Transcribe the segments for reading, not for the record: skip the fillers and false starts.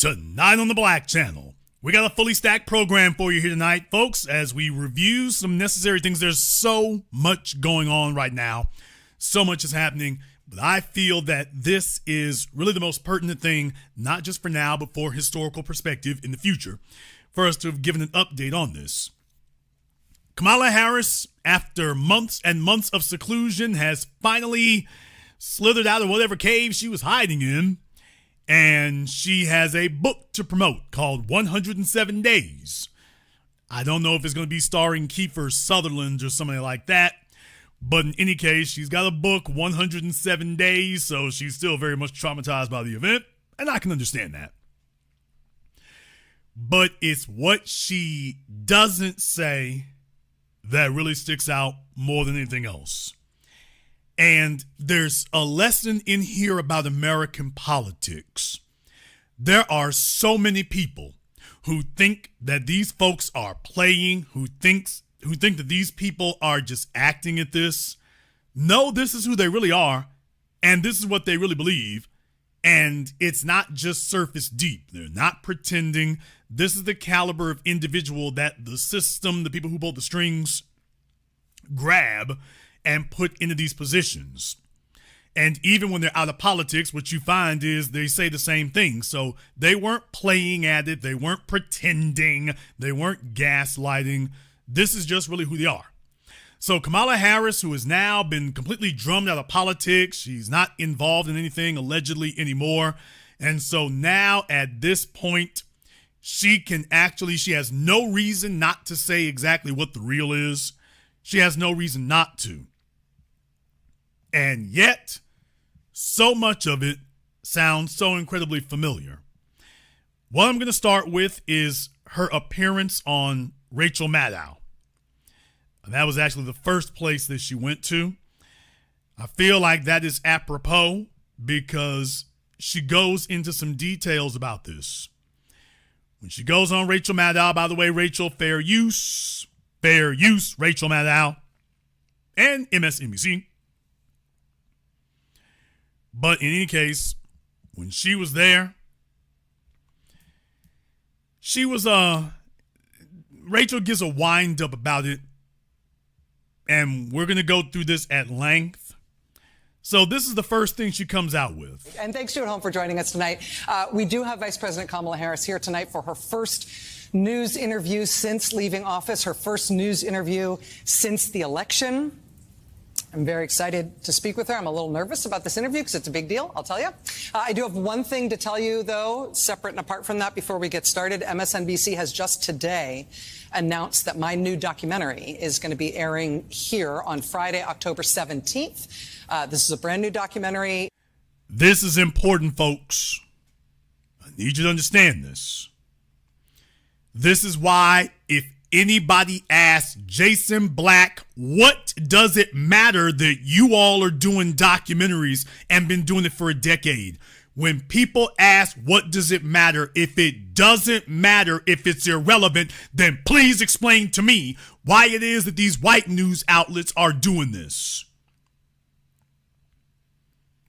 Tonight on the Black Channel, we got a fully stacked program for you here tonight, folks, as we review some necessary things. There's so much going on right now. So much is happening, but I feel that this is really the most pertinent thing, not just for now, but for historical perspective in the future, for us to have given an update on this. Kamala Harris, after months and months of seclusion, has finally slithered out of whatever cave she was hiding in. And she has a book to promote called 107 Days. I don't know if it's going to be starring Kiefer Sutherland or somebody like that. But in any case, she's got a book, 107 Days. So she's still very much traumatized by the event. And I can understand that. But it's what she doesn't say that really sticks out more than anything else. And there's a lesson in here about American politics. There are so many people who think that these folks are playing, who think that these people are just acting at this. No, this is who they really are, and this is what they really believe. And it's not just surface deep. They're not pretending. This is the caliber of individual that the system, the people who pull the strings, grab and put into these positions. And even when they're out of politics, what you find is they say the same thing. So they weren't playing at it. They weren't pretending. They weren't gaslighting. This is just really who they are. So Kamala Harris, who has now been completely drummed out of politics, she's not involved in anything allegedly anymore. And so now at this point, she has no reason not to say exactly what the real is. She has no reason not to. And yet, so much of it sounds so incredibly familiar. What I'm going to start with is her appearance on Rachel Maddow. And that was actually the first place that she went to. I feel like that is apropos because she goes into some details about this. When she goes on Rachel Maddow, by the way, Rachel, fair use, Rachel Maddow, and MSNBC. But in any case, when she was there, Rachel gives a wind up about it. And we're going to go through this at length. So this is the first thing she comes out with. And thanks to at home for joining us tonight. We do have Vice President Kamala Harris here tonight for her first news interview since leaving office, her first news interview since the election. I'm very excited to speak with her. I'm a little nervous about this interview because it's a big deal, I'll tell you. I do have one thing to tell you, though, separate and apart from that, before we get started. MSNBC has just today announced that my new documentary is going to be airing here on Friday, October 17th. This is a brand new documentary. This is important, folks. I need you to understand this. This is why if anybody asks Jason Black, what does it matter that you all are doing documentaries and been doing it for a decade? When people ask, what does it matter? If it doesn't matter, if it's irrelevant, then please explain to me why it is that these white news outlets are doing this.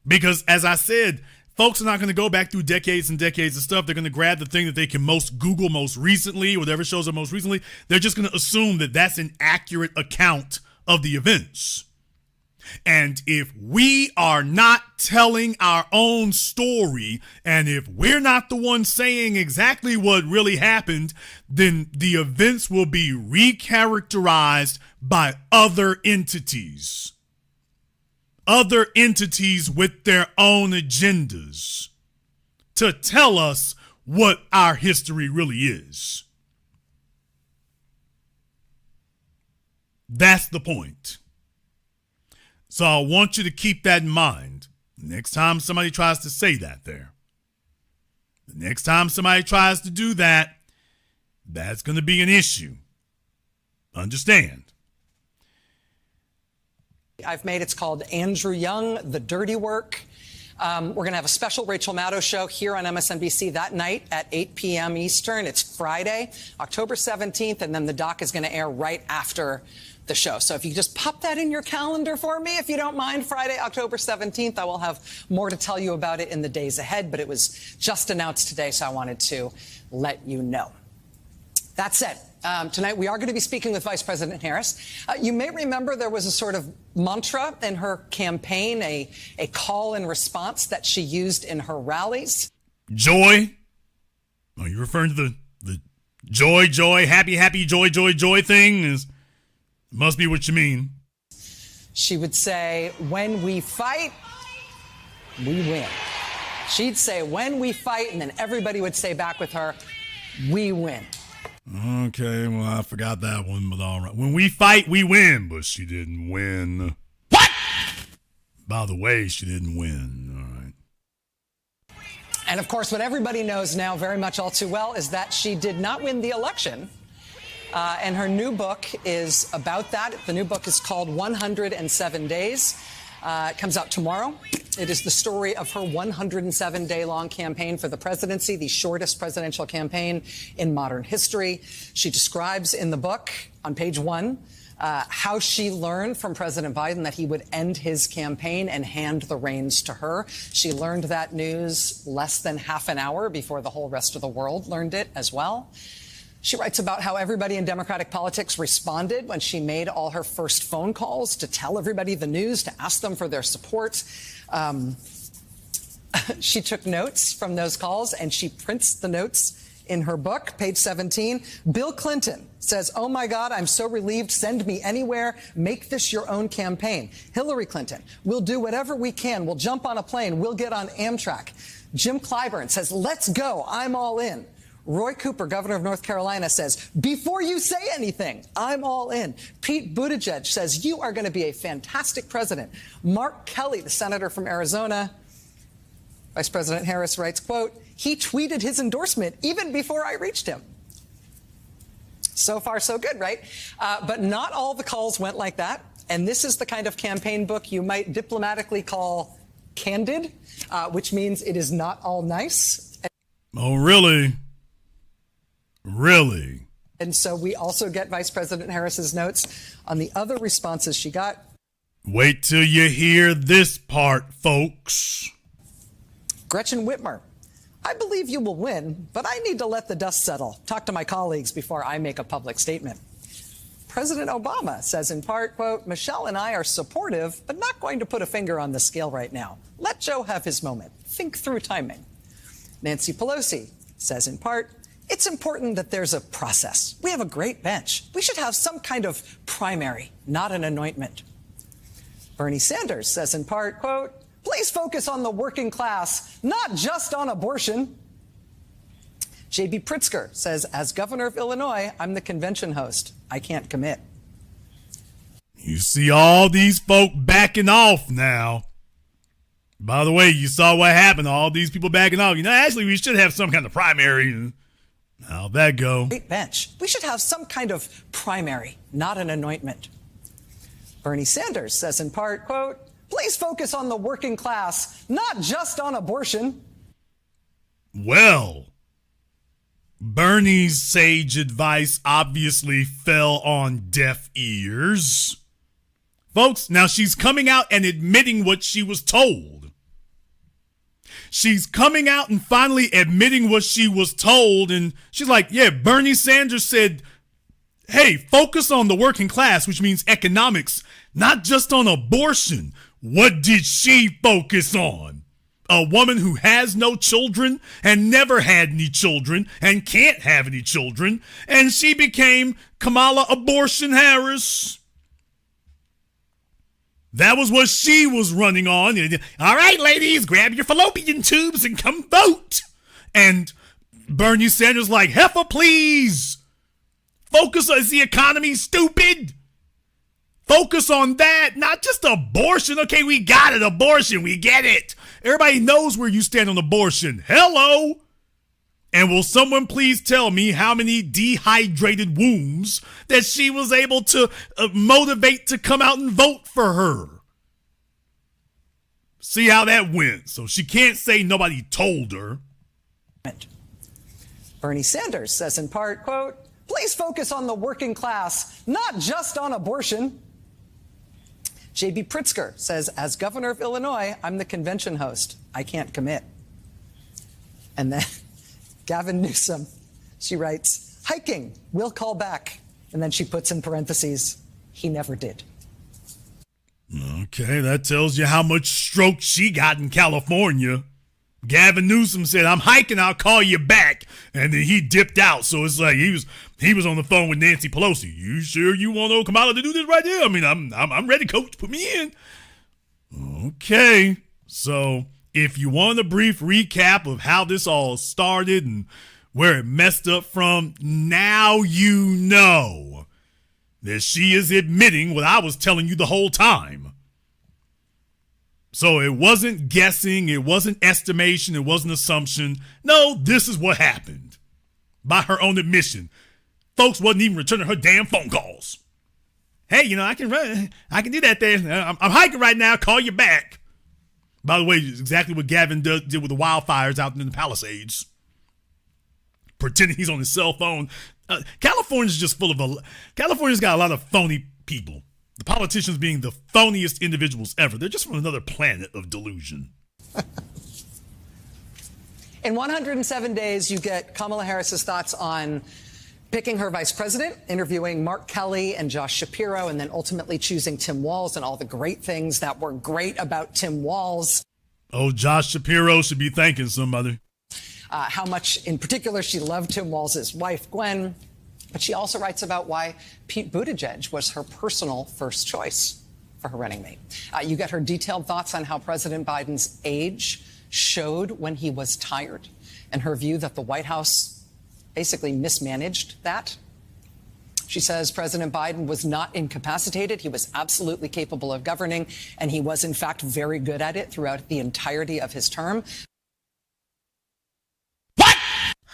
Because as I said, folks are not going to go back through decades and decades of stuff. They're going to grab the thing that they can most Google most recently, whatever shows up most recently. They're just going to assume that that's an accurate account of the events. And if we are not telling our own story, and if we're not the ones saying exactly what really happened, then the events will be recharacterized by other entities. Other entities with their own agendas to tell us what our history really is. That's the point. So I want you to keep that in mind. Next time somebody tries to say that there. The next time somebody tries to do that, that's going to be an issue. Understand? I've made, it's called Andrew Young, The Dirty Work. We're going to have a special Rachel Maddow show here on MSNBC that night at 8 p.m. Eastern. It's Friday, October 17th, and then the doc is going to air right after the show. So if you just pop that in your calendar for me, if you don't mind, Friday, October 17th, I will have more to tell you about it in the days ahead, but it was just announced today, so I wanted to let you know. That said, tonight we are going to be speaking with Vice President Harris. You may remember there was a sort of mantra in her campaign, a call and response that she used in her rallies. Joy? Are you referring to the joy, happy, joy thing? Must be what you mean. She would say, when we fight, we win. She'd say, when we fight, and then everybody would say back with her, we win. Okay, well, I forgot that one, but all right. When we fight, we win, but she didn't win. What? By the way, she didn't win. All right. And of course, what everybody knows now very much all too well is that she did not win the election. And her new book is about that. The new book is called 107 Days. It comes out tomorrow. It is the story of her 107-day-long campaign for the presidency, the shortest presidential campaign in modern history. She describes in the book, on page 1, how she learned from President Biden that he would end his campaign and hand the reins to her. She learned that news less than half an hour before the whole rest of the world learned it as well. She writes about how everybody in Democratic politics responded when she made all her first phone calls to tell everybody the news, to ask them for their support. She took notes from those calls, and she prints the notes in her book, page 17. Bill Clinton says, "Oh, my God, I'm so relieved. Send me anywhere. Make this your own campaign." Hillary Clinton, "We'll do whatever we can. We'll jump on a plane. We'll get on Amtrak." Jim Clyburn says, "Let's go. I'm all in." Roy Cooper, governor of North Carolina, says, "Before you say anything, I'm all in." Pete Buttigieg says, "You are going to be a fantastic president." Mark Kelly, the senator from Arizona, Vice President Harris writes, quote, "He tweeted his endorsement even before I reached him." So far, so good, right? But not all the calls went like that. And this is the kind of campaign book you might diplomatically call candid, which means it is not all nice. Oh, really? Really? And so we also get Vice President Harris's notes on the other responses she got. Wait till you hear this part, folks. Gretchen Whitmer, "I believe you will win, but I need to let the dust settle. Talk to my colleagues before I make a public statement." President Obama says in part, quote, "Michelle and I are supportive, but not going to put a finger on the scale right now. Let Joe have his moment. Think through timing." Nancy Pelosi says in part, "It's important that there's a process. We have a great bench. We should have some kind of primary, not an anointment." Bernie Sanders says in part, quote, "Please focus on the working class, not just on abortion." J.B. Pritzker says, "As governor of Illinois, I'm the convention host. I can't commit." You see all these folk backing off now. By the way, you saw what happened. All these people backing off. Actually, we should have some kind of primary. How'd that go? Great bench. We should have some kind of primary, not an anointment. Bernie Sanders says in part, quote, "Please focus on the working class, not just on abortion." Well, Bernie's sage advice obviously fell on deaf ears. Folks, now she's coming out and admitting what she was told. She's coming out and finally admitting what she was told. And she's like, yeah, Bernie Sanders said, hey, focus on the working class, which means economics, not just on abortion. What did she focus on? A woman who has no children and never had any children and can't have any children. And she became Kamala Abortion Harris. That was what she was running on. All right, ladies, grab your fallopian tubes and come vote. And Bernie Sanders like, heifer, please. Focus on the economy, stupid. Focus on that, not just abortion. Okay, we got it, abortion, we get it. Everybody knows where you stand on abortion. Hello. And will someone please tell me how many dehydrated wombs that she was able to motivate to come out and vote for her? See how that went. So she can't say nobody told her. Bernie Sanders says in part, quote, Please focus on the working class, not just on abortion. J.B. Pritzker says, as governor of Illinois, I'm the convention host. I can't commit. And then Gavin Newsom, she writes, hiking, we'll call back. And then she puts in parentheses, he never did. Okay, that tells you how much stroke she got in California. Gavin Newsom said, I'm hiking, I'll call you back. And then he dipped out. So it's like he was on the phone with Nancy Pelosi. You sure you want old Kamala to do this right there? I mean, I'm ready, coach. Put me in. Okay. So if you want a brief recap of how this all started and where it messed up from, now you know that she is admitting what I was telling you the whole time. So it wasn't guessing, it wasn't estimation, it wasn't assumption. No, this is what happened. By her own admission. Folks wasn't even returning her damn phone calls. Hey, I can do that there. I'm hiking right now, call you back. By the way, exactly what Gavin did with the wildfires out in the Palisades. Pretending he's on his cell phone. California's got a lot of phony people. The politicians being the phoniest individuals ever. They're just from another planet of delusion. In 107 days, you get Kamala Harris's thoughts on picking her vice president, interviewing Mark Kelly and Josh Shapiro, and then ultimately choosing Tim Walz and all the great things that were great about Tim Walz. Oh, Josh Shapiro should be thanking somebody. How much, in particular, she loved Tim Walz's wife, Gwen. But she also writes about why Pete Buttigieg was her personal first choice for her running mate. You get her detailed thoughts on how President Biden's age showed when he was tired, and her view that the White House basically mismanaged that. She says President Biden was not incapacitated. He was absolutely capable of governing, and he was, in fact, very good at it throughout the entirety of his term. What?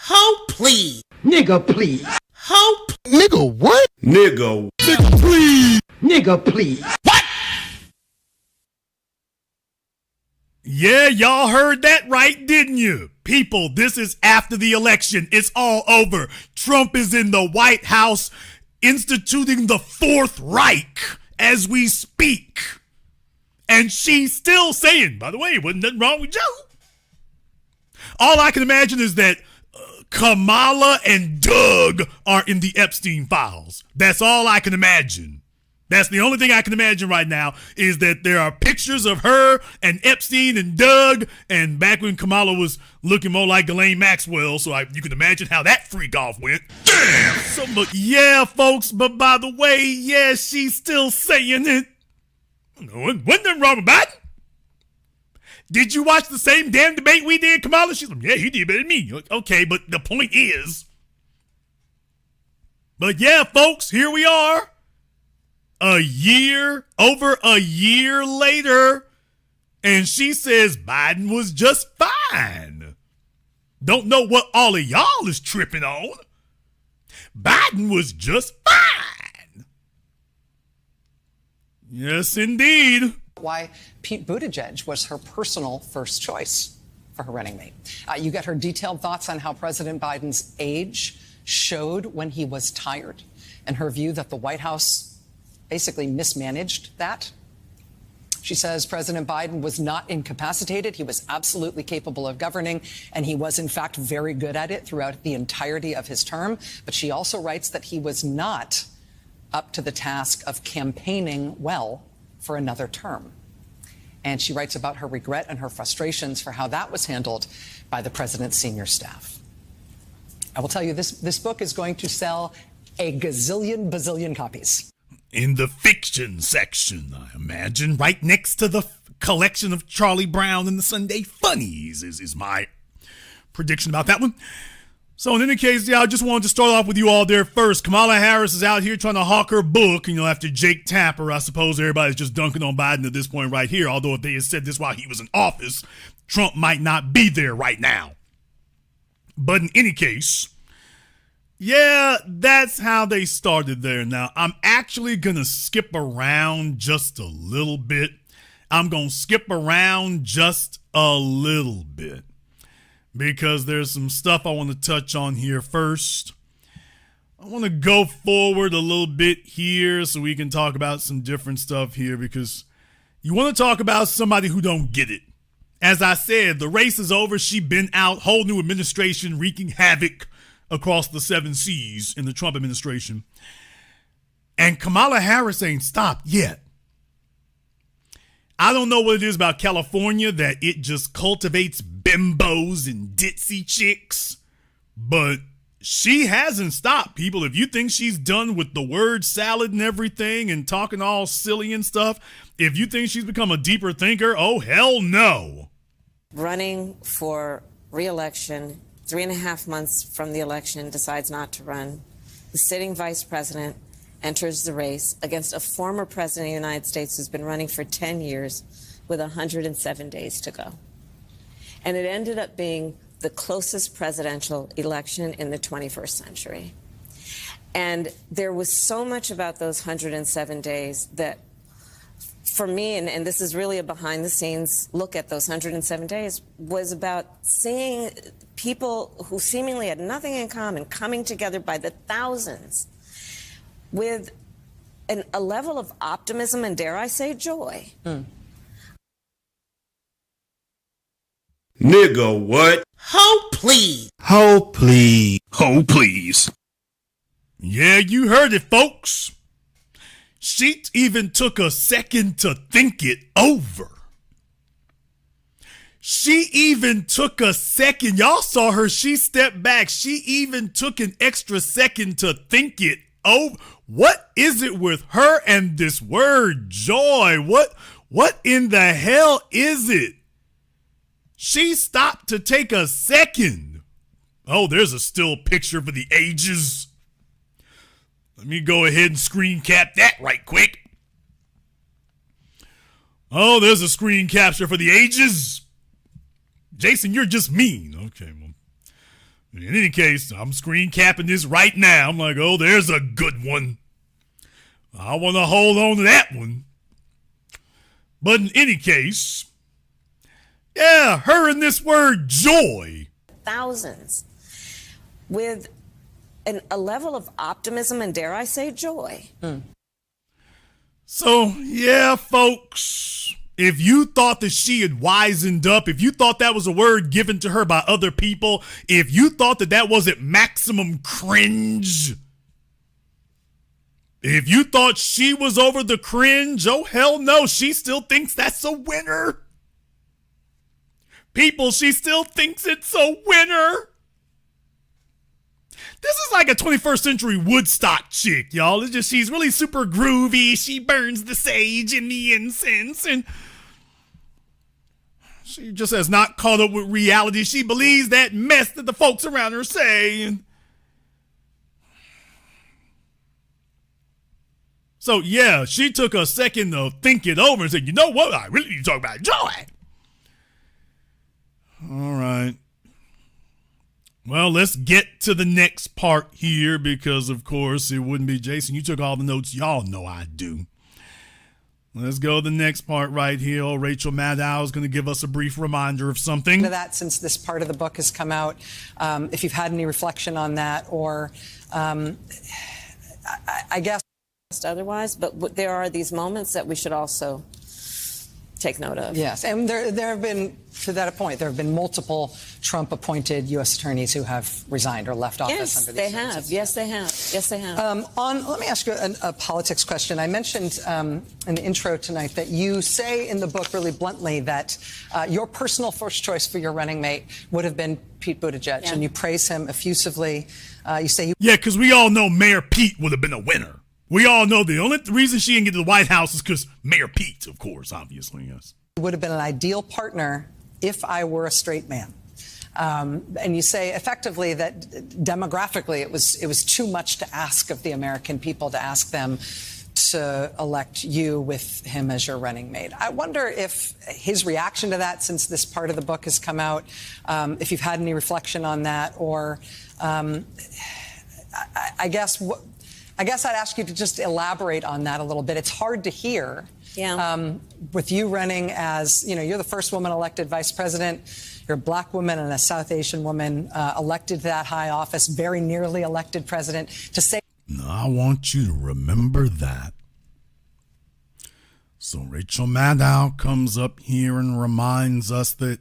Oh, please. Nigga, please. Hope. Nigga, what? Nigga. Nigga, please. Nigga, please. What? Yeah, y'all heard that right, didn't you? People, this is after the election. It's all over. Trump is in the White House instituting the Fourth Reich as we speak. And she's still saying, by the way, wasn't nothing wrong with Joe. All I can imagine is that Kamala and Doug are in the Epstein files. That's all I can imagine. That's the only thing I can imagine right now is that there are pictures of her and Epstein and Doug, and back when Kamala was looking more like Ghislaine Maxwell, so you can imagine how that freak off went. Damn! Yeah, folks, but by the way, yeah, she's still saying it. Wasn't nothing wrong with Biden. Did you watch the same damn debate we did, Kamala? She's like, yeah, he did better than me. Okay, but the point is. But yeah, folks, here we are. Over a year later, and she says Biden was just fine. Don't know what all of y'all is tripping on. Biden was just fine. Yes, indeed. Why Pete Buttigieg was her personal first choice for her running mate. You get her detailed thoughts on how President Biden's age showed when he was tired, and her view that the White House basically mismanaged that. She says President Biden was not incapacitated. He was absolutely capable of governing, and he was, in fact, very good at it throughout the entirety of his term. But she also writes that he was not up to the task of campaigning well for another term. And she writes about her regret and her frustrations for how that was handled by the president's senior staff. I will tell you, this book is going to sell a bazillion copies. In the fiction section, I imagine, right next to the collection of Charlie Brown and the Sunday Funnies is my prediction about that one. So in any case, yeah, I just wanted to start off with you all there first. Kamala Harris is out here trying to hawk her book, after Jake Tapper. I suppose everybody's just dunking on Biden at this point right here, although if they had said this while he was in office, Trump might not be there right now. But in any case, yeah, that's how they started there. Now, I'm actually going to skip around just a little bit. Because there's some stuff I want to touch on here first. I want to go forward a little bit here so we can talk about some different stuff here, because you want to talk about somebody who don't get it. As I said, the race is over. She been out. Whole new administration wreaking havoc across the 7 seas in the Trump administration. And Kamala Harris ain't stopped yet. I don't know what it is about California that it just cultivates bimbos and ditzy chicks, but she hasn't stopped, people. If you think she's done with the word salad and everything and talking all silly and stuff, if you think she's become a deeper thinker, oh, hell no. Running for re-election, 3.5 months from the election, decides not to run. The sitting vice president enters the race against a former president of the United States who's been running for 10 years with 107 days to go. And it ended up being the closest presidential election in the 21st century. And there was so much about those 107 days that, for me, and this is really a behind-the-scenes look at those 107 days, was about seeing people who seemingly had nothing in common coming together by the thousands with a level of optimism and, dare I say, joy. Nigga, what? Ho, please. Ho, please. Oh, please. Yeah, you heard it, folks. She even took a second to think it over. She even took a second. Y'all saw her. She stepped back. She even took an extra second to think it over. What is it with her and this word joy? What in the hell is it? She stopped to take a second. Oh, there's a still picture for the ages. Let me go ahead and screen cap that right quick. Oh, there's a screen capture for the ages. Jason, you're just mean. Okay, well, in any case, I'm screen capping this right now. I'm like, oh, there's a good one. I want to hold on to that one. But in any case, yeah, her and this word joy. Thousands with a level of optimism and, dare I say, joy. So, yeah, folks, if you thought that she had wisened up, if you thought that was a word given to her by other people, if you thought that that wasn't maximum cringe, if you thought she was over the cringe, oh, hell no, she still thinks that's a winner. People, she still thinks it's a winner. This is like a 21st century Woodstock chick, y'all. It's just, she's really super groovy. She burns the sage and the incense, and she just has not caught up with reality. She believes that mess that the folks around her say. And so, yeah, she took a second to think it over and said, you know what? I really need to talk about joy. All right. Well, let's get to the next part here because, of course, it wouldn't be Jason. You took all the notes. Y'all know I do. Let's go to the next part right here. Oh, Rachel Maddow is going to give us a brief reminder of something. To that, since this part of the book has come out, if you've had any reflection on that, or I guess Otherwise, but there are these moments that we should also take note of. Yes, and there have been, to that point, there have been multiple Trump-appointed U.S. attorneys who have resigned or left office under these circumstances. Yes, they have. Yes, they have. Let me ask you a politics question. I mentioned in the intro tonight that you say in the book really bluntly that your personal first choice for your running mate would have been Pete Buttigieg, and you praise him effusively. You say yeah, because we all know Mayor Pete would have been a winner. We all know the only reason she didn't get to the White House is because Mayor Pete, of course, obviously, yes. Would have been an ideal partner if I were a straight man. And you say effectively that demographically it was too much to ask of the American people to ask them to elect you with him as your running mate. I wonder if his reaction to that, since this part of the book has come out, if you've had any reflection on that, or I guess I'd ask you to just elaborate on that a little bit. It's hard to hear. Yeah. With you running as, you're the first woman elected vice president. You're a black woman and a South Asian woman elected to that high office, very nearly elected president, to say. Now, I want you to remember that. So Rachel Maddow comes up here and reminds us that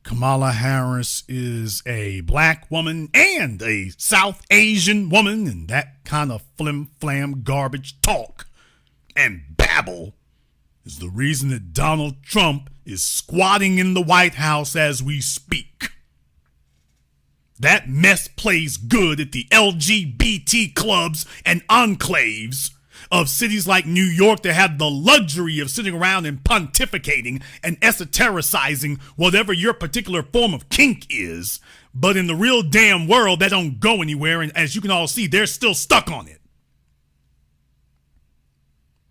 Kamala Harris is a black woman and a South Asian woman, and that kind of flim-flam garbage talk and babble is the reason that Donald Trump is squatting in the White House as we speak. That mess plays good at the LGBT clubs and enclaves of cities like New York that have the luxury of sitting around and pontificating and esotericizing whatever your particular form of kink is. But in the real damn world, that don't go anywhere. And as you can all see, they're still stuck on it.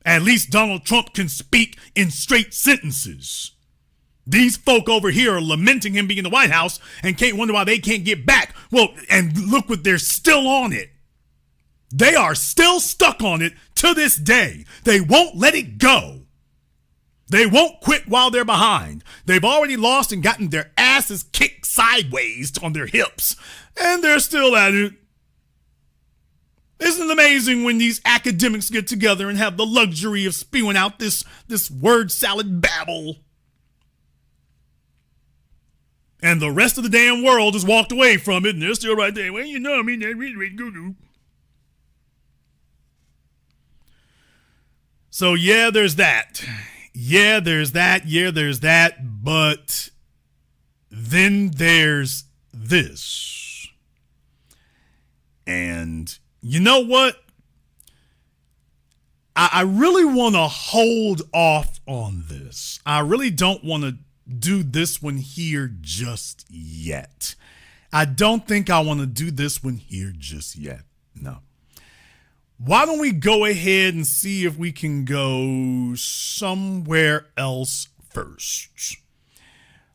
At least Donald Trump can speak in straight sentences. These folk over here are lamenting him being in the White House and can't wonder why they can't get back. Well, and look what they're still on it. They are still stuck on it to this day. They won't let it go. They won't quit while they're behind. They've already lost and gotten their asses kicked sideways on their hips, and they're still at it. Isn't it amazing when these academics get together and have the luxury of spewing out this word salad babble? And the rest of the damn world has walked away from it, and they're still right there. Well, you know, I mean, they're really good. So, yeah, there's that. Yeah, there's that. Yeah, there's that. But then there's this. And you know what? I really want to hold off on this. I really don't want to do this one here just yet. I don't think I want to do this one here just yet. No. Why don't we go ahead and see if we can go somewhere else first?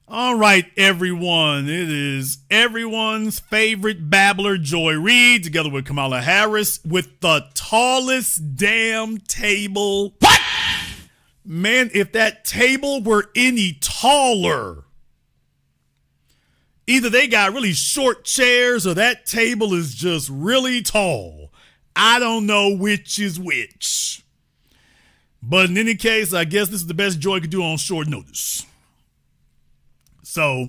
All right, everyone. It is everyone's favorite babbler, Joy Reid, together with Kamala Harris, with the tallest damn table. What? Man, if that table were any taller, either they got really short chairs or that table is just really tall. I don't know which is which. But in any case, I guess this is the best Joy could do on short notice. So,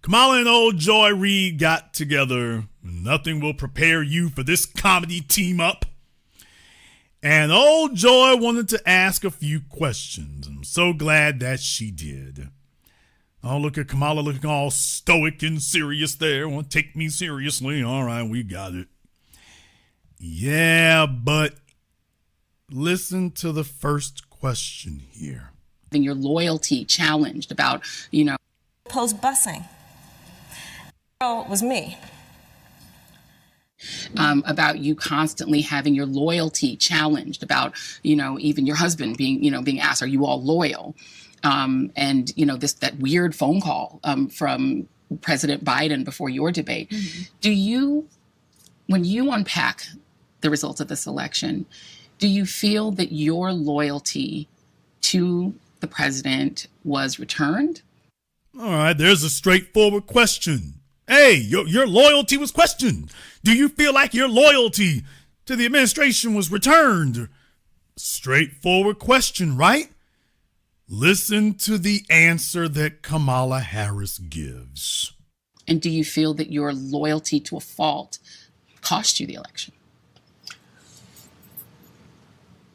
Kamala and old Joy Reid got together. Nothing will prepare you for this comedy team up. And old Joy wanted to ask a few questions. I'm so glad that she did. Oh, look at Kamala looking all stoic and serious there. Want to take me seriously? All right, we got it. Yeah, but listen to the first question here. Your loyalty challenged about, Post busing. It was me. About you constantly having your loyalty challenged about, even your husband being asked, are you all loyal? And, that weird phone call from President Biden before your debate. Mm-hmm. When you unpack the results of this election, do you feel that your loyalty to the president was returned? All right, there's a straightforward question. Hey, your loyalty was questioned. Do you feel like your loyalty to the administration was returned? Straightforward question, right? Listen to the answer that Kamala Harris gives. And do you feel that your loyalty to a fault cost you the election?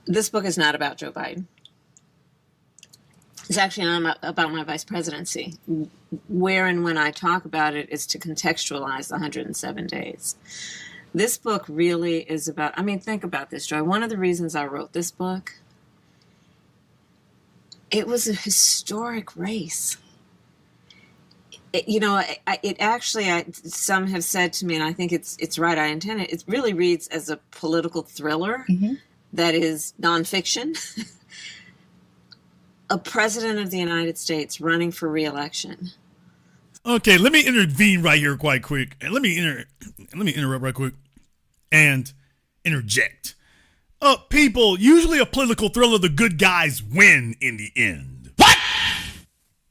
This book is not about Joe Biden. It's actually not about my vice presidency. Where and when I talk about it is to contextualize the 107 days. This book really is about, think about this, Joy. One of the reasons I wrote this book, it was a historic race. Some have said to me, and I think it's right, I intend it, it really reads as a political thriller. Mm-hmm. That is nonfiction. A president of the United States running for re-election. Okay, let me intervene right here quite quick. And let me interrupt right quick and interject. People, usually a political thriller, the good guys win in the end. What?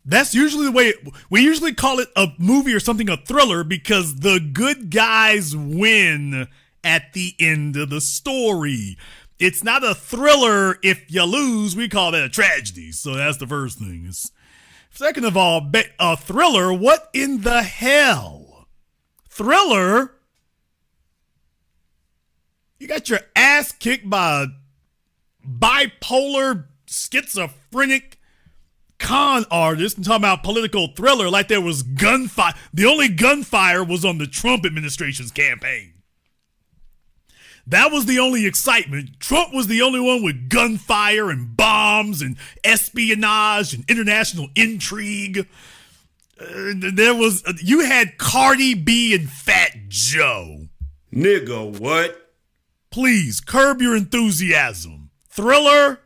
That's usually the way we usually call it a movie or something, a thriller, because the good guys win at the end of the story. It's not a thriller if you lose. We call that a tragedy. So that's the first thing. Second of all, a thriller, what in the hell? Thriller? You got your ass kicked by a bipolar, schizophrenic con artist and talking about political thriller like there was gunfire. The only gunfire was on the Trump administration's campaign. That was the only excitement. Trump was the only one with gunfire and bombs and espionage and international intrigue. You had Cardi B and Fat Joe. Nigga, what? Please, curb your enthusiasm. Thriller?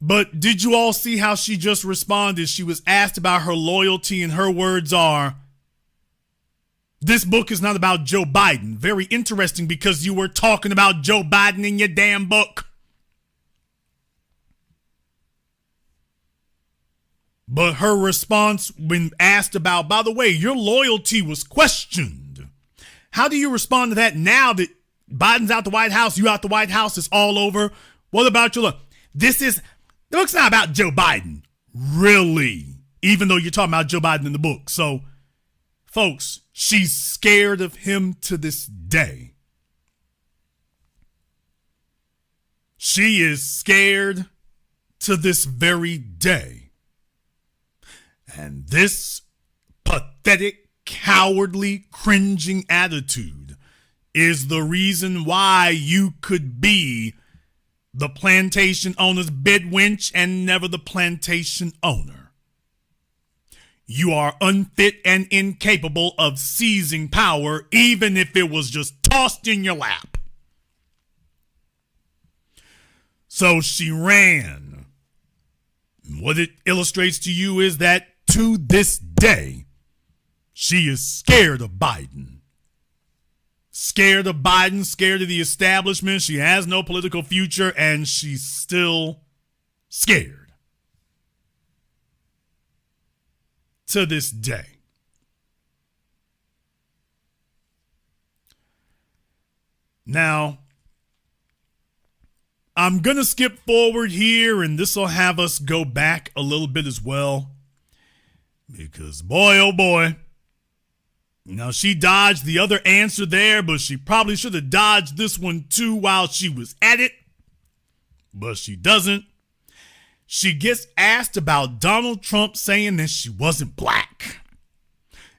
But did you all see how she just responded? She was asked about her loyalty, and her words are, this book is not about Joe Biden. Very interesting, because you were talking about Joe Biden in your damn book. But her response when asked about, by the way, your loyalty was questioned. How do you respond to that now that Biden's out the White House, you out the White House, it's all over? What about your look? The book's not about Joe Biden, really, even though you're talking about Joe Biden in the book. So, folks, she's scared of him to this day. She is scared to this very day. And this pathetic, cowardly, cringing attitude is the reason why you could be the plantation owner's bedwench and never the plantation owner. You are unfit and incapable of seizing power, even if it was just tossed in your lap. So she ran. What it illustrates to you is that to this day, she is scared of Biden. Scared of Biden, scared of the establishment. She has no political future, and she's still scared to this day. Now, I'm going to skip forward here, and this will have us go back a little bit as well. Because boy, oh boy. Now, she dodged the other answer there, but she probably should have dodged this one too while she was at it. But she doesn't. She gets asked about Donald Trump saying that she wasn't black.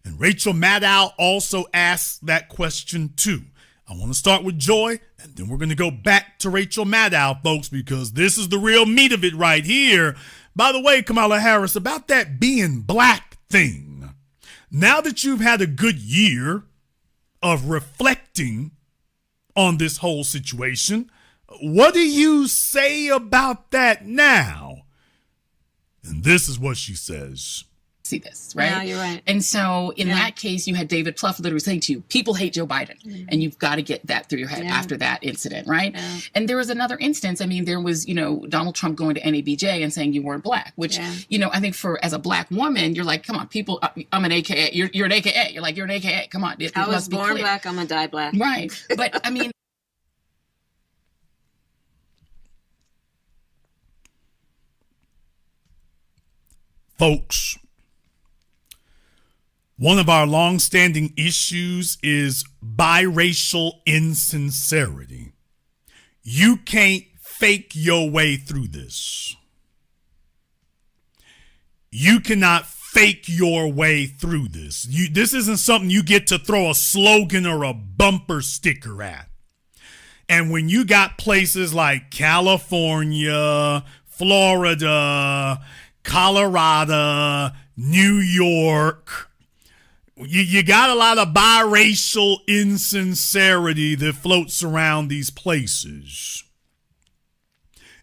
And Rachel Maddow also asks that question too. I want to start with Joy, and then we're going to go back to Rachel Maddow, folks, because this is the real meat of it right here. By the way, Kamala Harris, about that being black thing. Now that you've had a good year of reflecting on this whole situation, what do you say about that now? And this is what she says. See this, right? Yeah, you're right. And so in that case, you had David Plouffe literally saying to you, people hate Joe Biden. And you've got to get that through your head after that incident, right? Yeah. And there was another instance. I mean, there was, Donald Trump going to NABJ and saying you weren't black, which, I think as a black woman, you're like, come on, people, I'm an AKA. You're an AKA. You're like, you're an AKA. Come on. I was born black. I'm going to die black. Right. But I mean, folks, one of our long-standing issues is biracial insincerity. You can't fake your way through this. You cannot fake your way through this. This isn't something you get to throw a slogan or a bumper sticker at. And when you got places like California, Florida, Colorado, New York, you got a lot of biracial insincerity that floats around these places.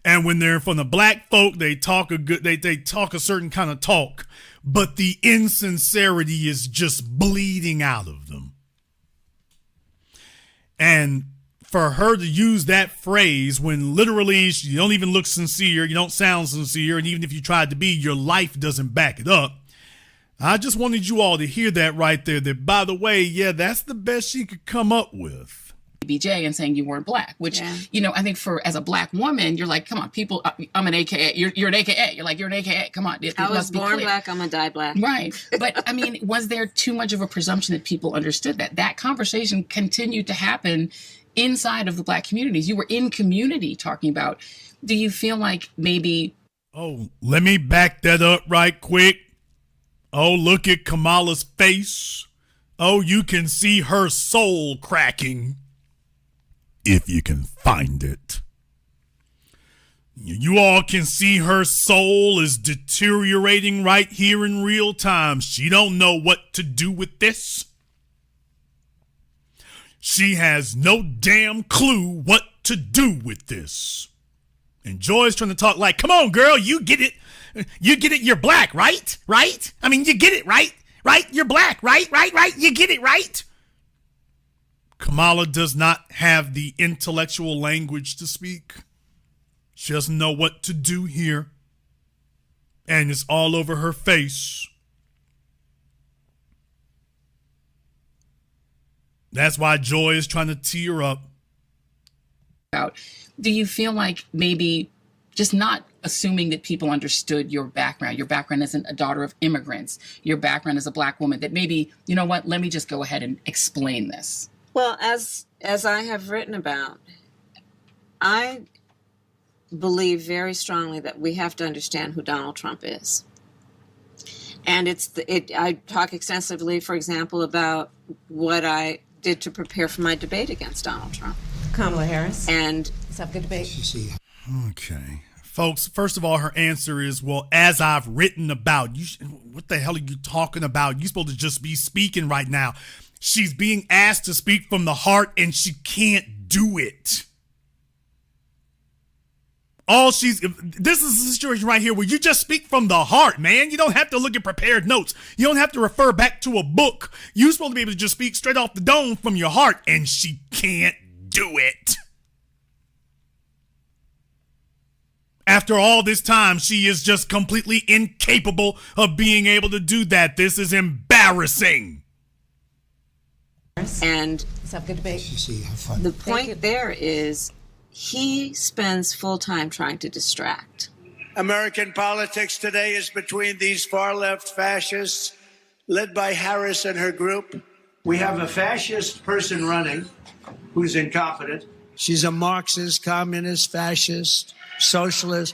And when they're from the black folk, they talk they talk a certain kind of talk, but the insincerity is just bleeding out of them. And for her to use that phrase when literally you don't even look sincere, you don't sound sincere, and even if you tried to be, your life doesn't back it up. I just wanted you all to hear that right there, that, by the way, yeah, that's the best she could come up with. BJ and saying you weren't black, which, I think as a black woman, you're like, come on, people, I'm an AKA, you're an AKA, you're an AKA, come on. I was born black, I'm gonna die black. Right. But I mean, was there too much of a presumption that people understood that? That conversation continued to happen inside of the black communities. You were in community talking about, do you feel like maybe... Oh, let me back that up right quick. Oh, look at Kamala's face. Oh, you can see her soul cracking. If you can find it. You all can see her soul is deteriorating right here in real time. She don't know what to do with this. She has no damn clue what to do with this. And Joy's trying to talk like, come on, girl, you get it. You get it, you're black, right? Right? I mean, you get it, right? Right? You're black, right? Right? You get it, right? Kamala does not have the intellectual language to speak. She doesn't know what to do here. And it's all over her face. That's why Joy is trying to tear up. Do you feel like maybe just not assuming that people understood your background as a daughter of immigrants, your background as a black woman, that maybe, you know what, let me just go ahead and explain this? Well, as I have written about, I believe very strongly that we have to understand who Donald Trump is. And I talk extensively, for example, about what I did to prepare for my debate against Donald Trump. Kamala Harris. And let's have a good debate. Okay. Folks, first of all, her answer is, well, as I've written about. What the hell are you talking about? You're supposed to just be speaking right now. She's being asked to speak from the heart, and she can't do it. This is a situation right here where you just speak from the heart, man. You don't have to look at prepared notes. You don't have to refer back to a book. You're supposed to be able to just speak straight off the dome from your heart, and she can't do it. After all this time, she is just completely incapable of being able to do that. This is embarrassing. And let's have a good debate. The point there is he spends full time trying to distract. American politics today is between these far left fascists led by Harris and her group. We have a fascist person running who's incompetent. She's a Marxist, communist, fascist, socialist.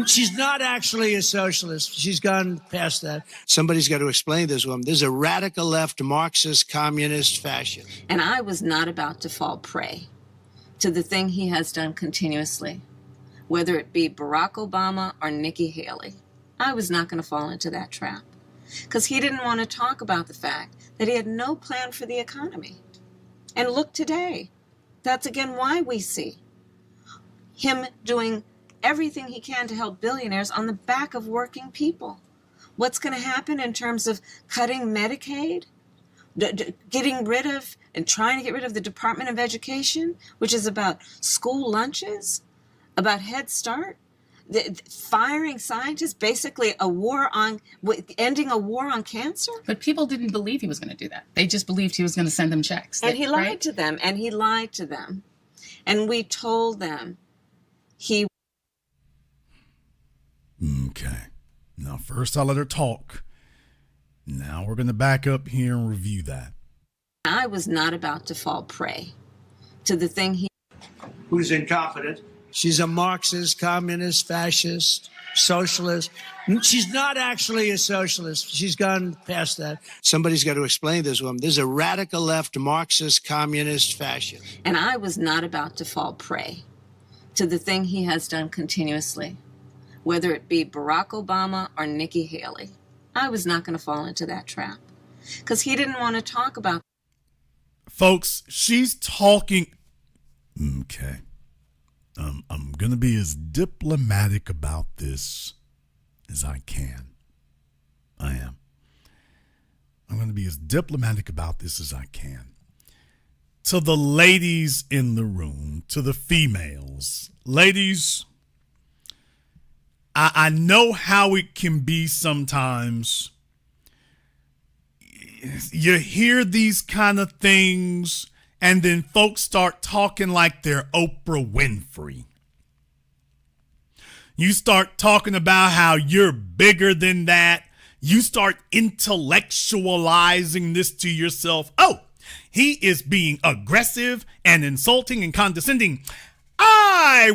She's not actually a socialist. She's gone past that. Somebody's got to explain this woman. There's a radical left Marxist, communist, fascist. And I was not about to fall prey to the thing he has done continuously, whether it be Barack Obama or Nikki Haley. I was not going to fall into that trap because he didn't want to talk about the fact that he had no plan for the economy. And look today, that's again why we see him doing everything he can to help billionaires on the back of working people. What's going to happen in terms of cutting Medicaid, getting rid of and trying to get rid of the Department of Education, which is about school lunches, about Head Start, firing scientists, basically ending a war on cancer. But people didn't believe he was going to do that. They just believed he was going to send them checks. And he lied to them, and he lied to them. And we told them he... Okay. Now, first I let her talk. Now we're going to back up here and review that. I was not about to fall prey to the thing he... Who's incompetent. She's a Marxist, communist, fascist, socialist. She's not actually a socialist. She's gone past that. Somebody's got to explain this woman. There's a radical left Marxist, communist, fascist. And I was not about to fall prey to the thing he has done continuously, whether it be Barack Obama or Nikki Haley. I was not going to fall into that trap because he didn't want to talk about. Folks, she's talking. Okay. I'm going to be as diplomatic about this as I can. I am. I'm going to be as diplomatic about this as I can. to the ladies in the room, to the females. Ladies, I know how it can be sometimes. You hear these kind of things, and then folks start talking like they're Oprah Winfrey. You start talking about how you're bigger than that. You start intellectualizing this to yourself. Oh, he is being aggressive and insulting and condescending. I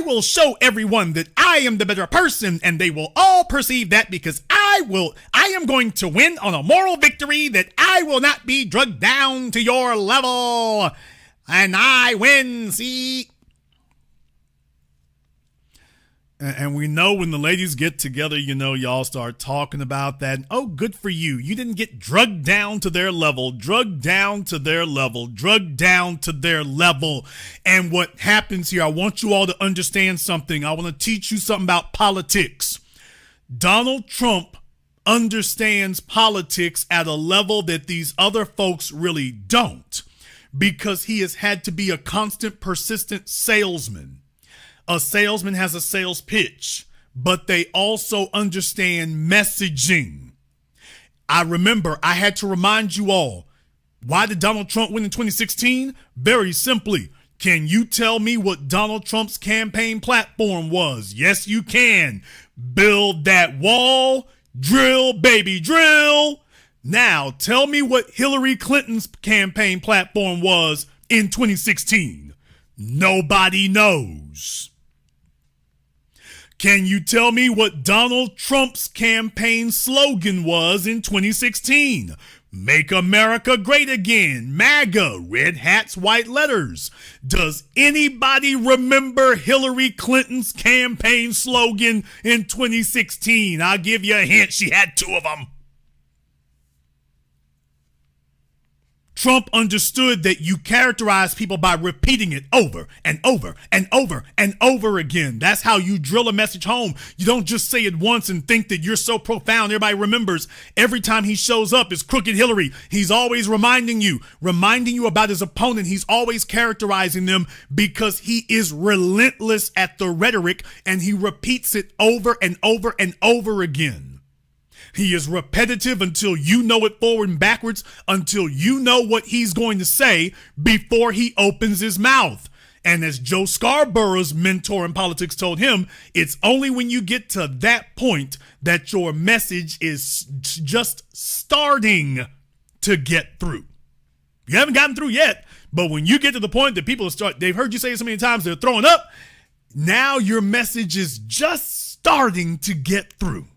will show everyone that I am the better person, and they will all perceive that because I am going to win on a moral victory that I will not be drugged down to your level. And I win, see? And we know when the ladies get together, y'all start talking about that. Oh, good for you. You didn't get drugged down to their level, drugged down to their level, drugged down to their level. And what happens here, I want you all to understand something. I want to teach you something about politics. Donald Trump understands politics at a level that these other folks really don't, because he has had to be a constant, persistent salesman. A salesman has a sales pitch, but they also understand messaging. I remember I had to remind you all, why did Donald Trump win in 2016? Very simply, can you tell me what Donald Trump's campaign platform was? Yes, you can. Build that wall, drill, baby, drill. Now, tell me what Hillary Clinton's campaign platform was in 2016. Nobody knows. Can you tell me what Donald Trump's campaign slogan was in 2016? Make America Great Again, MAGA, red hats, white letters. Does anybody remember Hillary Clinton's campaign slogan in 2016? I'll give you a hint, she had two of them. Trump understood that you characterize people by repeating it over and over and over and over again. That's how you drill a message home. You don't just say it once and think that you're so profound everybody remembers. Every time he shows up is Crooked Hillary. He's always reminding you about his opponent. He's always characterizing them because he is relentless at the rhetoric, and he repeats it over and over and over again. He is repetitive until you know it forward and backwards, until you know what he's going to say before he opens his mouth. And as Joe Scarborough's mentor in politics told him, it's only when you get to that point that your message is just starting to get through. You haven't gotten through yet, but when you get to the point that people they've heard you say it so many times, they're throwing up, now your message is just starting to get through.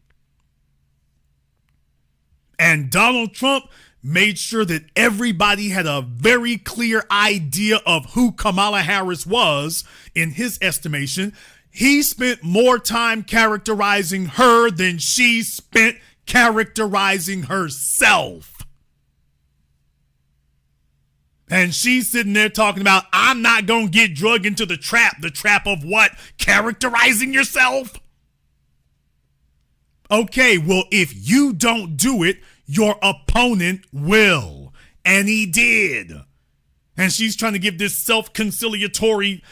And Donald Trump made sure that everybody had a very clear idea of who Kamala Harris was in his estimation. He spent more time characterizing her than she spent characterizing herself. And she's sitting there talking about, I'm not going to get drugged into the trap. The trap of what? Characterizing yourself? Okay, well, if you don't do it, your opponent will. And he did. And she's trying to give this self-conciliatory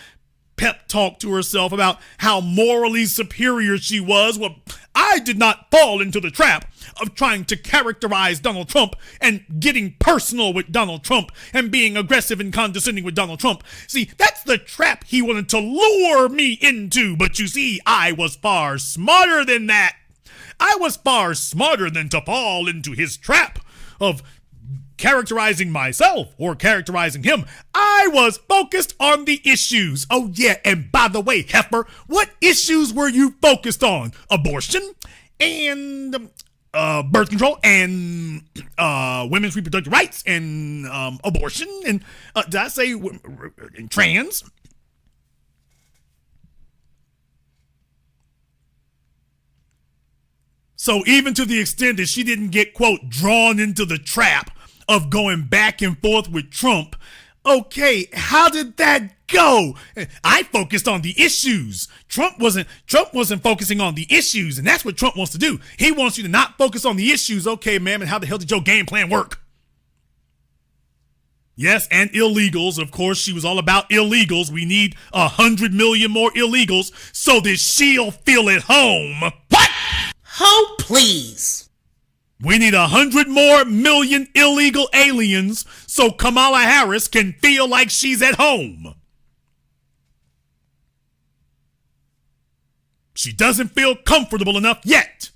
pep talk to herself about how morally superior she was. Well, I did not fall into the trap of trying to characterize Donald Trump and getting personal with Donald Trump and being aggressive and condescending with Donald Trump. See, that's the trap he wanted to lure me into. But you see, I was far smarter than that. I was far smarter than to fall into his trap of characterizing myself or characterizing him. I was focused on the issues. Oh, yeah. And by the way, Heifer, what issues were you focused on? Abortion and birth control and women's reproductive rights and abortion and did I say trans? So even to the extent that she didn't get, quote, drawn into the trap of going back and forth with Trump, okay, how did that go? I focused on the issues. Trump wasn't focusing on the issues, and that's what Trump wants to do. He wants you to not focus on the issues. Okay, ma'am, and how the hell did your game plan work? Yes, and illegals. Of course, she was all about illegals. We need 100 million more illegals so that she'll feel at home. What? Oh, please. We need 100 more million illegal aliens so Kamala Harris can feel like she's at home. She doesn't feel comfortable enough yet.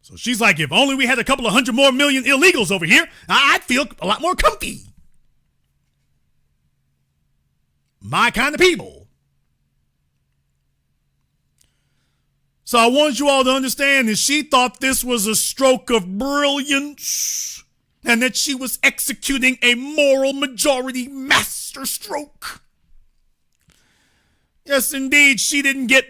So she's like, if only we had a couple of 100 more million illegals over here, I'd feel a lot more comfy. My kind of people. So I want you all to understand that she thought this was a stroke of brilliance and that she was executing a moral majority masterstroke. Yes, indeed, she didn't get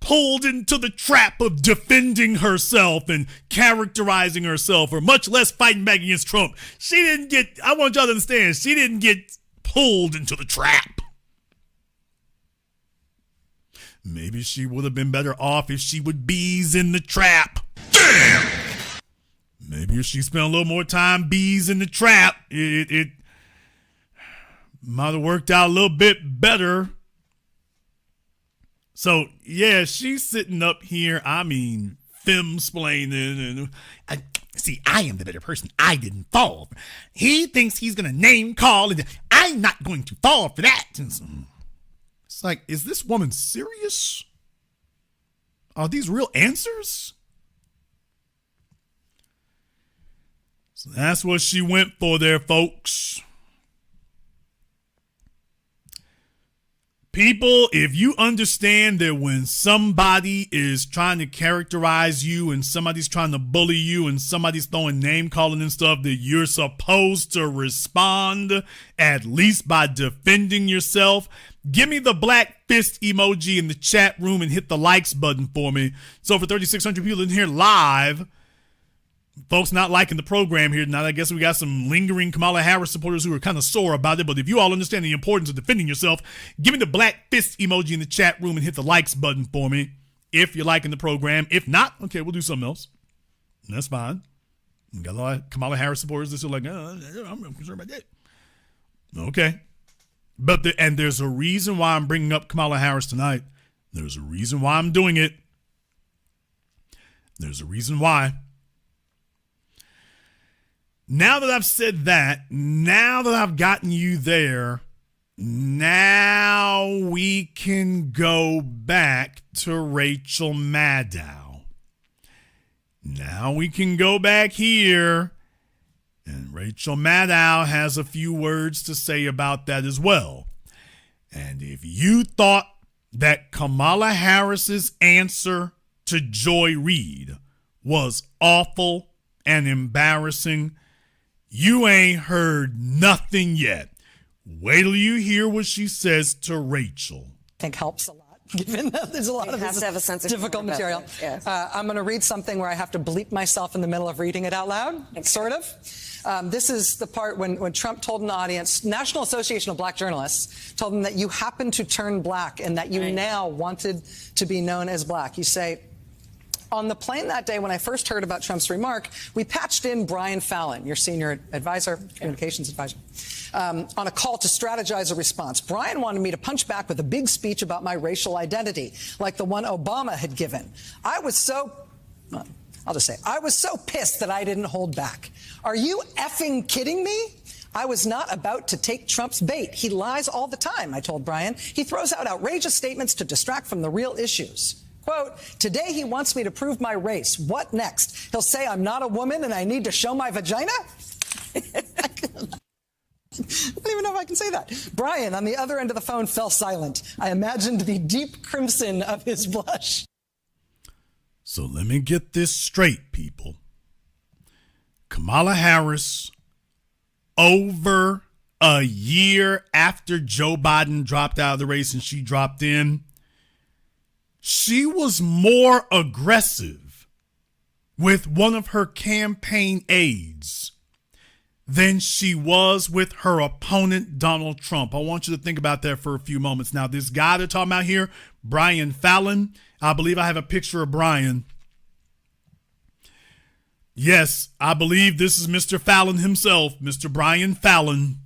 pulled into the trap of defending herself and characterizing herself, or much less fighting back against Trump. I want y'all to understand, she didn't get pulled into the trap. Maybe she would have been better off if she would bees in the trap. Damn! Maybe if she spent a little more time bees in the trap, it might have worked out a little bit better. So, yeah, she's sitting up here, fem-splaining. I am the better person. I didn't fall. He thinks he's going to name call, and I'm not going to fall for that. It's like, is this woman serious? Are these real answers? So that's what she went for there, folks. People, if you understand that when somebody is trying to characterize you and somebody's trying to bully you and somebody's throwing name calling and stuff, that you're supposed to respond at least by defending yourself, give me the black fist emoji in the chat room and hit the likes button for me. So for 3,600 people in here live, folks not liking the program here tonight, I guess we got some lingering Kamala Harris supporters who are kind of sore about it. But if you all understand the importance of defending yourself, give me the black fist emoji in the chat room and hit the likes button for me if you're liking the program. If not, okay, we'll do something else. That's fine. We got a lot of Kamala Harris supporters that are like, I'm concerned about that. Okay. But there's a reason why I'm bringing up Kamala Harris tonight. There's a reason why I'm doing it. There's a reason why. Now that I've said that, now that I've gotten you there, now we can go back to Rachel Maddow. Now we can go back here, and Rachel Maddow has a few words to say about that as well. And if you thought that Kamala Harris's answer to Joy Reid was awful and embarrassing, you ain't heard nothing yet. Wait till you hear what she says to Rachel. I think helps a lot, given that there's a lot of this to have a sense of difficult material. Yes. I'm going to read something where I have to bleep myself in the middle of reading it out loud, sort of. This is the part when Trump told an audience, National Association of Black Journalists told them that you happen to turn black and that you now wanted to be known as black. You say, on the plane that day when I first heard about Trump's remark, we patched in Brian Fallon, your senior advisor, communications advisor, on a call to strategize a response. Brian wanted me to punch back with a big speech about my racial identity, like the one Obama had given. I was so pissed that I didn't hold back. Are you effing kidding me? I was not about to take Trump's bait. He lies all the time, I told Brian. He throws out outrageous statements to distract from the real issues. Quote, today he wants me to prove my race. What next? He'll say I'm not a woman and I need to show my vagina? I don't even know if I can say that. Brian, on the other end of the phone, fell silent. I imagined the deep crimson of his blush. So let me get this straight, people. Kamala Harris, over a year after Joe Biden dropped out of the race and she dropped in, she was more aggressive with one of her campaign aides than she was with her opponent, Donald Trump. I want you to think about that for a few moments. Now, this guy they're talking about here, Brian Fallon, I believe I have a picture of Brian. Yes, I believe this is Mr. Fallon himself, Mr. Brian Fallon.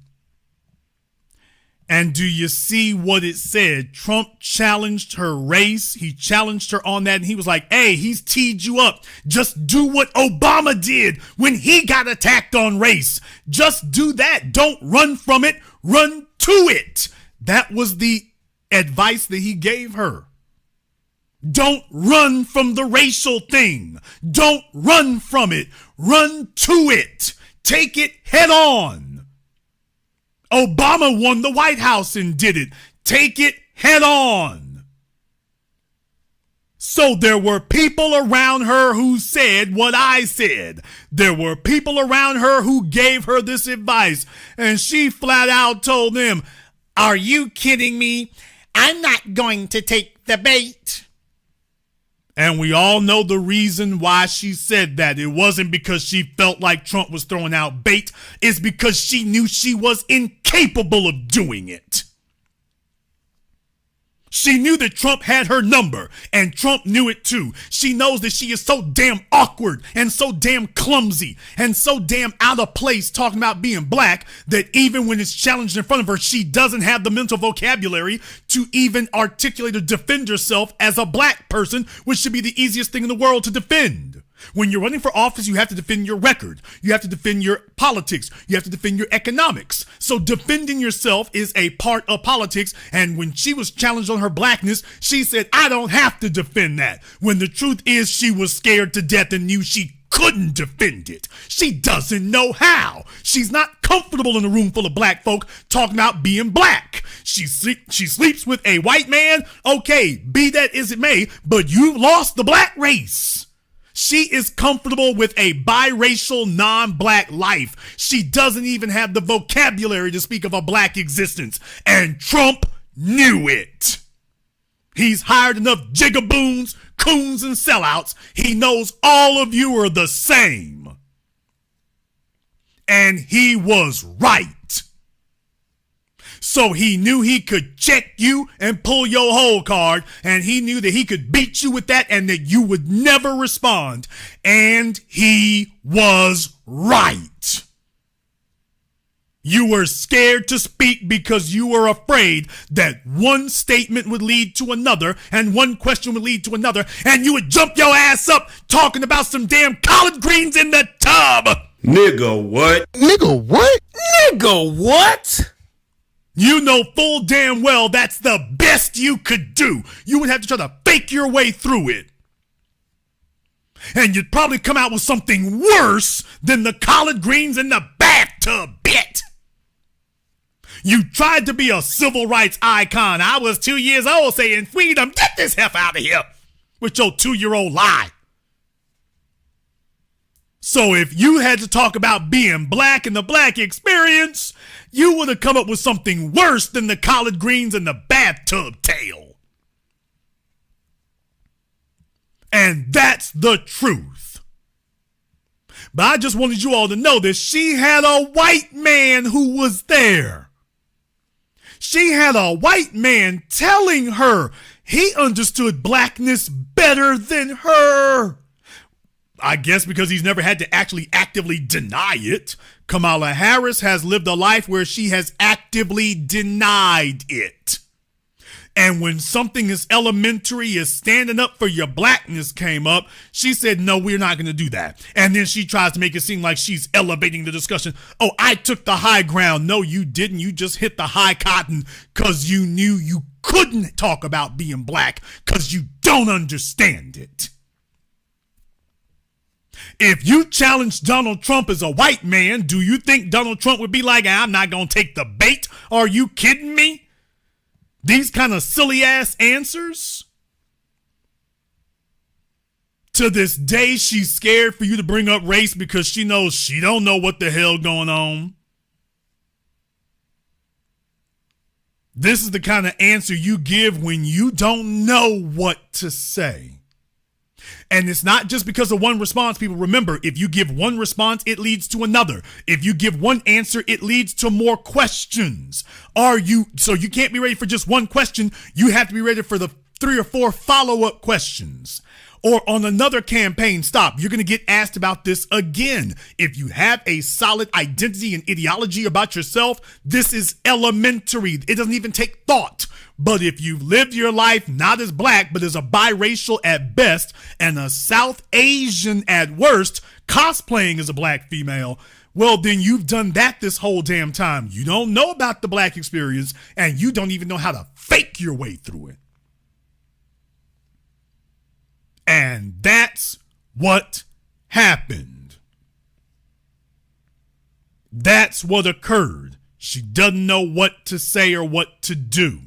And do you see what it said? Trump challenged her race. He challenged her on that. And he was like, hey, he's teed you up. Just do what Obama did when he got attacked on race. Just do that. Don't run from it. Run to it. That was the advice that he gave her. Don't run from the racial thing. Don't run from it. Run to it. Take it head on. Obama won the White House and did it. Take it head on. So there were people around her who said what I said. There were people around her who gave her this advice. And she flat out told them, are you kidding me? I'm not going to take the bait. And we all know the reason why she said that. It wasn't because she felt like Trump was throwing out bait. It's because she knew she was incapable of doing it. She knew that Trump had her number, and Trump knew it too. She knows that she is so damn awkward and so damn clumsy and so damn out of place talking about being black that even when it's challenged in front of her, she doesn't have the mental vocabulary to even articulate or defend herself as a black person, which should be the easiest thing in the world to defend. When you're running for office, you have to defend your record. You have to defend your politics. You have to defend your economics. So defending yourself is a part of politics. And when she was challenged on her blackness, she said, I don't have to defend that. When the truth is she was scared to death and knew she couldn't defend it. She doesn't know how. She's not comfortable in a room full of black folk talking about being black. She sleeps with a white man. Okay, be that as it may, but you lost the black race. She is comfortable with a biracial, non-black life. She doesn't even have the vocabulary to speak of a black existence. And Trump knew it. He's hired enough jigaboons, coons, and sellouts. He knows all of you are the same. And he was right. So he knew he could check you and pull your whole card, and he knew that he could beat you with that and that you would never respond. And he was right. You were scared to speak because you were afraid that one statement would lead to another and one question would lead to another, and you would jump your ass up talking about some damn collard greens in the tub. Nigga, what? Nigga, what? Nigga, what? You know full damn well that's the best you could do. You would have to try to fake your way through it. And you'd probably come out with something worse than the collard greens in the bathtub bit. You tried to be a civil rights icon. I was 2 years old saying, freedom, get this heifer out of here with your 2-year-old lie. So if you had to talk about being black and the black experience, you would have come up with something worse than the collard greens and the bathtub tale. And that's the truth. But I just wanted you all to know that she had a white man who was there. She had a white man telling her he understood blackness better than her. I guess because he's never had to actually actively deny it. Kamala Harris has lived a life where she has actively denied it. And when something as elementary as standing up for your blackness came up, she said, no, we're not going to do that. And then she tries to make it seem like she's elevating the discussion. Oh, I took the high ground. No, you didn't. You just hit the high cotton because you knew you couldn't talk about being black because you don't understand it. If you challenge Donald Trump as a white man, do you think Donald Trump would be like, I'm not going to take the bait? Are you kidding me? These kind of silly ass answers? To this day, she's scared for you to bring up race because she knows she don't know what the hell going on. This is the kind of answer you give when you don't know what to say. And it's not just because of one response, people. Remember, if you give one response, it leads to another. If you give one answer, it leads to more questions. So you can't be ready for just one question. You have to be ready for the 3 or 4 follow-up questions. or on another campaign stop, you're going to get asked about this again. If you have a solid identity and ideology about yourself, this is elementary. It doesn't even take thought. But if you've lived your life not as black, but as a biracial at best and a South Asian at worst, cosplaying as a black female, well, then you've done that this whole damn time. You don't know about the black experience, and you don't even know how to fake your way through it. And that's what happened. That's what occurred. She doesn't know what to say or what to do.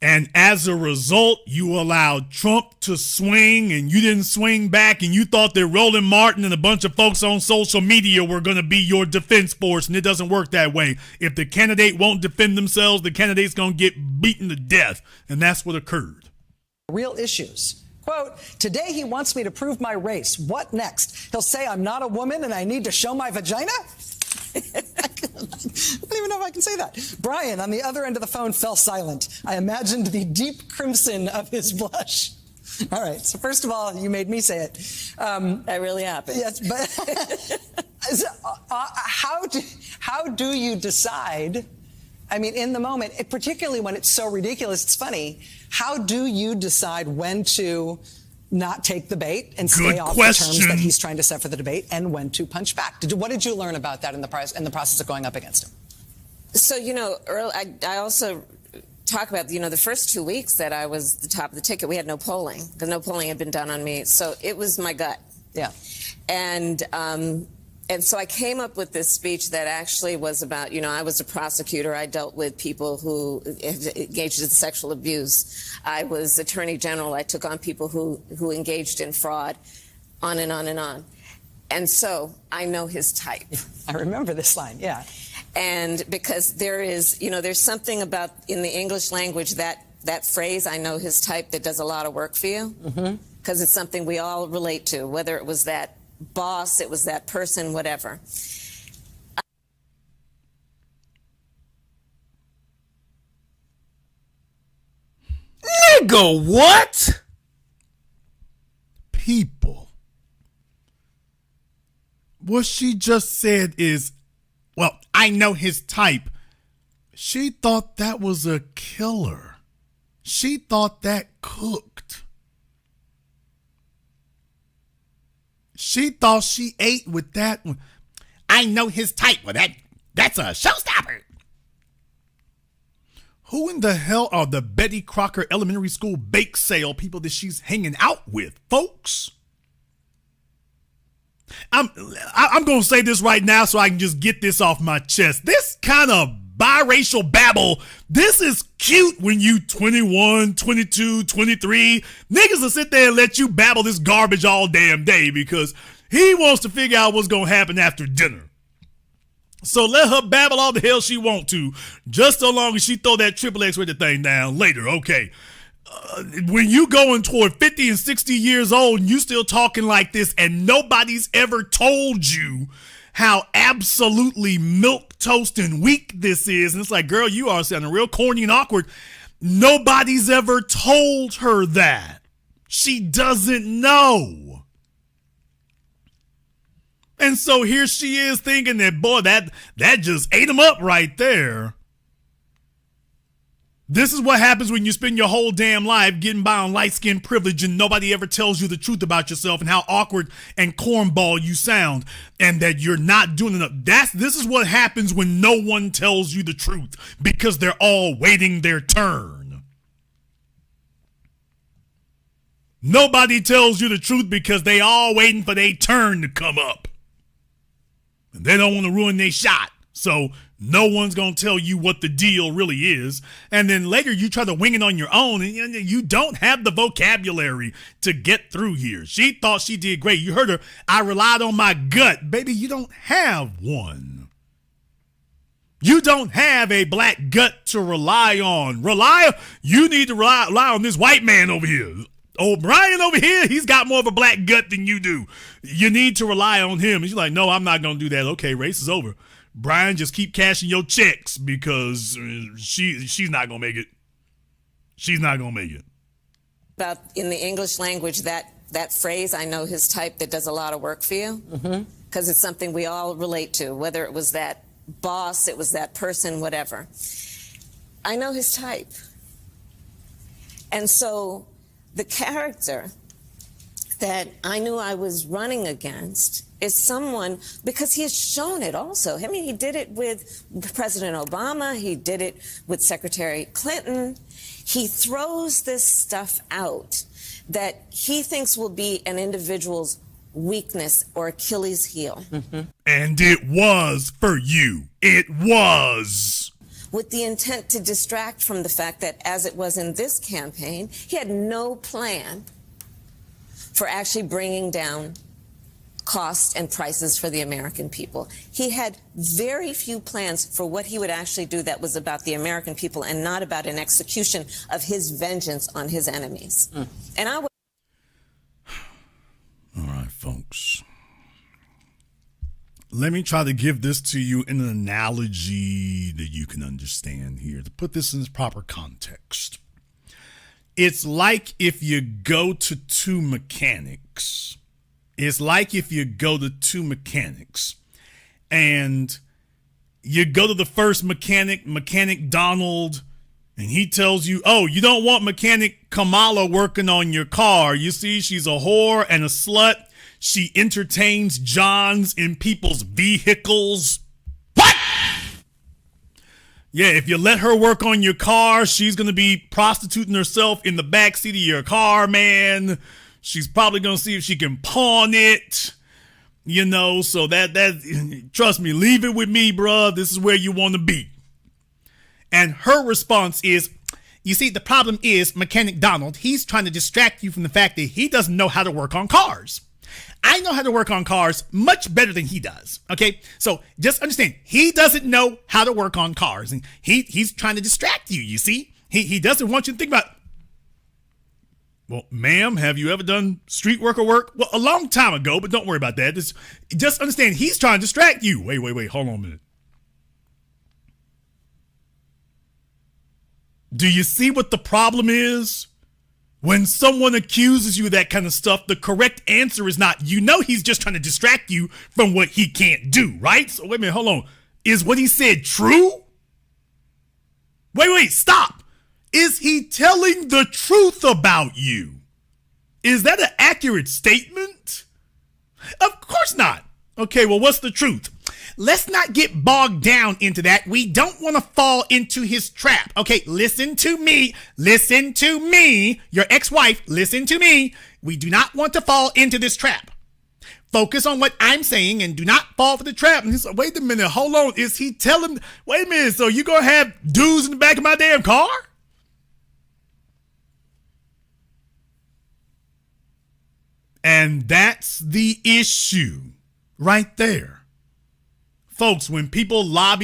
And as a result, you allowed Trump to swing and you didn't swing back, and you thought that Roland Martin and a bunch of folks on social media were going to be your defense force, and it doesn't work that way. If the candidate won't defend themselves, the candidate's going to get beaten to death, and that's what occurred. Real issues. Quote, today he wants me to prove my race. What next? He'll say I'm not a woman and I need to show my vagina? I don't even know if I can say that. Brian, on the other end of the phone, fell silent. I imagined the deep crimson of his blush. All right. So first of all, you made me say it. That really happened. Yes, but how do you decide? I mean, in the moment, particularly when it's so ridiculous, it's funny. How do you decide when to not take the bait and stay off the terms that he's trying to set for the debate, and when to punch back? What did you learn about that in the process of going up against him? So, Earl, I also talk about, the first 2 weeks that I was the top of the ticket, we had no polling, because no polling had been done on me. So it was my gut. Yeah. And so I came up with this speech that actually was about, I was a prosecutor. I dealt with people who engaged in sexual abuse. I was attorney general. I took on people who engaged in fraud, on and on and on. And so I know his type. I remember this line, yeah. And because there is, there's something about in the English language that phrase, I know his type, that does a lot of work for you. Because it's something we all relate to, whether it was that boss, it was that person, whatever. Nigga, what? People. What she just said is, well, I know his type. She thought that was a killer. She thought that cooked. She thought she ate with that one. I know his type. Well, that's a showstopper. Who in the hell are the Betty Crocker Elementary School bake sale people that she's hanging out with, folks? I'm going to say this right now so I can just get this off my chest. This kind of biracial babble, this is cute when you 21, 22, 23. Niggas will sit there and let you babble this garbage all damn day because he wants to figure out what's going to happen after dinner. So let her babble all the hell she want to, just so long as she throw that triple X-rated thing down later, okay? When you going toward 50 and 60 years old and you still talking like this and nobody's ever told you how absolutely milquetoast and weak this is, and it's like, girl, you are sounding real corny and awkward. Nobody's ever told her that. She doesn't know. And so here she is thinking that, boy, that just ate him up right there. This is what happens when you spend your whole damn life getting by on light-skin privilege and nobody ever tells you the truth about yourself and how awkward and cornball you sound and that you're not doing enough. This is what happens when no one tells you the truth because they're all waiting their turn. Nobody tells you the truth because they all waiting for their turn to come up. And they don't want to ruin their shot. So no one's going to tell you what the deal really is. And then later you try to wing it on your own and you don't have the vocabulary to get through here. She thought she did great. You heard her. I relied on my gut. Baby, you don't have one. You don't have a black gut to rely on. You need to rely on this white man over here. Oh, Brian over here, he's got more of a black gut than you do. You need to rely on him. And she's like, no, I'm not going to do that. Okay, race is over. Brian, just keep cashing your checks because she's not going to make it. She's not going to make it. About in the English language, that phrase, I know his type, that does a lot of work for you. Because it's something we all relate to, whether it was that boss, it was that person, whatever. I know his type. And so the character that I knew I was running against is someone, because he has shown it also. I mean, he did it with President Obama. He did it with Secretary Clinton. He throws this stuff out that he thinks will be an individual's weakness or Achilles heel. And it was for you. It was. With the intent to distract from the fact that, as it was in this campaign, he had no plan for actually bringing down costs and prices for the American people. He had very few plans for what he would actually do that was about the American people and not about an execution of his vengeance on his enemies. And I would. All right, folks. Let me try to give this to you in an analogy that you can understand here, to put this in its proper context. It's like if you go to two mechanics. It's like if you go to two mechanics and you go to the first mechanic Donald, and he tells you, oh, you don't want mechanic Kamala working on your car. You see, she's a whore and a slut. She entertains Johns in people's vehicles. What? Yeah, if you let her work on your car, she's going to be prostituting herself in the backseat of your car, man. She's probably going to see if she can pawn it. You know, so that trust me, leave it with me, bruh. This is where you want to be. And her response is, you see, the problem is Mechanic Donald, he's trying to distract you from the fact that he doesn't know how to work on cars. I know how to work on cars much better than he does. Okay, so just understand, he doesn't know how to work on cars, and he's trying to distract you. You see, he doesn't want you to think about. Well, ma'am, have you ever done street worker work? Well, a long time ago, but don't worry about that. Just understand, he's trying to distract you. Wait, hold on a minute. Do you see what the problem is? When someone accuses you of that kind of stuff, the correct answer is not, you know, he's just trying to distract you from what he can't do, right? So wait a minute, hold on. Is what he said true? Wait, stop. Is he telling the truth about you? Is that an accurate statement? Of course not. Okay, well, what's the truth? Let's not get bogged down into that. We don't want to fall into his trap. Okay, listen to me, your ex-wife, listen to me. We do not want to fall into this trap. Focus on what I'm saying and do not fall for the trap. And he's like, wait a minute, hold on. Is he telling, wait a minute, so you gonna have dudes in the back of my damn car? And that's the issue right there. Folks, when people lob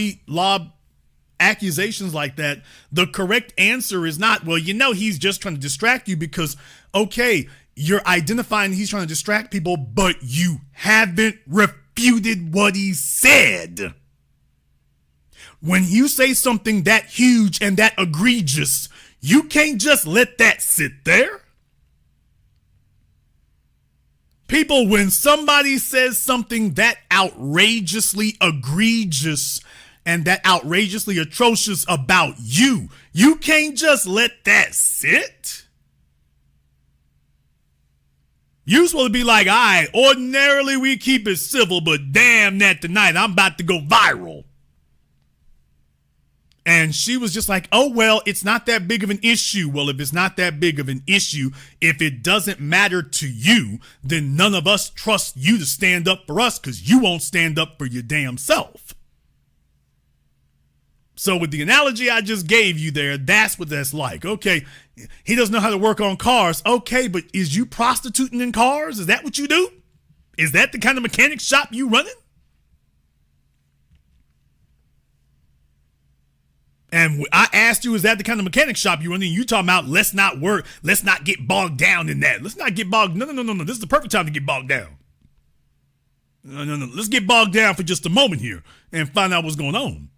accusations like that, the correct answer is not, well, you know, he's just trying to distract you because, okay, you're identifying he's trying to distract people, but you haven't refuted what he said. When you say something that huge and that egregious, you can't just let that sit there. People, when somebody says something that outrageously egregious and that outrageously atrocious about you, you can't just let that sit. You're supposed to be like, all right, ordinarily we keep it civil, but damn that tonight I'm about to go viral. And she was just like, oh, well, it's not that big of an issue. Well, if it's not that big of an issue, if it doesn't matter to you, then none of us trust you to stand up for us because you won't stand up for your damn self. So with the analogy I just gave you there, that's what that's like. Okay, he doesn't know how to work on cars. Okay, but is you prostituting in cars? Is that what you do? Is that the kind of mechanic shop you running? And I asked you, is that the kind of mechanic shop you run in? You talking about let's not get bogged down in that. Let's not get bogged. No. This is the perfect time to get bogged down. No. Let's get bogged down for just a moment here and find out what's going on.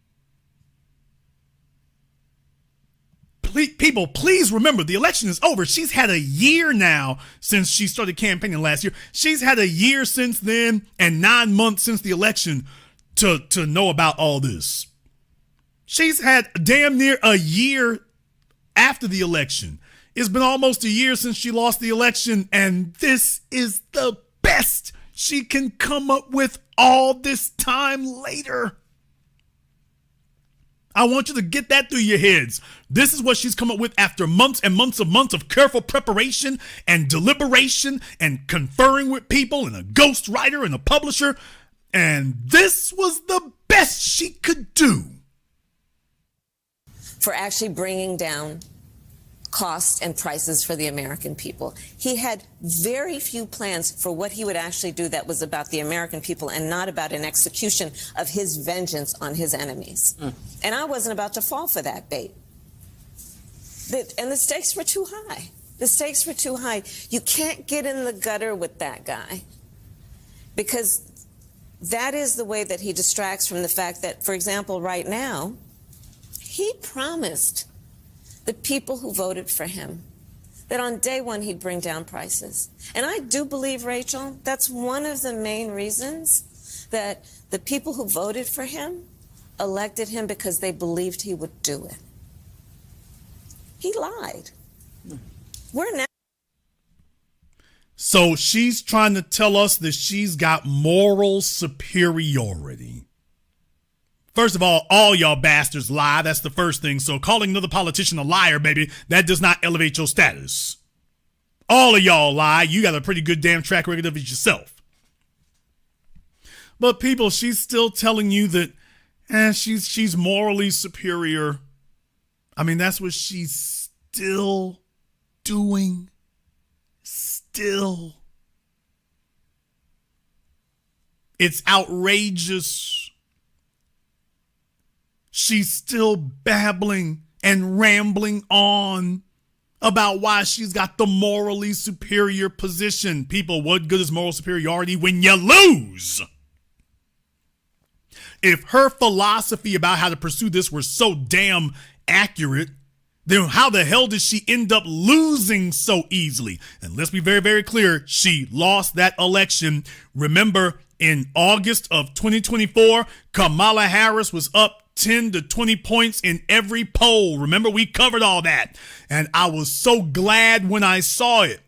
People, please remember the election is over. She's had a year now since she started campaigning last year. She's had a year since then and 9 months since the election to know about all this. She's had damn near a year after the election. It's been almost a year since she lost the election, and this is the best she can come up with all this time later. I want you to get that through your heads. This is what she's come up with after months and months of careful preparation and deliberation and conferring with people and a ghostwriter and a publisher. And this was the best she could do. For actually bringing down costs and prices for the American people. He had very few plans for what he would actually do that was about the American people and not about an execution of his vengeance on his enemies. And I wasn't about to fall for that bait. And the stakes were too high. The stakes were too high. You can't get in the gutter with that guy because that is the way that he distracts from the fact that, for example, right now, he promised the people who voted for him that on day one he'd bring down prices. And I do believe, Rachel, that's one of the main reasons that the people who voted for him elected him because they believed he would do it. He lied. We're now. So she's trying to tell us that she's got moral superiority. First of all y'all bastards lie. That's the first thing. So calling another politician a liar, baby, that does not elevate your status. All of y'all lie. You got a pretty good damn track record of it yourself. But people, she's still telling you that she's morally superior. I mean, that's what she's still doing. Still. It's outrageous. She's still babbling and rambling on about why she's got the morally superior position. People, what good is moral superiority when you lose? If her philosophy about how to pursue this were so damn accurate, then how the hell did she end up losing so easily? And let's be very, very clear. She lost that election. Remember, in August of 2024, Kamala Harris was up 10 to 20 points in every poll. Remember, we covered all that. And I was so glad when I saw it.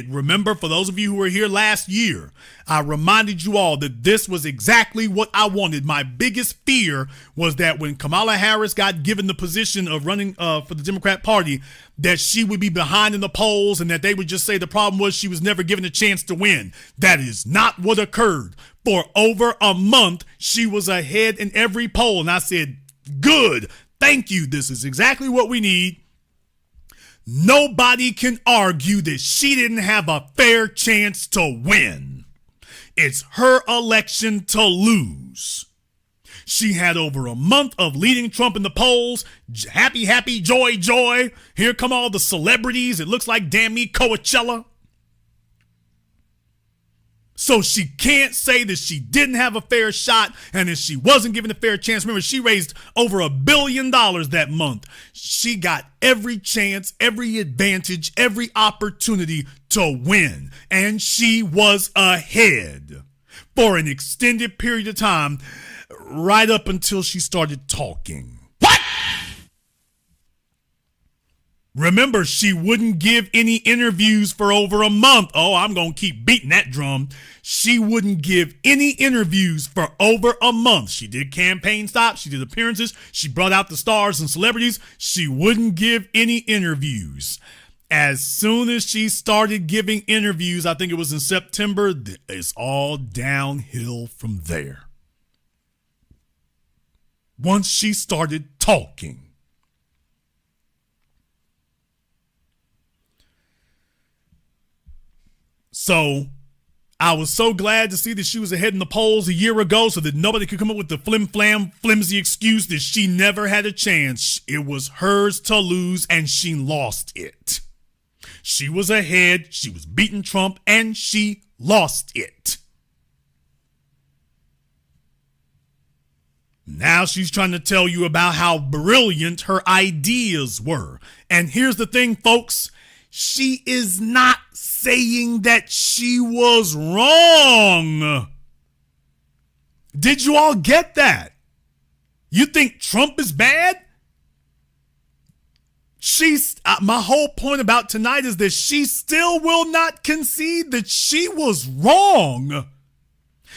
Remember, for those of you who were here last year, I reminded you all that this was exactly what I wanted. My biggest fear was that when Kamala Harris got given the position of running for the Democrat Party, that she would be behind in the polls and that they would just say the problem was she was never given a chance to win. That is not what occurred. For over a month, she was ahead in every poll. And I said, good, thank you. This is exactly what we need. Nobody can argue that she didn't have a fair chance to win. It's her election to lose. She had over a month of leading Trump in the polls. Happy, happy, joy, joy. Here come all the celebrities. It looks like damn me Coachella. So she can't say that she didn't have a fair shot and that she wasn't given a fair chance. Remember, she raised over $1 billion that month. She got every chance, every advantage, every opportunity to win. And she was ahead for an extended period of time, right up until she started talking. What? Remember, she wouldn't give any interviews for over a month. Oh, I'm going to keep beating that drum. She wouldn't give any interviews for over a month. She did campaign stops. She did appearances. She brought out the stars and celebrities. She wouldn't give any interviews. As soon as she started giving interviews, I think it was in September, it's all downhill from there. Once she started talking. So I was so glad to see that she was ahead in the polls a year ago so that nobody could come up with the flimsy excuse that she never had a chance. It was hers to lose, and she lost it. She was ahead, she was beating Trump, and she lost it. Now she's trying to tell you about how brilliant her ideas were. And here's the thing, folks. She is not saying that she was wrong. Did you all get that? You think Trump is bad? My whole point about tonight is that she still will not concede that she was wrong.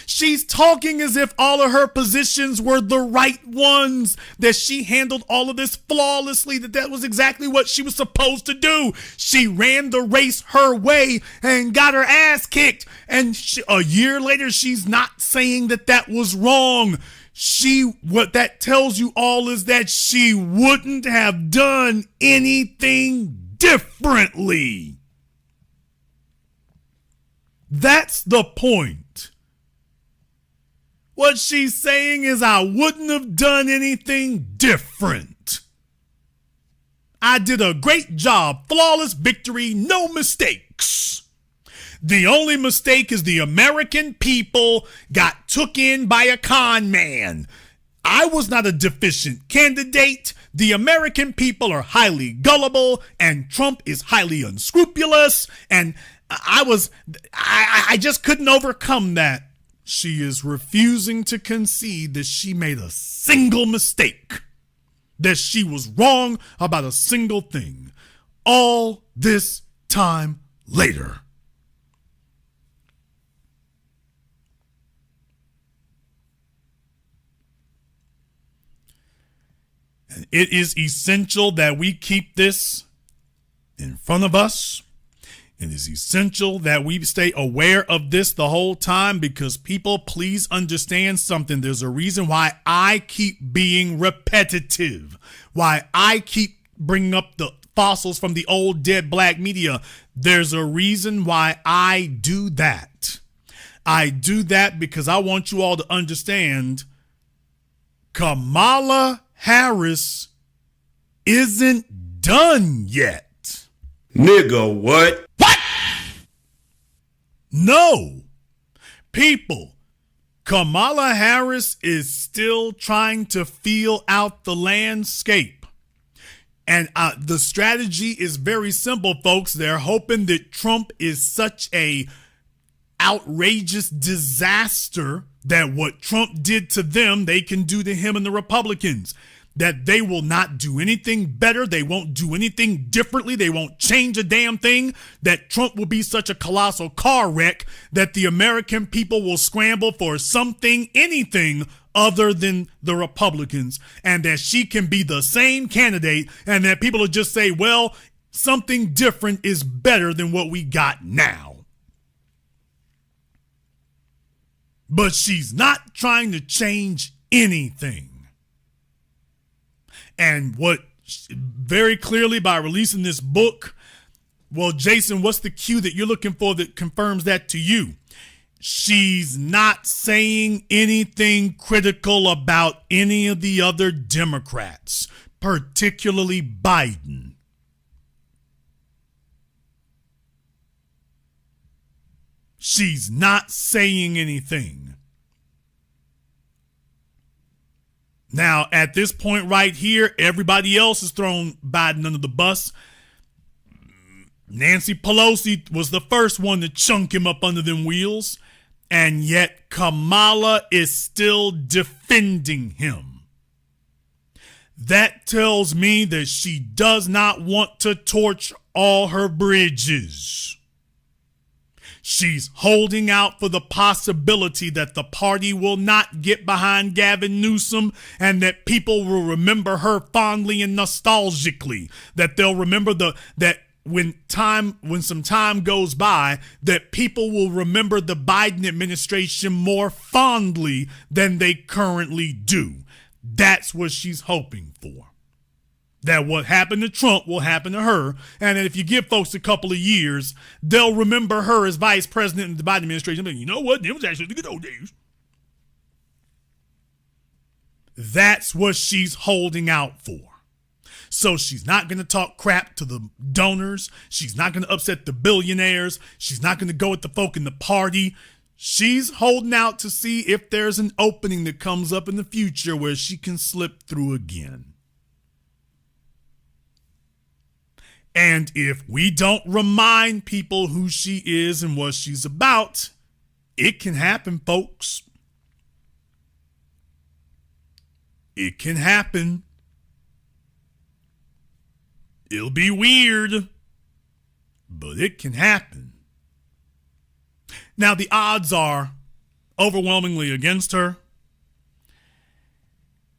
She's talking as if all of her positions were the right ones, that she handled all of this flawlessly, that was exactly what she was supposed to do. She ran the race her way and got her ass kicked. And a year later, she's not saying that was wrong. What that tells you all is that she wouldn't have done anything differently. That's the point. What she's saying is, I wouldn't have done anything different. I did a great job, flawless victory, no mistakes. The only mistake is the American people got took in by a con man. I was not a deficient candidate. The American people are highly gullible, and Trump is highly unscrupulous, and I just couldn't overcome that. She is refusing to concede that she made a single mistake, that she was wrong about a single thing, all this time later. And it is essential that we keep this in front of us. It is essential that we stay aware of this the whole time, because people, please understand something. There's a reason why I keep being repetitive, why I keep bringing up the fossils from the old dead black media. There's a reason why I do that. I do that because I want you all to understand Kamala Harris isn't done yet. Nigga, what? No. People, Kamala Harris is still trying to feel out the landscape. And the strategy is very simple, folks. They're hoping that Trump is such a outrageous disaster that what Trump did to them, they can do to him and the Republicans. That they will not do anything better. They won't do anything differently. They won't change a damn thing. That Trump will be such a colossal car wreck that the American people will scramble for something, anything other than the Republicans. And that she can be the same candidate, and that people will just say, well, something different is better than what we got now. But she's not trying to change anything. And what very clearly by releasing this book, well, Jason, what's the cue that you're looking for that confirms that to you? She's not saying anything critical about any of the other Democrats, particularly Biden. She's not saying anything. Now, at this point right here, everybody else has thrown Biden under the bus. Nancy Pelosi was the first one to chunk him up under them wheels, and yet Kamala is still defending him. That tells me that she does not want to torch all her bridges. She's holding out for the possibility that the party will not get behind Gavin Newsom, and that people will remember her fondly and nostalgically. That they'll remember that when some time goes by, that people will remember the Biden administration more fondly than they currently do. That's what she's hoping for. that what happened to Trump will happen to her. And if you give folks a couple of years, they'll remember her as vice president in the Biden administration. But you know what? It was actually the good old days. That's what she's holding out for. So she's not going to talk crap to the donors. She's not going to upset the billionaires. She's not going to go at the folk in the party. She's holding out to see if there's an opening that comes up in the future where she can slip through again. And if we don't remind people who she is and what she's about, it can happen, folks. It can happen. It'll be weird, but it can happen. Now, the odds are overwhelmingly against her.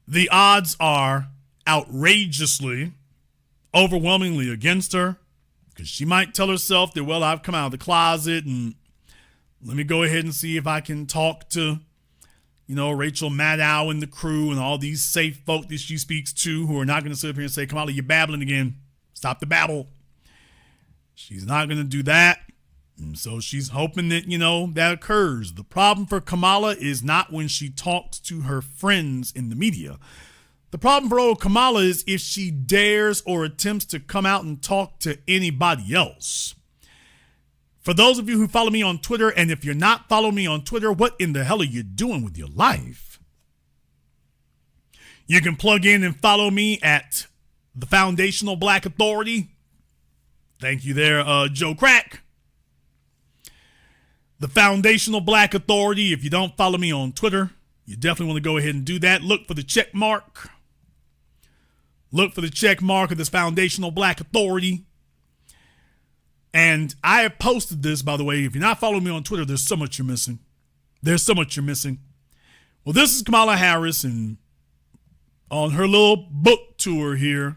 The odds are outrageously, overwhelmingly against her, because she might tell herself that, well, I've come out of the closet and let me go ahead and see if I can talk to, Rachel Maddow and the crew and all these safe folk that she speaks to who are not going to sit up here and say, Kamala, you're babbling again. Stop the babble. She's not going to do that. And so she's hoping that, that occurs. The problem for Kamala is not when she talks to her friends in the media. The problem for old Kamala is if she dares or attempts to come out and talk to anybody else. For those of you who follow me on Twitter, and if you're not following me on Twitter, what in the hell are you doing with your life? You can plug in and follow me at the Foundational Black Authority. Thank you there, Joe Crack. The Foundational Black Authority. If you don't follow me on Twitter, you definitely want to go ahead and do that. Look for the check mark. Look for the check mark of this Foundational Black Authority. And I have posted this, by the way. If you're not following me on Twitter, there's so much you're missing. There's so much you're missing. Well, this is Kamala Harris, and on her little book tour here,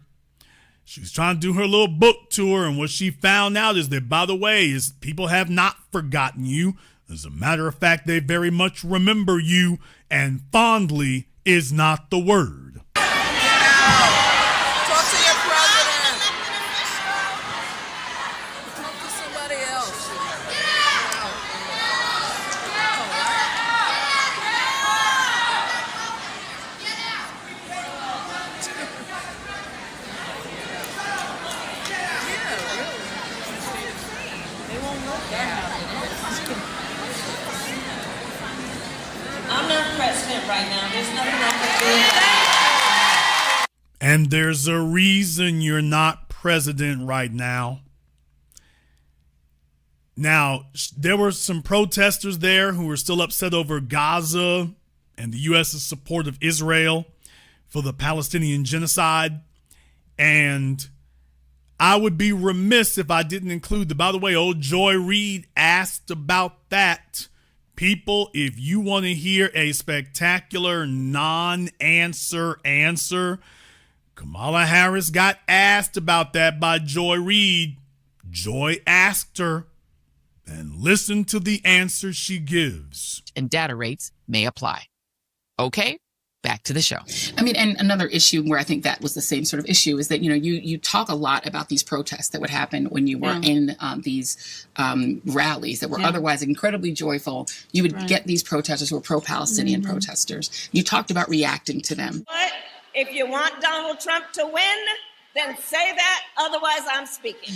she was trying to do her little book tour, and what she found out is that, by the way, is people have not forgotten you. As a matter of fact, they very much remember you, and fondly is not the word. Talk to your president. Talk to somebody else. I'm not president right now. There's nothing I can do about it. And there's a reason you're not president right now. Now, there were some protesters there who were still upset over Gaza and the U.S.'s support of Israel for the Palestinian genocide. And I would be remiss if I didn't include by the way, old Joy Reid asked about that. People, if you want to hear a spectacular non-answer answer, Kamala Harris got asked about that by Joy Reid. Joy asked her, and listen to the answer she gives. And data rates may apply. Okay, back to the show. I mean, and another issue where I think that was the same sort of issue is that, you talk a lot about these protests that would happen when you were in these rallies that were otherwise incredibly joyful. You would get these protesters who were pro-Palestinian protesters. You talked about reacting to them. But if you want Donald Trump to win, then say that. Otherwise, I'm speaking.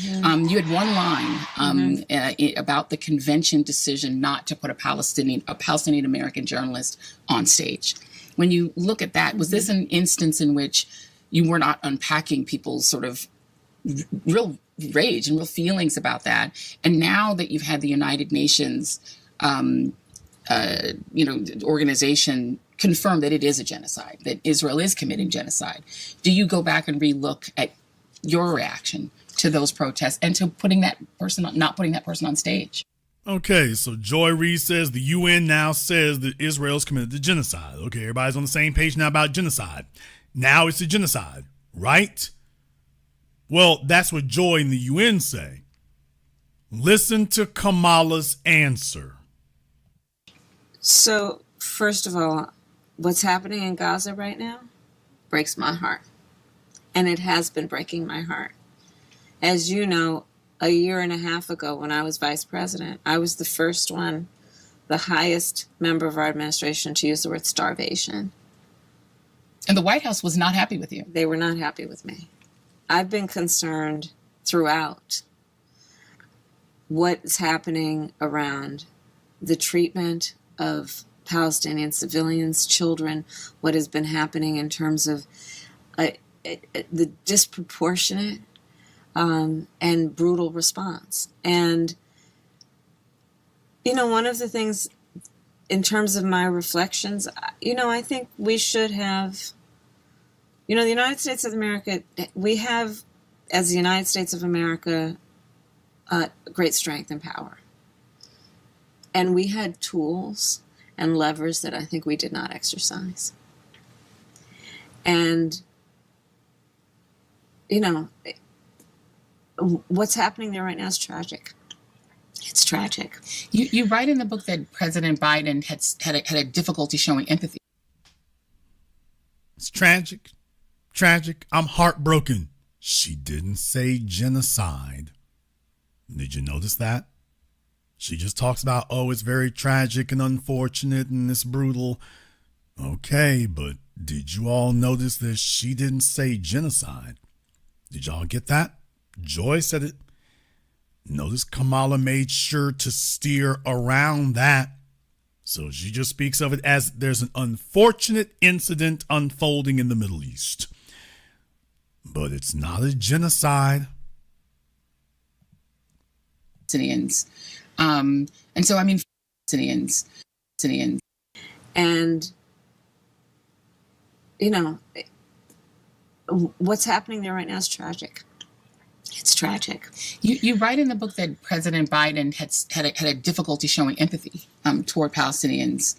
You had one line about the convention decision not to put a Palestinian American journalist on stage. When you look at that, was this an instance in which you were not unpacking people's sort of real rage and real feelings about that? And now that you've had the United Nations, organization confirm that it is a genocide, that Israel is committing genocide, do you go back and relook at your reaction to those protests and to not putting that person on stage? Okay, so Joy Reid says the UN now says that Israel's committed to genocide. Okay, everybody's on the same page now about genocide. Now it's a genocide, right? Well, that's what Joy and the UN say. Listen to Kamala's answer. So, first of all, what's happening in Gaza right now breaks my heart. And it has been breaking my heart. As you know, a year and a half ago when I was vice president, I was the first one, the highest member of our administration to use the word starvation. And the White House was not happy with you. They were not happy with me. I've been concerned throughout what's happening around the treatment of Palestinian civilians, children, what has been happening in terms of the disproportionate and brutal response. And, one of the things in terms of my reflections, I think we should have, the United States of America, we have, as the United States of America, great strength and power. And we had tools and levers that I think we did not exercise. And, what's happening there right now is tragic. It's tragic. You write in the book that President Biden had a difficulty showing empathy. It's tragic. Tragic. I'm heartbroken. She didn't say genocide. Did you notice that? She just talks about, it's very tragic and unfortunate and it's brutal. Okay, but did you all notice that she didn't say genocide? Did y'all get that? Joy said it. Notice Kamala made sure to steer around that. So she just speaks of it as there's an unfortunate incident unfolding in the Middle East. But it's not a genocide. Palestinians. And so, Palestinians. And, what's happening there right now is tragic. It's tragic. You write in the book that President Biden had a difficulty showing empathy toward Palestinians.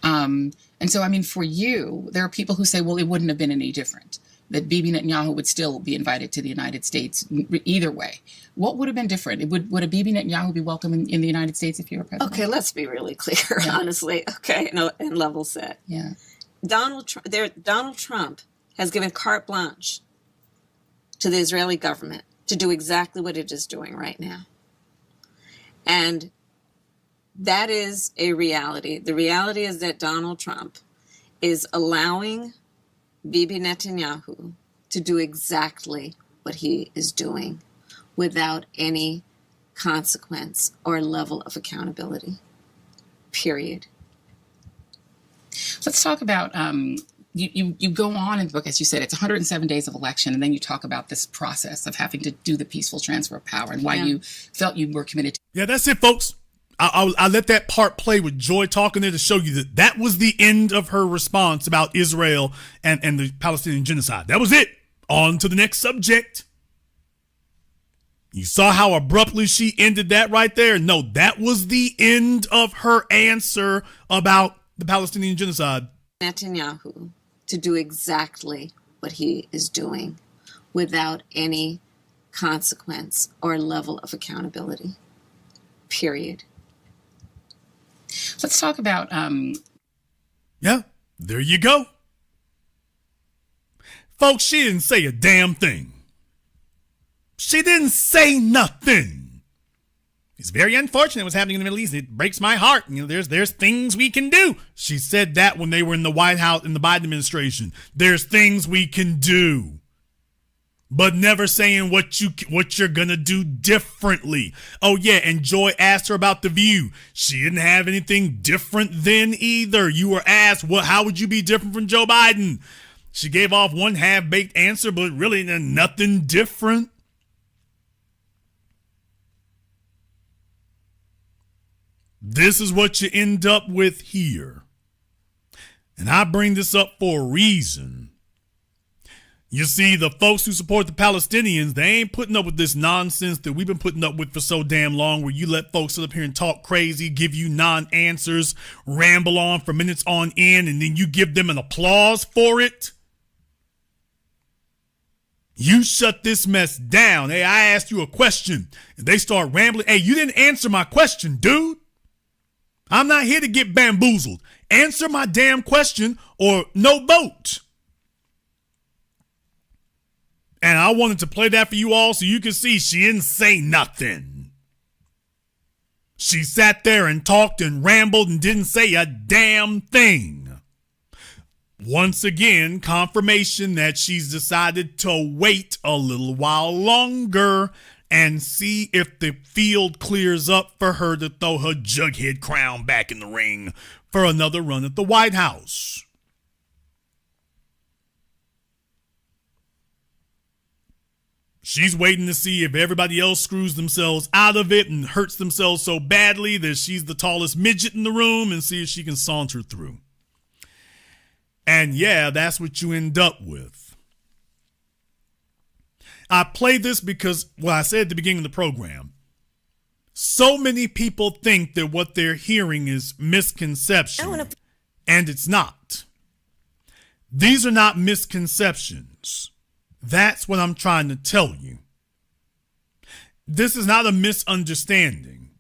And so, for you, there are people who say, well, it wouldn't have been any different, that Bibi Netanyahu would still be invited to the United States either way. What would have been different? Would a Bibi Netanyahu be welcome in the United States if you were president? Okay, let's be really clear, honestly. Okay, and level set. Yeah. Donald Trump has given carte blanche to the Israeli government to do exactly what it is doing right now. And that is a reality. The reality is that Donald Trump is allowing Bibi Netanyahu to do exactly what he is doing without any consequence or level of accountability. Period. Let's talk about, you go on in the book, as you said, it's 107 days of election, and then you talk about this process of having to do the peaceful transfer of power and why you felt you were committed to. Yeah, that's it, folks. I let that part play with Joy talking there to show you that was the end of her response about Israel and the Palestinian genocide. That was it. On to the next subject. You saw how abruptly she ended that right there? No, that was the end of her answer about the Palestinian genocide. Netanyahu to do exactly what he is doing without any consequence or level of accountability. Period. Let's talk about... Yeah, there you go. Folks, she didn't say a damn thing. She didn't say nothing. It's very unfortunate what's happening in the Middle East. It breaks my heart. There's things we can do. She said that when they were in the White House in the Biden administration. There's things we can do. But never saying what you're gonna do differently. Oh yeah, and Joy asked her about The View. She didn't have anything different then either. You were asked, how would you be different from Joe Biden? She gave off one half-baked answer, but really nothing different. This is what you end up with here. And I bring this up for a reason. You see, the folks who support the Palestinians, they ain't putting up with this nonsense that we've been putting up with for so damn long, where you let folks sit up here and talk crazy, give you non-answers, ramble on for minutes on end, and then you give them an applause for it. You shut this mess down. Hey, I asked you a question, and they start rambling. Hey, you didn't answer my question, dude. I'm not here to get bamboozled. Answer my damn question or no vote. And I wanted to play that for you all so you can see she didn't say nothing. She sat there and talked and rambled and didn't say a damn thing. Once again, confirmation that she's decided to wait a little while longer and see if the field clears up for her to throw her jughead crown back in the ring for another run at the White House. She's waiting to see if everybody else screws themselves out of it and hurts themselves so badly that she's the tallest midget in the room and see if she can saunter through. And yeah, that's what you end up with. I play this because, well, I said at the beginning of the program, so many people think that what they're hearing is misconception, and it's not. These are not misconceptions. That's what I'm trying to tell you. This is not a misunderstanding.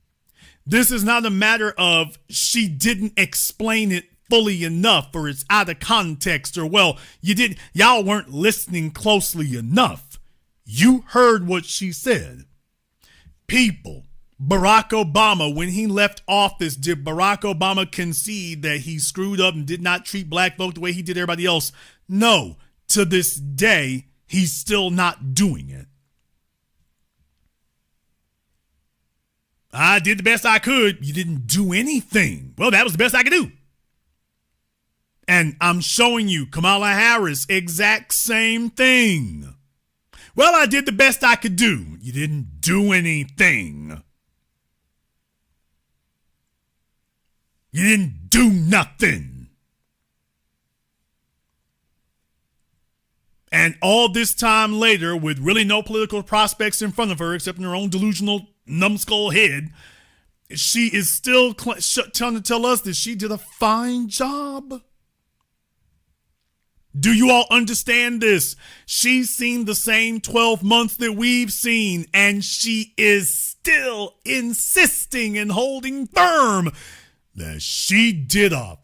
This is not a matter of she didn't explain it fully enough or it's out of context or, well, y'all weren't listening closely enough. You heard what she said. People, Barack Obama, when he left office, did Barack Obama concede that he screwed up and did not treat black folk the way he did everybody else? No. To this day, he's still not doing it. I did the best I could. You didn't do anything. Well, that was the best I could do. And I'm showing you Kamala Harris, exact same thing. Well, I did the best I could do. You didn't do anything. You didn't do nothing. And all this time later, with really no political prospects in front of her, except in her own delusional numbskull head, she is still trying to tell us that she did a fine job. Do you all understand this? She's seen the same 12 months that we've seen, and she is still insisting and holding firm that she did a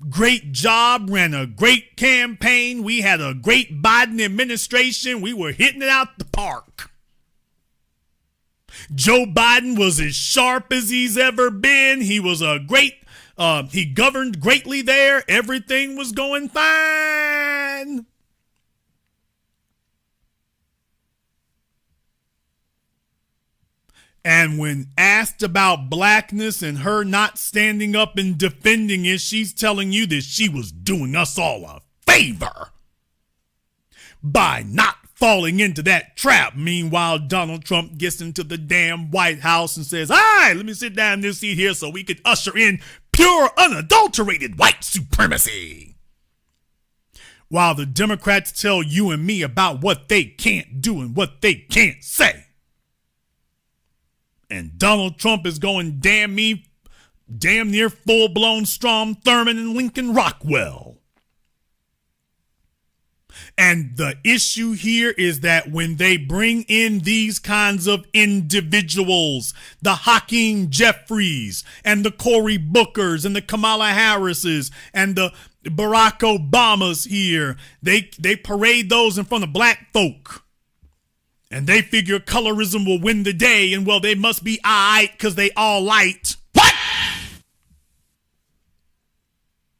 great job, ran a great campaign. We had a great Biden administration. We were hitting it out the park. Joe Biden was as sharp as he's ever been. He was a great, he governed greatly there. Everything was going fine. And when asked about blackness and her not standing up and defending it, she's telling you that she was doing us all a favor by not falling into that trap. Meanwhile, Donald Trump gets into the damn White House and says, "All right, let me sit down in this seat here so we can usher in pure, unadulterated white supremacy." While the Democrats tell you and me about what they can't do and what they can't say. And Donald Trump is going damn near full-blown Strom Thurmond and Lincoln Rockwell. And the issue here is that when they bring in these kinds of individuals, the Hakeem Jeffries and the Cory Bookers and the Kamala Harrises and the Barack Obamas here, they parade those in front of black folk. And they figure colorism will win the day, and well, they must be aight because they all light. What?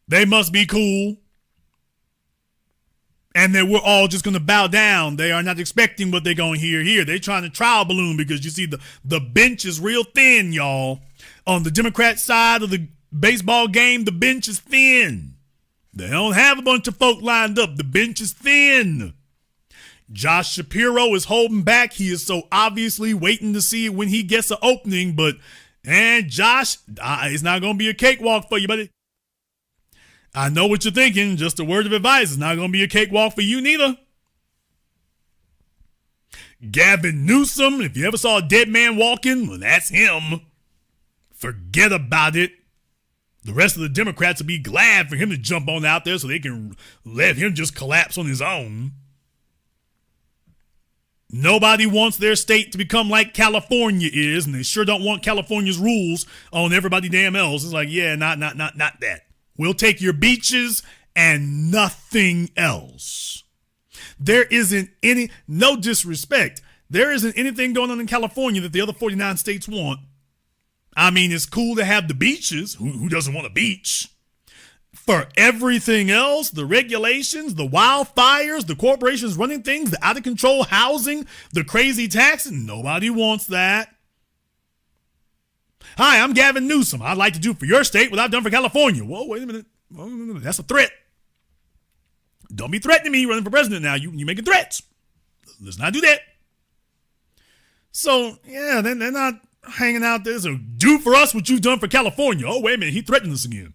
They must be cool. And that we're all just going to bow down. They are not expecting what they're going to hear here. They're trying to trial balloon because you see the bench is real thin, y'all. On the Democrat side of the baseball game, the bench is thin. They don't have a bunch of folk lined up. The bench is thin. Josh Shapiro is holding back. He is so obviously waiting to see when he gets an opening. But, Josh, it's not going to be a cakewalk for you, buddy. I know what you're thinking. Just a word of advice. It's not going to be a cakewalk for you neither. Gavin Newsom, if you ever saw a dead man walking, well, that's him. Forget about it. The rest of the Democrats will be glad for him to jump on out there so they can let him just collapse on his own. Nobody wants their state to become like California is, and they sure don't want California's rules on everybody damn else. It's like, yeah, not that. We'll take your beaches and nothing else. There isn't any, no disrespect, there isn't anything going on in California that the other 49 states want. I mean, it's cool to have the beaches. Who doesn't want a beach? For everything else, the regulations, the wildfires, the corporations running things, the out of control housing, the crazy taxes, nobody wants that. Hi, I'm Gavin Newsom. I'd like to do for your state what I've done for California. Whoa, wait a minute. That's a threat. Don't be threatening me running for president now. You making threats. Let's not do that. So, yeah, they're not hanging out there. So do for us what you've done for California. Oh, wait a minute. He threatened us again.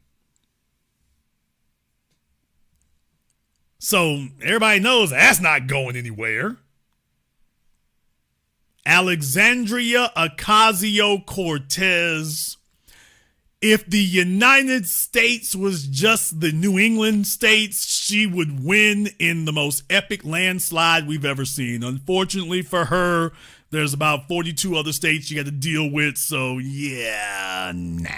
So everybody knows that's not going anywhere. Alexandria Ocasio-Cortez. If the United States was just the New England states, she would win in the most epic landslide we've ever seen. Unfortunately for her, there's about 42 other states you got to deal with. So yeah, nah.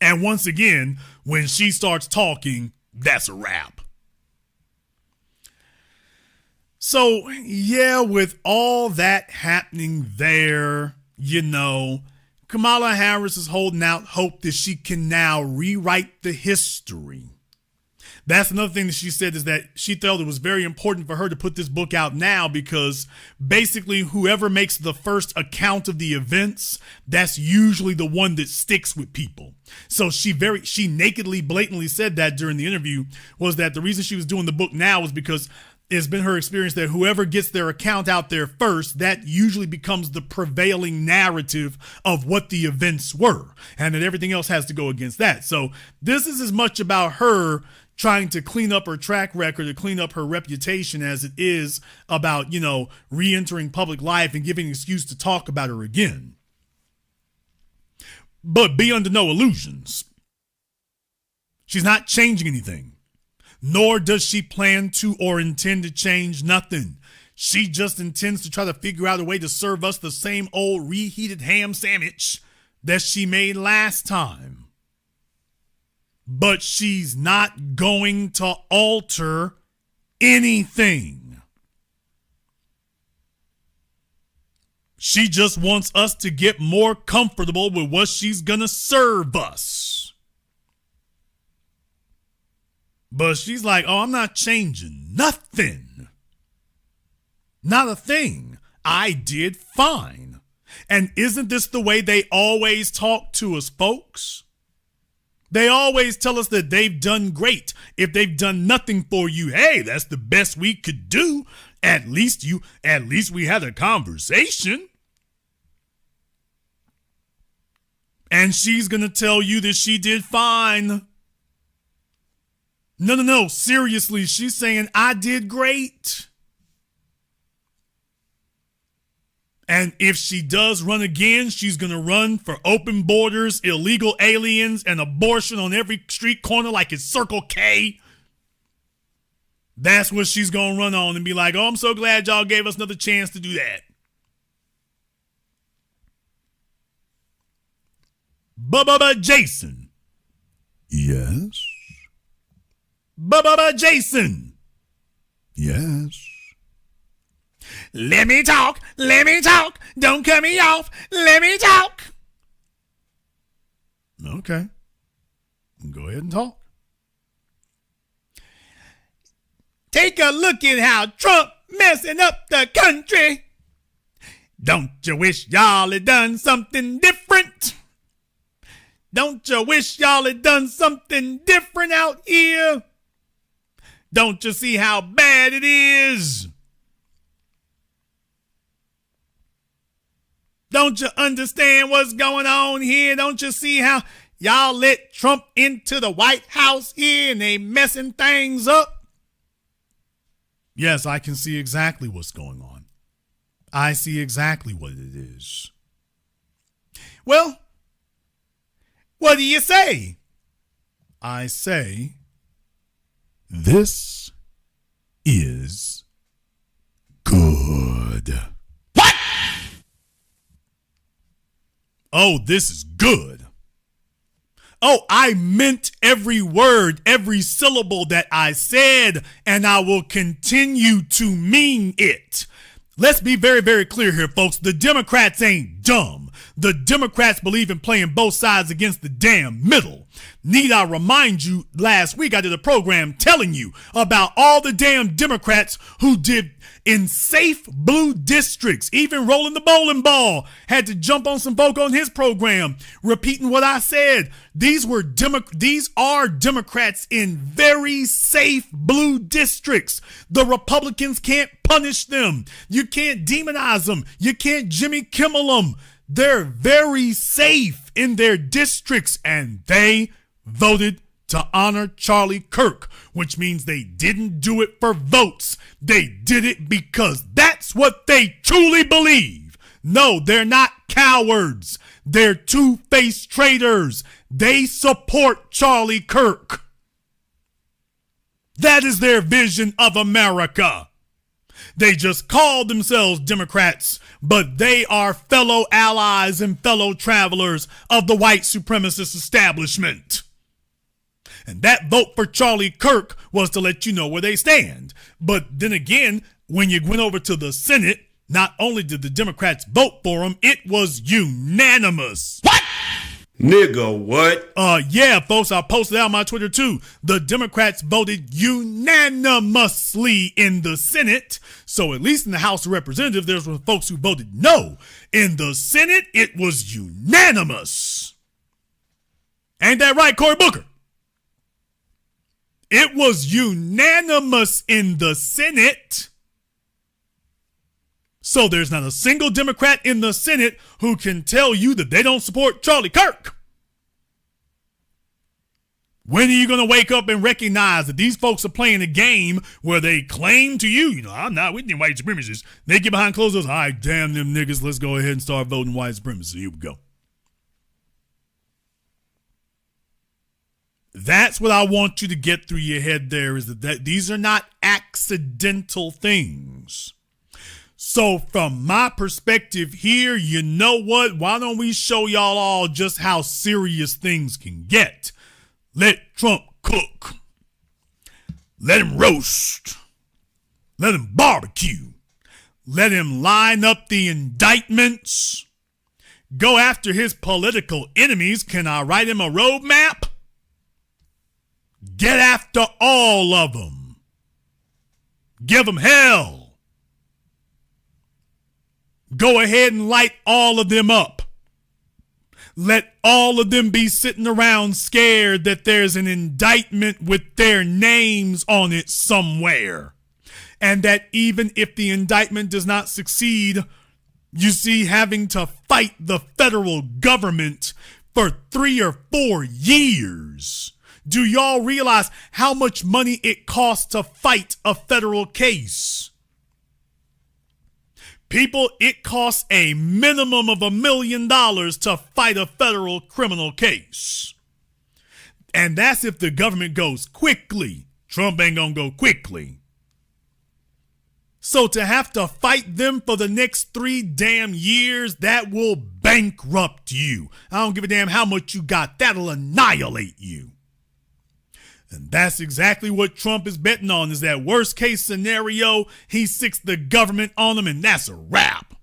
And once again, when she starts talking, that's a wrap. So, yeah, with all that happening there, you know, Kamala Harris is holding out hope that she can now rewrite the history. That's another thing that she said, is that she felt it was very important for her to put this book out now because basically whoever makes the first account of the events, that's usually the one that sticks with people. So she nakedly, blatantly said that during the interview, was that the reason she was doing the book now was because it's been her experience that whoever gets their account out there first, that usually becomes the prevailing narrative of what the events were, and that everything else has to go against that. So this is as much about her trying to clean up her track record, to clean up her reputation, as it is about, you know, re-entering public life and giving an excuse to talk about her again. But be under no illusions. She's not changing anything. Nor does she plan to or intend to change nothing. She just intends to try to figure out a way to serve us the same old reheated ham sandwich that she made last time. But she's not going to alter anything. She just wants us to get more comfortable with what she's going to serve us. But she's like, oh, I'm not changing nothing. Not a thing. I did fine. And isn't this the way they always talk to us, folks? They always tell us that they've done great. If they've done nothing for you, hey, that's the best we could do. At least we had a conversation. And she's going to tell you that she did fine. No. Seriously, she's saying, I did great. And if she does run again, she's going to run for open borders, illegal aliens, and abortion on every street corner like it's Circle K. That's what she's going to run on and be like, oh, I'm so glad y'all gave us another chance to do that. Jason. Yes. Jason. Yes. Let me talk. Don't cut me off. Let me talk. Okay. Go ahead and talk. Take a look at how Trump messing up the country. Don't you wish y'all had done something different? Don't you wish y'all had done something different out here? Don't you see how bad it is? Don't you understand what's going on here? Don't you see how y'all let Trump into the White House here and they messing things up? Yes, I can see exactly what's going on. I see exactly what it is. Well, what do you say? I say, this is good. What? Oh, this is good. Oh, I meant every word, every syllable that I said, and I will continue to mean it. Let's be very, very clear here, folks. The Democrats ain't dumb. The Democrats believe in playing both sides against the damn middle. Need I remind you, last week I did a program telling you about all the damn Democrats who did in safe blue districts, even rolling the bowling ball, had to jump on some folk on his program, repeating what I said. These are Democrats in very safe blue districts. The Republicans can't punish them. You can't demonize them. You can't Jimmy Kimmel them. They're very safe in their districts, and they voted to honor Charlie Kirk, which means they didn't do it for votes. They did it because that's what they truly believe. No, they're not cowards. They're two-faced traitors. They support Charlie Kirk. That is their vision of America. They just call themselves Democrats, but they are fellow allies and fellow travelers of the white supremacist establishment. And that vote for Charlie Kirk was to let you know where they stand. But then again, when you went over to the Senate, not only did the Democrats vote for him, it was unanimous. What? Nigga, what? Yeah, folks, I posted out on my Twitter too. The Democrats voted unanimously in the Senate. So at least in the House of Representatives, there were folks who voted no. In the Senate, it was unanimous. Ain't that right, Cory Booker? It was unanimous in the Senate. So there's not a single Democrat in the Senate who can tell you that they don't support Charlie Kirk. When are you going to wake up and recognize that these folks are playing a game where they claim to you, I'm not with them white supremacists. They get behind closed doors. All right, damn them niggas. Let's go ahead and start voting white supremacy. Here we go. That's what I want you to get through your head there, is that these are not accidental things. So from my perspective here, you know what? Why don't we show y'all all just how serious things can get? Let Trump cook. Let him roast. Let him barbecue. Let him line up the indictments. Go after his political enemies. Can I write him a roadmap? Get after all of them. Give them hell. Go ahead and light all of them up. Let all of them be sitting around scared that there's an indictment with their names on it somewhere. And that even if the indictment does not succeed, you see, having to fight the federal government for 3 or 4 years. Do y'all realize how much money it costs to fight a federal case? People, it costs a minimum of $1 million to fight a federal criminal case. And that's if the government goes quickly. Trump ain't gonna go quickly. So to have to fight them for the next 3 damn years, that will bankrupt you. I don't give a damn how much you got. That'll annihilate you. And that's exactly what Trump is betting on, is that worst case scenario, he sicks the government on them, and that's a wrap.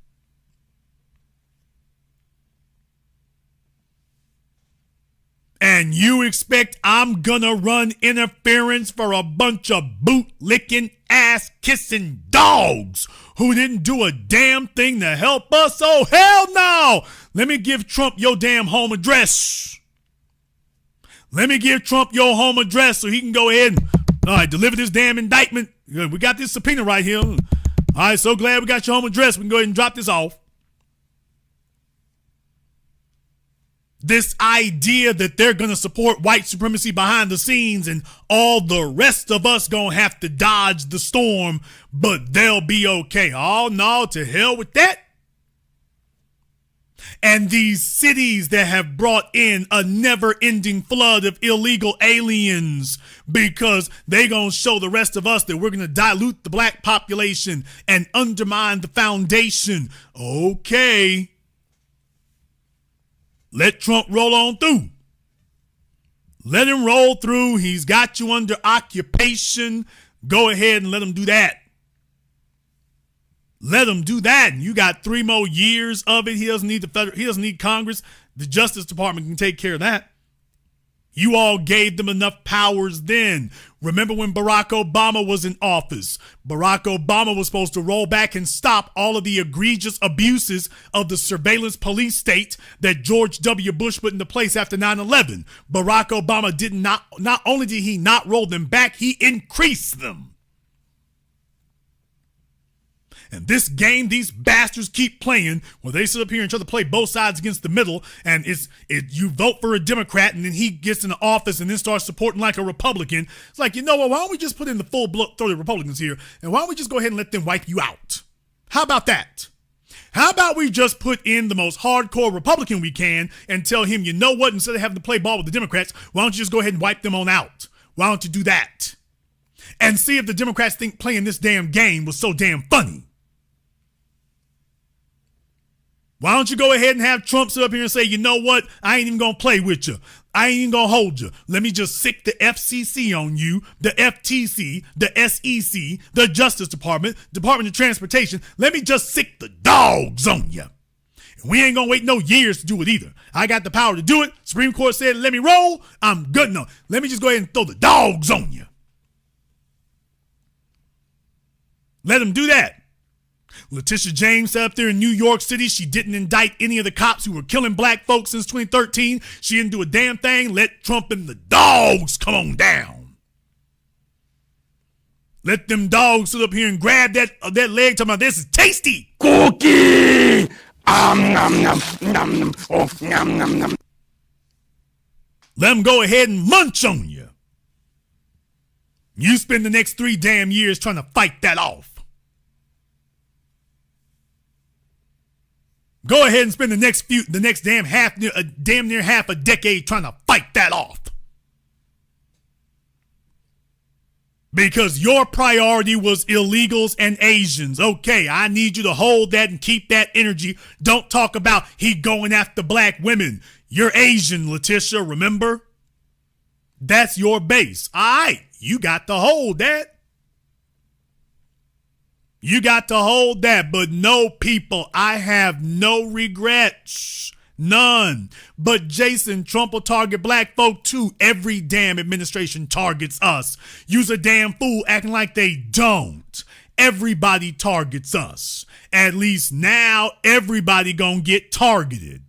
And you expect I'm gonna run interference for a bunch of boot-licking, ass-kissing dogs who didn't do a damn thing to help us? Oh, hell no! Let me give Trump your damn home address. Let me give Trump your home address so he can go ahead and deliver this damn indictment. We got this subpoena right here. All right, so glad we got your home address. We can go ahead and drop this off. This idea that they're going to support white supremacy behind the scenes and all the rest of us going to have to dodge the storm, but they'll be okay. Oh, no, to hell with that. And these cities that have brought in a never-ending flood of illegal aliens because they gonna show the rest of us that we're gonna dilute the black population and undermine the foundation. Okay. Let Trump roll on through. Let him roll through. He's got you under occupation. Go ahead and let him do that. Let him do that. And you got 3 more years of it. He doesn't need Congress. The Justice Department can take care of that. You all gave them enough powers then. Remember when Barack Obama was in office? Barack Obama was supposed to roll back and stop all of the egregious abuses of the surveillance police state that George W. Bush put into place after 9/11. Barack Obama not only did he not roll them back, he increased them. And this game these bastards keep playing, where they sit up here and try to play both sides against the middle, and you vote for a Democrat and then he gets into office and then starts supporting like a Republican. It's like, you know what, why don't we just put in the full throw the Republicans here, and why don't we just go ahead and let them wipe you out? How about that? How about we just put in the most hardcore Republican we can and tell him, you know what, instead of having to play ball with the Democrats, why don't you just go ahead and wipe them on out? Why don't you do that? And see if the Democrats think playing this damn game was so damn funny. Why don't you go ahead and have Trump sit up here and say, you know what, I ain't even going to play with you. I ain't even going to hold you. Let me just sick the FCC on you, the FTC, the SEC, the Justice Department, Department of Transportation. Let me just sick the dogs on you. And we ain't going to wait no years to do it either. I got the power to do it. Supreme Court said, let me roll. I'm good enough. Let me just go ahead and throw the dogs on you. Let them do that. Letitia James sat up there in New York City. She didn't indict any of the cops who were killing black folks since 2013. She didn't do a damn thing. Let Trump and the dogs come on down. Let them dogs sit up here and grab that leg, talking about this is tasty. Cookie! Nom, nom, nom, oh, nom, nom, nom. Let them go ahead and munch on you. You spend the next 3 damn years trying to fight that off. Go ahead and spend the next damn near half a decade trying to fight that off. Because your priority was illegals and Asians. Okay, I need you to hold that and keep that energy. Don't talk about he going after black women. You're Asian, Letitia, remember? That's your base. All right, you got to hold that. You got to hold that, but no, people, I have no regrets. None. But Jason, Trump will target black folk too. Every damn administration targets us. You's a damn fool acting like they don't. Everybody targets us. At least now everybody gonna get targeted.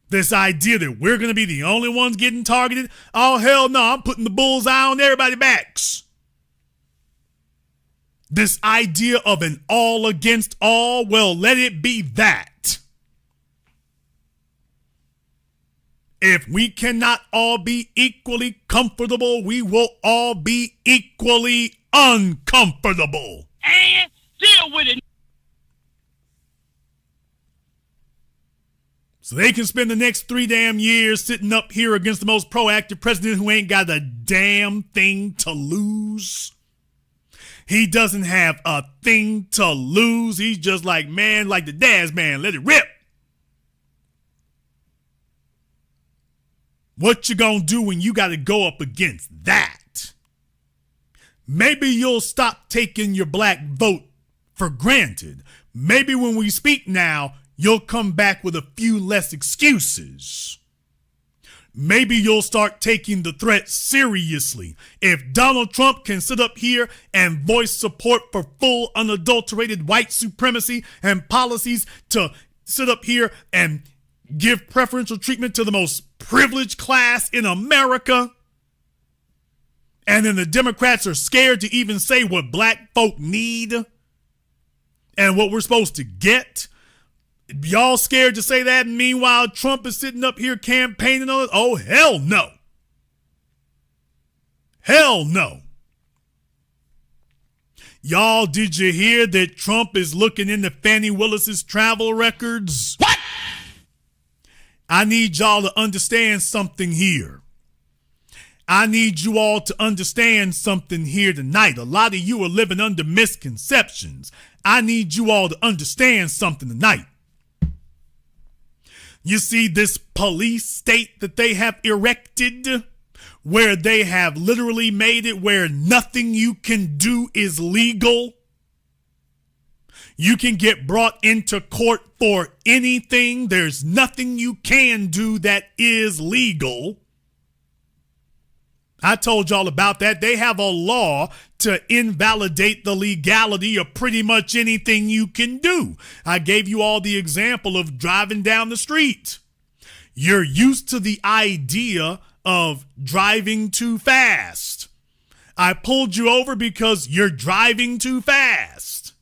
This idea that we're gonna be the only ones getting targeted? Oh, hell no, I'm putting the bullseye on everybody's backs. This idea of an all against all, well, let it be that. If we cannot all be equally comfortable, we will all be equally uncomfortable. And deal with it. So they can spend the next 3 damn years sitting up here against the most proactive president who ain't got a damn thing to lose. He doesn't have a thing to lose. He's just like, man, like the Daz man, let it rip. What you gonna do when you gotta go up against that? Maybe you'll stop taking your black vote for granted. Maybe when we speak now, you'll come back with a few less excuses. Maybe you'll start taking the threat seriously. If Donald Trump can sit up here and voice support for full unadulterated white supremacy and policies to sit up here and give preferential treatment to the most privileged class in America, and then the Democrats are scared to even say what black folk need and what we're supposed to get, y'all scared to say that, and meanwhile Trump is sitting up here campaigning on it? Oh, hell no. Hell no. Y'all, did you hear that Trump is looking into Fannie Willis's travel records? What? I need y'all to understand something here. I need you all to understand something here tonight. A lot of you are living under misconceptions. I need you all to understand something tonight. You see this police state that they have erected, where they have literally made it where nothing you can do is legal. You can get brought into court for anything. There's nothing you can do that is legal. I told y'all about that. They have a law to invalidate the legality of pretty much anything you can do. I gave you all the example of driving down the street. You're used to the idea of driving too fast. I pulled you over because you're driving too fast.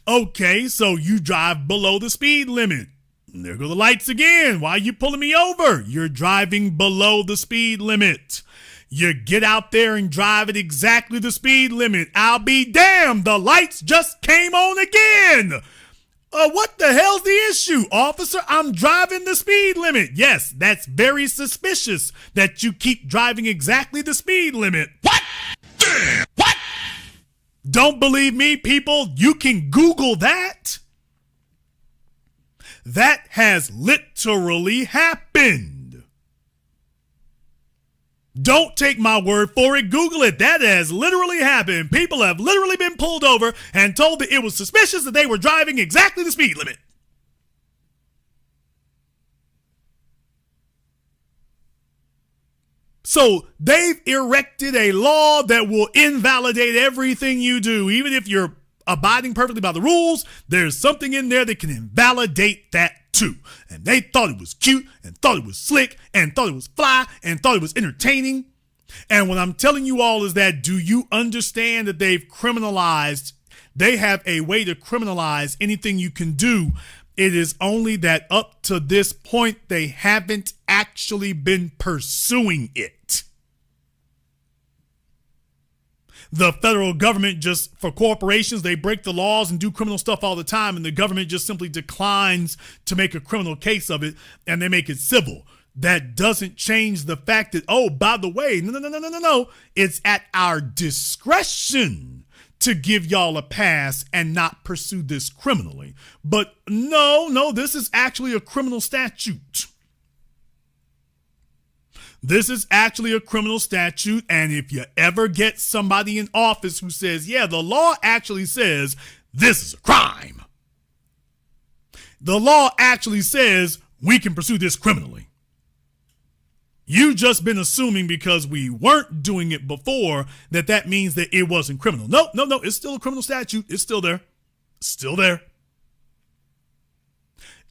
Okay, so you drive below the speed limit. There go the lights again. Why are you pulling me over? You're driving below the speed limit. You get out there and drive at exactly the speed limit. I'll be damned, the lights just came on again. What the hell's the issue, officer? I'm driving the speed limit. Yes, that's very suspicious that you keep driving exactly the speed limit. What? What? Don't believe me, people? You can Google that. That has literally happened. Don't take my word for it. Google it. That has literally happened. People have literally been pulled over and told that it was suspicious that they were driving exactly the speed limit. So they've erected a law that will invalidate everything you do. Even if you're abiding perfectly by the rules, there's something in there that can invalidate that too. And they thought it was cute and thought it was slick and thought it was fly and thought it was entertaining. And what I'm telling you all is that, do you understand that they have a way to criminalize anything you can do? It is only that up to this point, they haven't actually been pursuing it. The federal government just, for corporations, they break the laws and do criminal stuff all the time, and the government just simply declines to make a criminal case of it, and they make it civil. That doesn't change the fact that, oh, by the way, no. It's at our discretion to give y'all a pass and not pursue this criminally. But no, this is actually a criminal statute. This is actually a criminal statute, and if you ever get somebody in office who says, yeah, the law actually says this is a crime. The law actually says we can pursue this criminally. You've just been assuming because we weren't doing it before that means that it wasn't criminal. No, it's still a criminal statute. It's still there. Still there.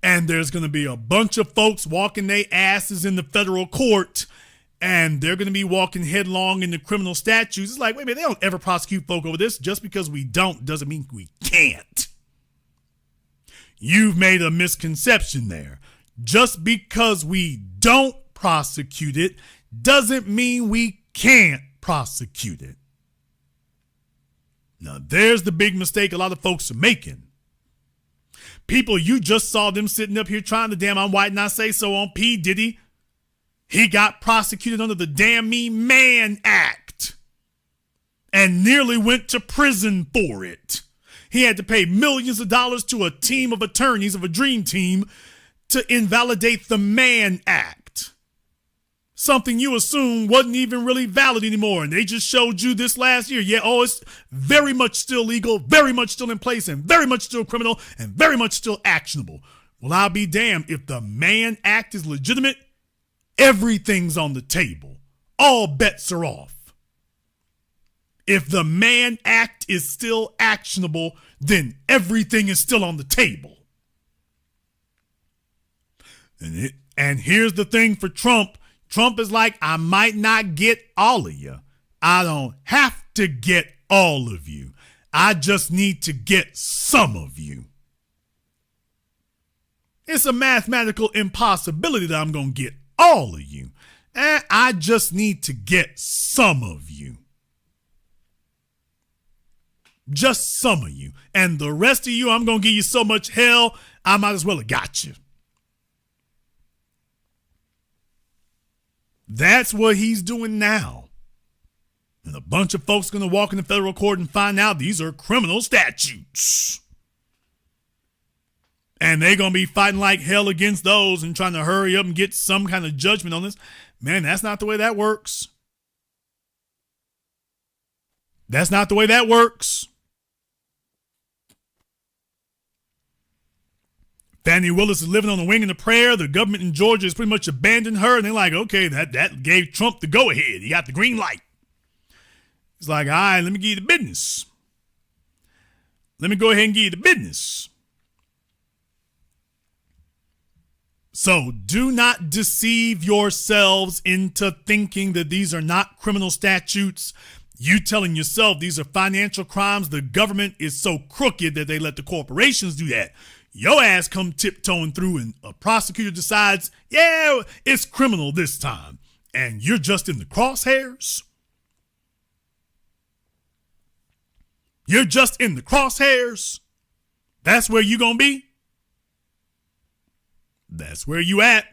And there's going to be a bunch of folks walking their asses in the federal court, and they're going to be walking headlong into criminal statutes. It's like, wait a minute, they don't ever prosecute folk over this. Just because we don't doesn't mean we can't. You've made a misconception there. Just because we don't prosecute it doesn't mean we can't prosecute it. Now, there's the big mistake a lot of folks are making. People, you just saw them sitting up here trying to damn I'm white and I say so on P. Diddy. He got prosecuted under the Damn Me Man Act and nearly went to prison for it. He had to pay millions of dollars to a team of attorneys of a dream team to invalidate the Mann Act. Something you assume wasn't even really valid anymore. And they just showed you this last year. Yeah, it's very much still legal, very much still in place, and very much still criminal, and very much still actionable. Well, I'll be damned. If the Mann Act is legitimate, everything's on the table. All bets are off. If the Mann Act is still actionable, then everything is still on the table. And here's the thing for Trump. Trump is like, I might not get all of you. I don't have to get all of you. I just need to get some of you. It's a mathematical impossibility that I'm going to get all of you. I just need to get some of you. Just some of you. And the rest of you, I'm going to give you so much hell, I might as well have got you. That's what he's doing now. And a bunch of folks are going to walk in the federal court and find out these are criminal statutes. And they're going to be fighting like hell against those and trying to hurry up and get some kind of judgment on this. Man, that's not the way that works. That's not the way that works. Fannie Willis is living on the wing of the prayer. The government in Georgia has pretty much abandoned her. And they're like, okay, that gave Trump the go-ahead. He got the green light. It's like, all right, let me give you the business. Let me go ahead and give you the business. So do not deceive yourselves into thinking that these are not criminal statutes. You telling yourself these are financial crimes. The government is so crooked that they let the corporations do that. Your ass come tiptoeing through and a prosecutor decides, yeah, it's criminal this time. And you're just in the crosshairs. You're just in the crosshairs. That's where you gonna be. That's where you at.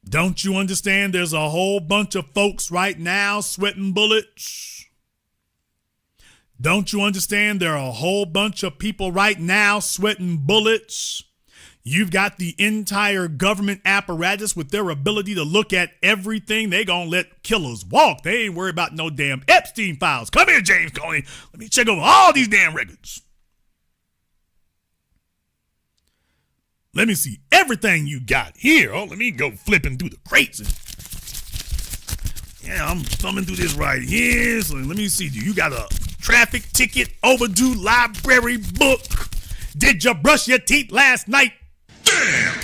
Don't you understand there's a whole bunch of folks right now sweating bullets? Don't you understand there are a whole bunch of people right now sweating bullets? You've got the entire government apparatus with their ability to look at everything. They gonna let killers walk. They ain't worried about no damn Epstein files. Come here, James Coney. Let me check over all these damn records. Let me see everything you got here. Oh, let me go flipping through the crates. Yeah, I'm thumbing through this right here. So let me see. Do you got a traffic ticket overdue library book? Did you brush your teeth last night? Damn!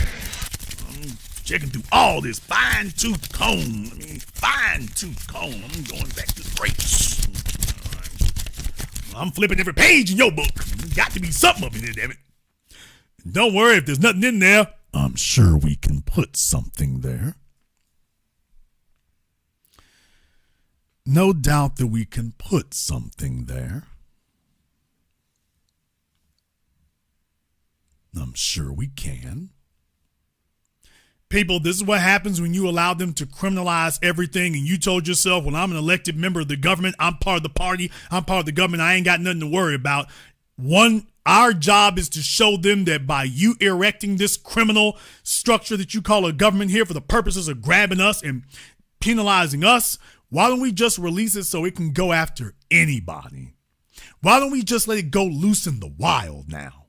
I'm checking through all this fine-tooth comb. Fine-tooth comb. I'm going back to the crates. All right. I'm flipping every page in your book. There's got to be something up in there, damn it. Don't worry, if there's nothing in there, I'm sure we can put something there. No doubt that we can put something there. I'm sure we can. People, this is what happens when you allow them to criminalize everything and you told yourself, well, I'm an elected member of the government. I'm part of the party. I'm part of the government. I ain't got nothing to worry about. Our job is to show them that by you erecting this criminal structure that you call a government here for the purposes of grabbing us and penalizing us, why don't we just release it so it can go after anybody? Why don't we just let it go loose in the wild now?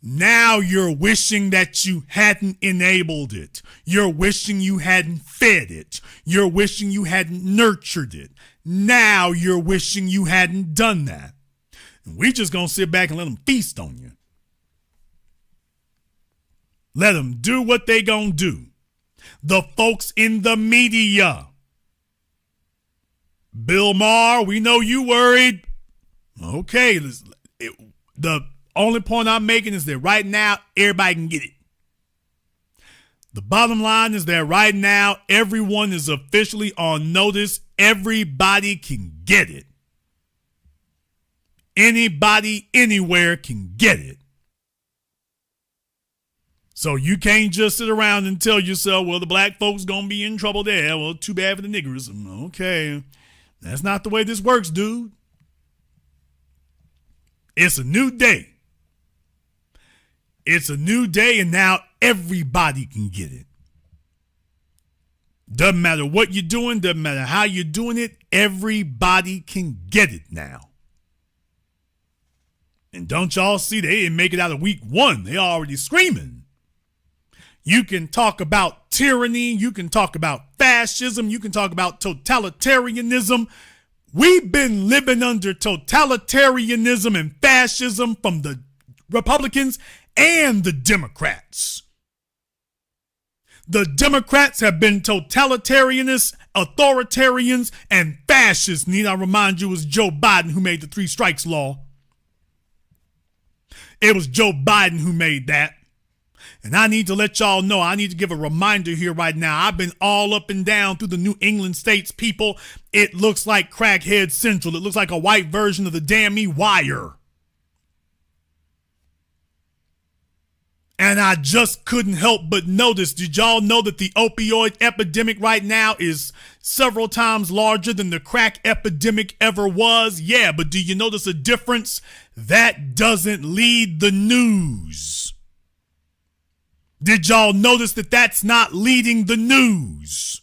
Now you're wishing that you hadn't enabled it. You're wishing you hadn't fed it. You're wishing you hadn't nurtured it. Now you're wishing you hadn't done that. And we just gonna sit back and let them feast on you. Let them do what they gonna do. The folks in the media. Bill Maher, we know you worried. Okay, the only point I'm making is that right now, everybody can get it. The bottom line is that right now, everyone is officially on notice. Everybody can get it. Anybody, anywhere can get it. So you can't just sit around and tell yourself, well, the black folks gonna be in trouble there. Well, too bad for the niggers. Okay, that's not the way this works, dude. It's a new day. It's a new day, and now everybody can get it. Doesn't matter what you're doing, doesn't matter how you're doing it, everybody can get it now. And don't y'all see, they didn't make it out of week one. They already screaming. You can talk about tyranny. You can talk about fascism. You can talk about totalitarianism. We've been living under totalitarianism and fascism from the Republicans and the Democrats. The Democrats have been totalitarianists, authoritarians, and fascists. Need I remind you, it was Joe Biden who made the 3 strikes law. It was Joe Biden who made that. And I need to let y'all know, I need to give a reminder here right now. I've been all up and down through the New England states, people. It looks like Crackhead Central. It looks like a white version of the Damn Me Wire. And I just couldn't help but notice, did y'all know that the opioid epidemic right now is several times larger than the crack epidemic ever was. Yeah, but do you notice a difference? That doesn't lead the news. Did y'all notice that that's not leading the news?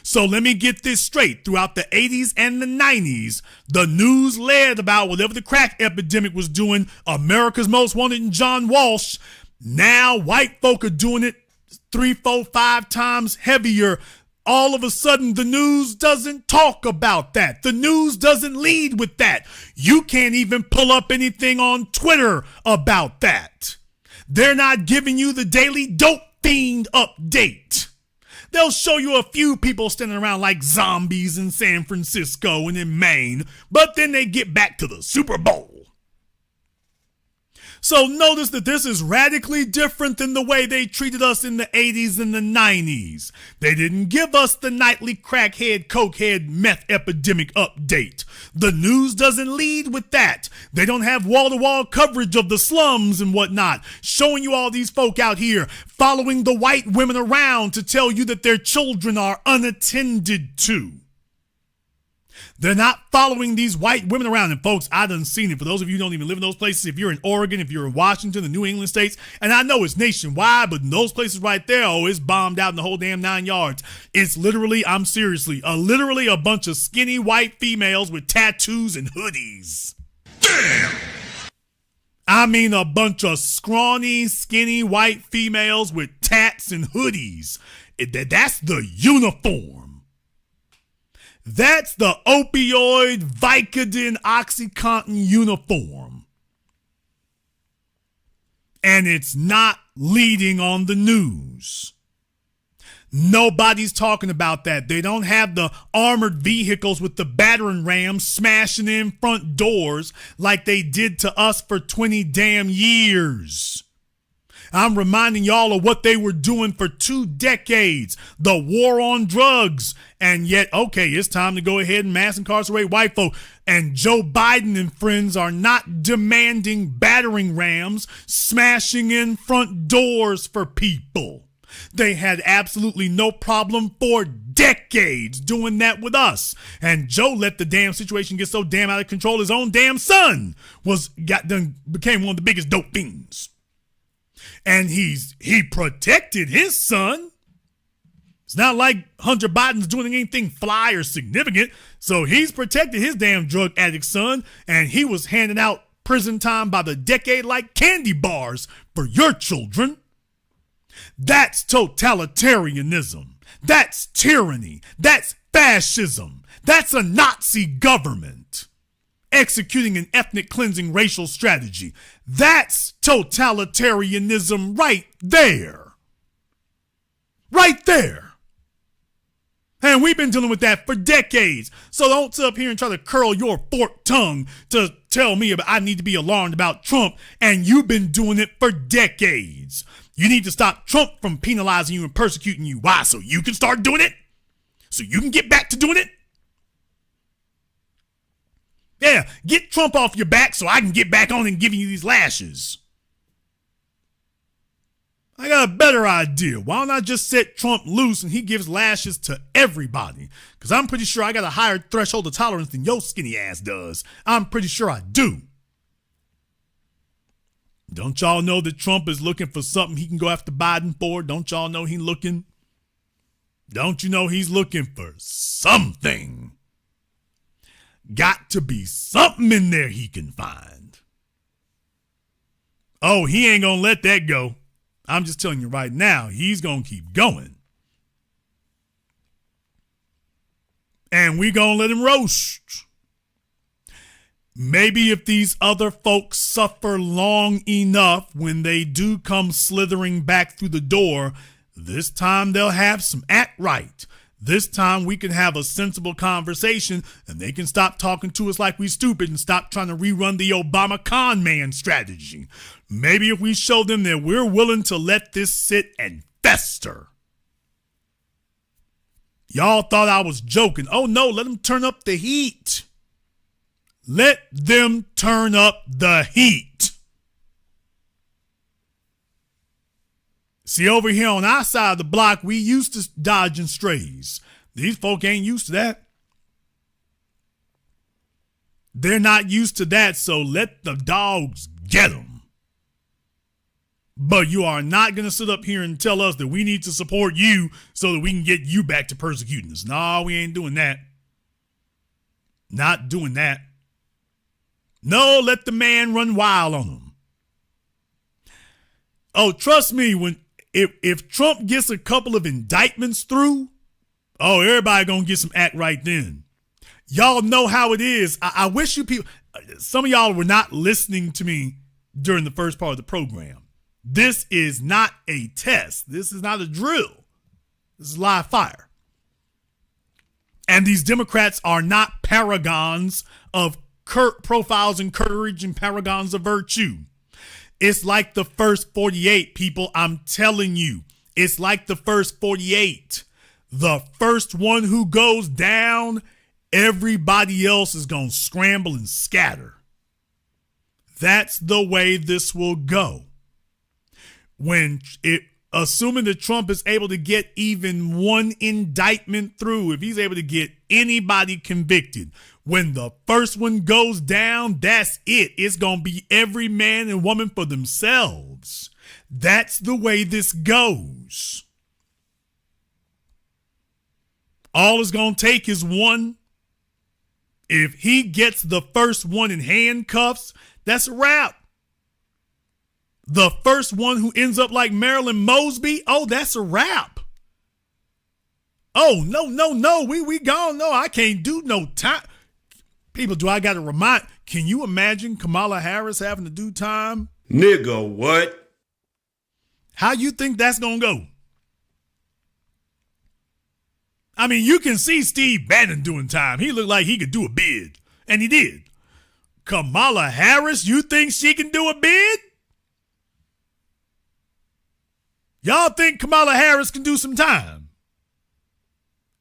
So let me get this straight. Throughout the 80s and the 90s, the news led about whatever the crack epidemic was doing, America's Most Wanted and John Walsh. Now white folk are doing it 3, 4, 5 times heavier. All of a sudden, the news doesn't talk about that. The news doesn't lead with that. You can't even pull up anything on Twitter about that. They're not giving you the daily dope fiend update. They'll show you a few people standing around like zombies in San Francisco and in Maine, but then they get back to the Super Bowl. So notice that this is radically different than the way they treated us in the 80s and the 90s. They didn't give us the nightly crackhead, cokehead, meth epidemic update. The news doesn't lead with that. They don't have wall-to-wall coverage of the slums and whatnot, showing you all these folk out here following the white women around to tell you that their children are unattended to. They're not following these white women around. And folks, I done seen it. For those of you who don't even live in those places, if you're in Oregon, if you're in Washington, the New England states, and I know it's nationwide, but in those places right there, oh, it's bombed out in the whole damn 9 yards. It's literally, I'm seriously, literally a bunch of skinny white females with tattoos and hoodies. Damn! I mean a bunch of scrawny, skinny white females with tats and hoodies. That's the uniform. That's the opioid, Vicodin, OxyContin uniform. And it's not leading on the news. Nobody's talking about that. They don't have the armored vehicles with the battering rams smashing in front doors like they did to us for 20 damn years. I'm reminding y'all of what they were doing for 2 decades, the war on drugs. And yet, okay, it's time to go ahead and mass incarcerate white folk. And Joe Biden and friends are not demanding battering rams smashing in front doors for people. They had absolutely no problem for decades doing that with us. And Joe let the damn situation get so damn out of control, his own damn son became one of the biggest dope fiends. And he protected his son. It's not like Hunter Biden's doing anything fly or significant. So he's protected his damn drug addict son, and he was handing out prison time by the decade like candy bars for your children. That's totalitarianism. That's tyranny. That's fascism. That's a Nazi government executing an ethnic cleansing racial strategy. That's totalitarianism right there. Right there. And we've been dealing with that for decades. So don't sit up here and try to curl your forked tongue to tell me I need to be alarmed about Trump, and you've been doing it for decades. You need to stop Trump from penalizing you and persecuting you. Why? So you can start doing it? So you can get back to doing it? Yeah, get Trump off your back so I can get back on and giving you these lashes. I got a better idea. Why don't I just set Trump loose and he gives lashes to everybody? Because I'm pretty sure I got a higher threshold of tolerance than your skinny ass does. I'm pretty sure I do. Don't y'all know that Trump is looking for something he can go after Biden for? Don't y'all know he's looking? Don't you know he's looking for something? Got to be something in there he can find. Oh, he ain't gonna let that go. I'm just telling you right now, he's gonna keep going. And we gonna let him roast. Maybe if these other folks suffer long enough, when they do come slithering back through the door, this time they'll have some act right. This time we can have a sensible conversation and they can stop talking to us like we stupid and stop trying to rerun the Obama con man strategy. Maybe if we show them that we're willing to let this sit and fester. Y'all thought I was joking. Oh no, let them turn up the heat. Let them turn up the heat. See, over here on our side of the block, we used to dodging strays. These folk ain't used to that. They're not used to that, so let the dogs get them. But you are not going to sit up here and tell us that we need to support you so that we can get you back to persecuting us. No, we ain't doing that. Not doing that. No, let the man run wild on them. Oh, trust me, if Trump gets a couple of indictments through, oh, everybody gonna get some act right then. Y'all know how it is. I wish you people, some of y'all were not listening to me during the first part of the program. This is not a test. This is not a drill. This is live fire. And these Democrats are not paragons of profiles in courage and paragons of virtue. It's like the first 48, people. I'm telling you, it's like the first 48. The first one who goes down, everybody else is going to scramble and scatter. That's the way this will go. Assuming that Trump is able to get even one indictment through, if he's able to get anybody convicted, when the first one goes down, that's it. It's going to be every man and woman for themselves. That's the way this goes. All it's going to take is one. If he gets the first one in handcuffs, that's a wrap. The first one who ends up like Marilyn Mosby, oh, that's a wrap. Oh, no, we gone. No, I can't do no time. People, do I got to remind, can you imagine Kamala Harris having to do time? Nigga, what? How you think that's going to go? I mean, you can see Steve Bannon doing time. He looked like he could do a bid, and he did. Kamala Harris, you think she can do a bid? Y'all think Kamala Harris can do some time?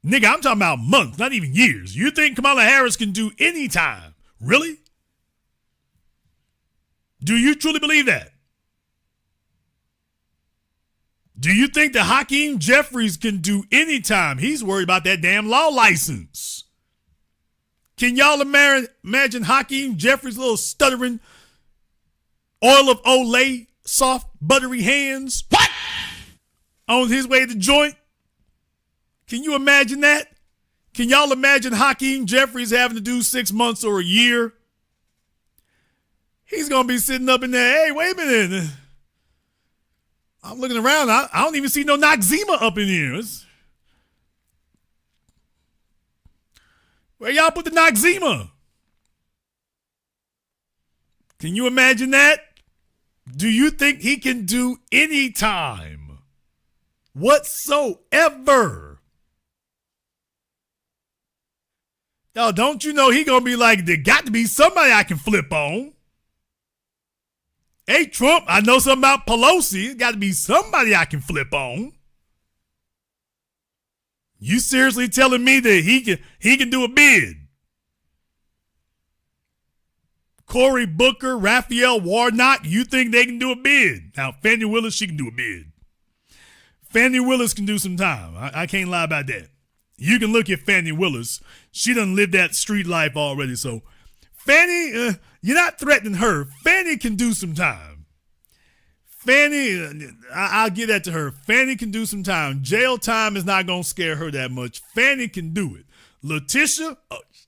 Nigga, I'm talking about months, not even years. You think Kamala Harris can do any time? Really? Do you truly believe that? Do you think that Hakeem Jeffries can do any time? He's worried about that damn law license. Can y'all imagine Hakeem Jeffries' little stuttering, oil of Olay, soft, buttery hands? What? On his way to the joint? Can you imagine that? Can y'all imagine Hakeem Jeffries having to do 6 months or a year? He's going to be sitting up in there. Hey, wait a minute. I'm looking around. I don't even see no Noxzema up in here. Where y'all put the Noxzema? Can you imagine that? Do you think he can do any time whatsoever? Y'all, don't you know he gonna be like, there got to be somebody I can flip on. Hey, Trump, I know something about Pelosi. It got to be somebody I can flip on. You seriously telling me that he can do a bid? Cory Booker, Raphael Warnock, you think they can do a bid? Now, Fannie Willis, she can do a bid. Fannie Willis can do some time. I can't lie about that. You can look at Fannie Willis. She done lived that street life already. So, Fannie, you're not threatening her. Fannie can do some time. Fannie, I'll give that to her. Fannie can do some time. Jail time is not going to scare her that much. Fannie can do it. Letitia,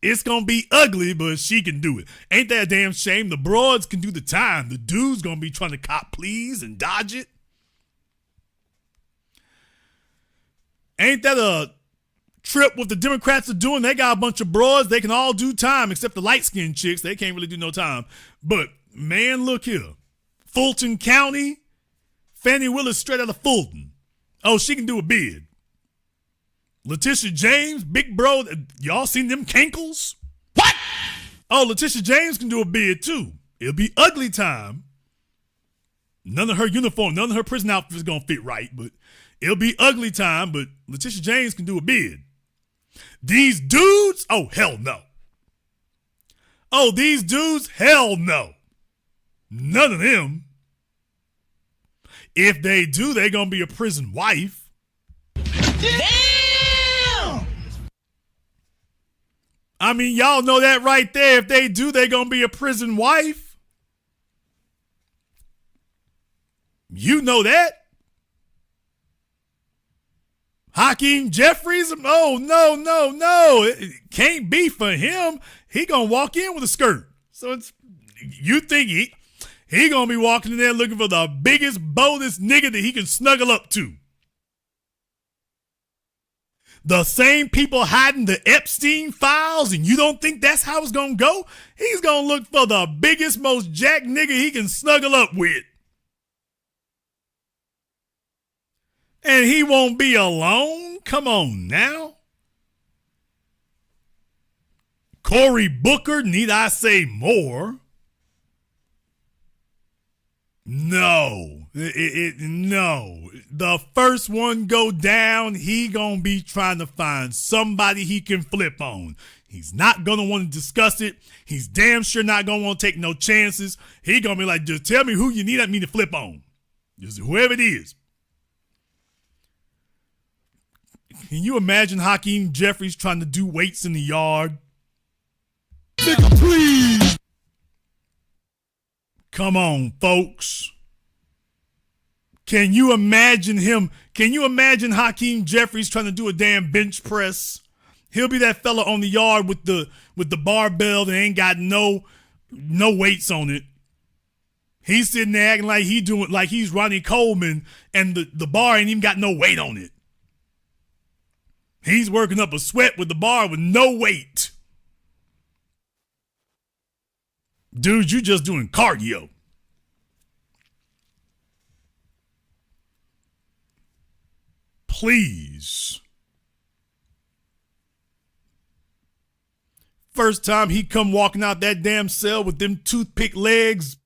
it's going to be ugly, but she can do it. Ain't that a damn shame? The broads can do the time. The dude's going to be trying to cop pleas and dodge it. Ain't that a trip what the Democrats are doing? They got a bunch of broads. They can all do time except the light-skinned chicks. They can't really do no time. But, man, look here. Fulton County, Fannie Willis straight out of Fulton. Oh, she can do a bid. Letitia James, big bro, y'all seen them cankles? What? Oh, Letitia James can do a bid too. It'll be ugly time. None of her uniform, none of her prison outfits gonna fit right, but it'll be ugly time, but Letitia James can do a bid. These dudes, oh, hell no. Oh, these dudes, hell no. None of them. If they do, they're gonna be a prison wife. Damn! I mean, y'all know that right there. If they do, they're going to be a prison wife. You know that. Hakeem Jeffries? Oh, no. It can't be for him. He going to walk in with a skirt. So it's, you think he going to be walking in there looking for the biggest, boldest nigga that he can snuggle up to. The same people hiding the Epstein files, and you don't think that's how it's going to go? He's going to look for the biggest, most jack nigga he can snuggle up with. And he won't be alone? Come on now. Cory Booker, need I say more? No. No. The first one go down, he gonna be trying to find somebody he can flip on. He's not gonna want to discuss it. He's damn sure not gonna want to take no chances. He gonna be like, just tell me who you need me to flip on. Just whoever it is. Can you imagine Hakeem Jeffries trying to do weights in the yard? Nigga, please. Come on, folks. Can you imagine him? Can you imagine Hakeem Jeffries trying to do a damn bench press? He'll be that fella on the yard with the barbell that ain't got no weights on it. He's sitting there acting like he's Ronnie Coleman, and the bar ain't even got no weight on it. He's working up a sweat with the bar with no weight. Dude, you just doing cardio. Please. First time he come walking out that damn cell with them toothpick legs.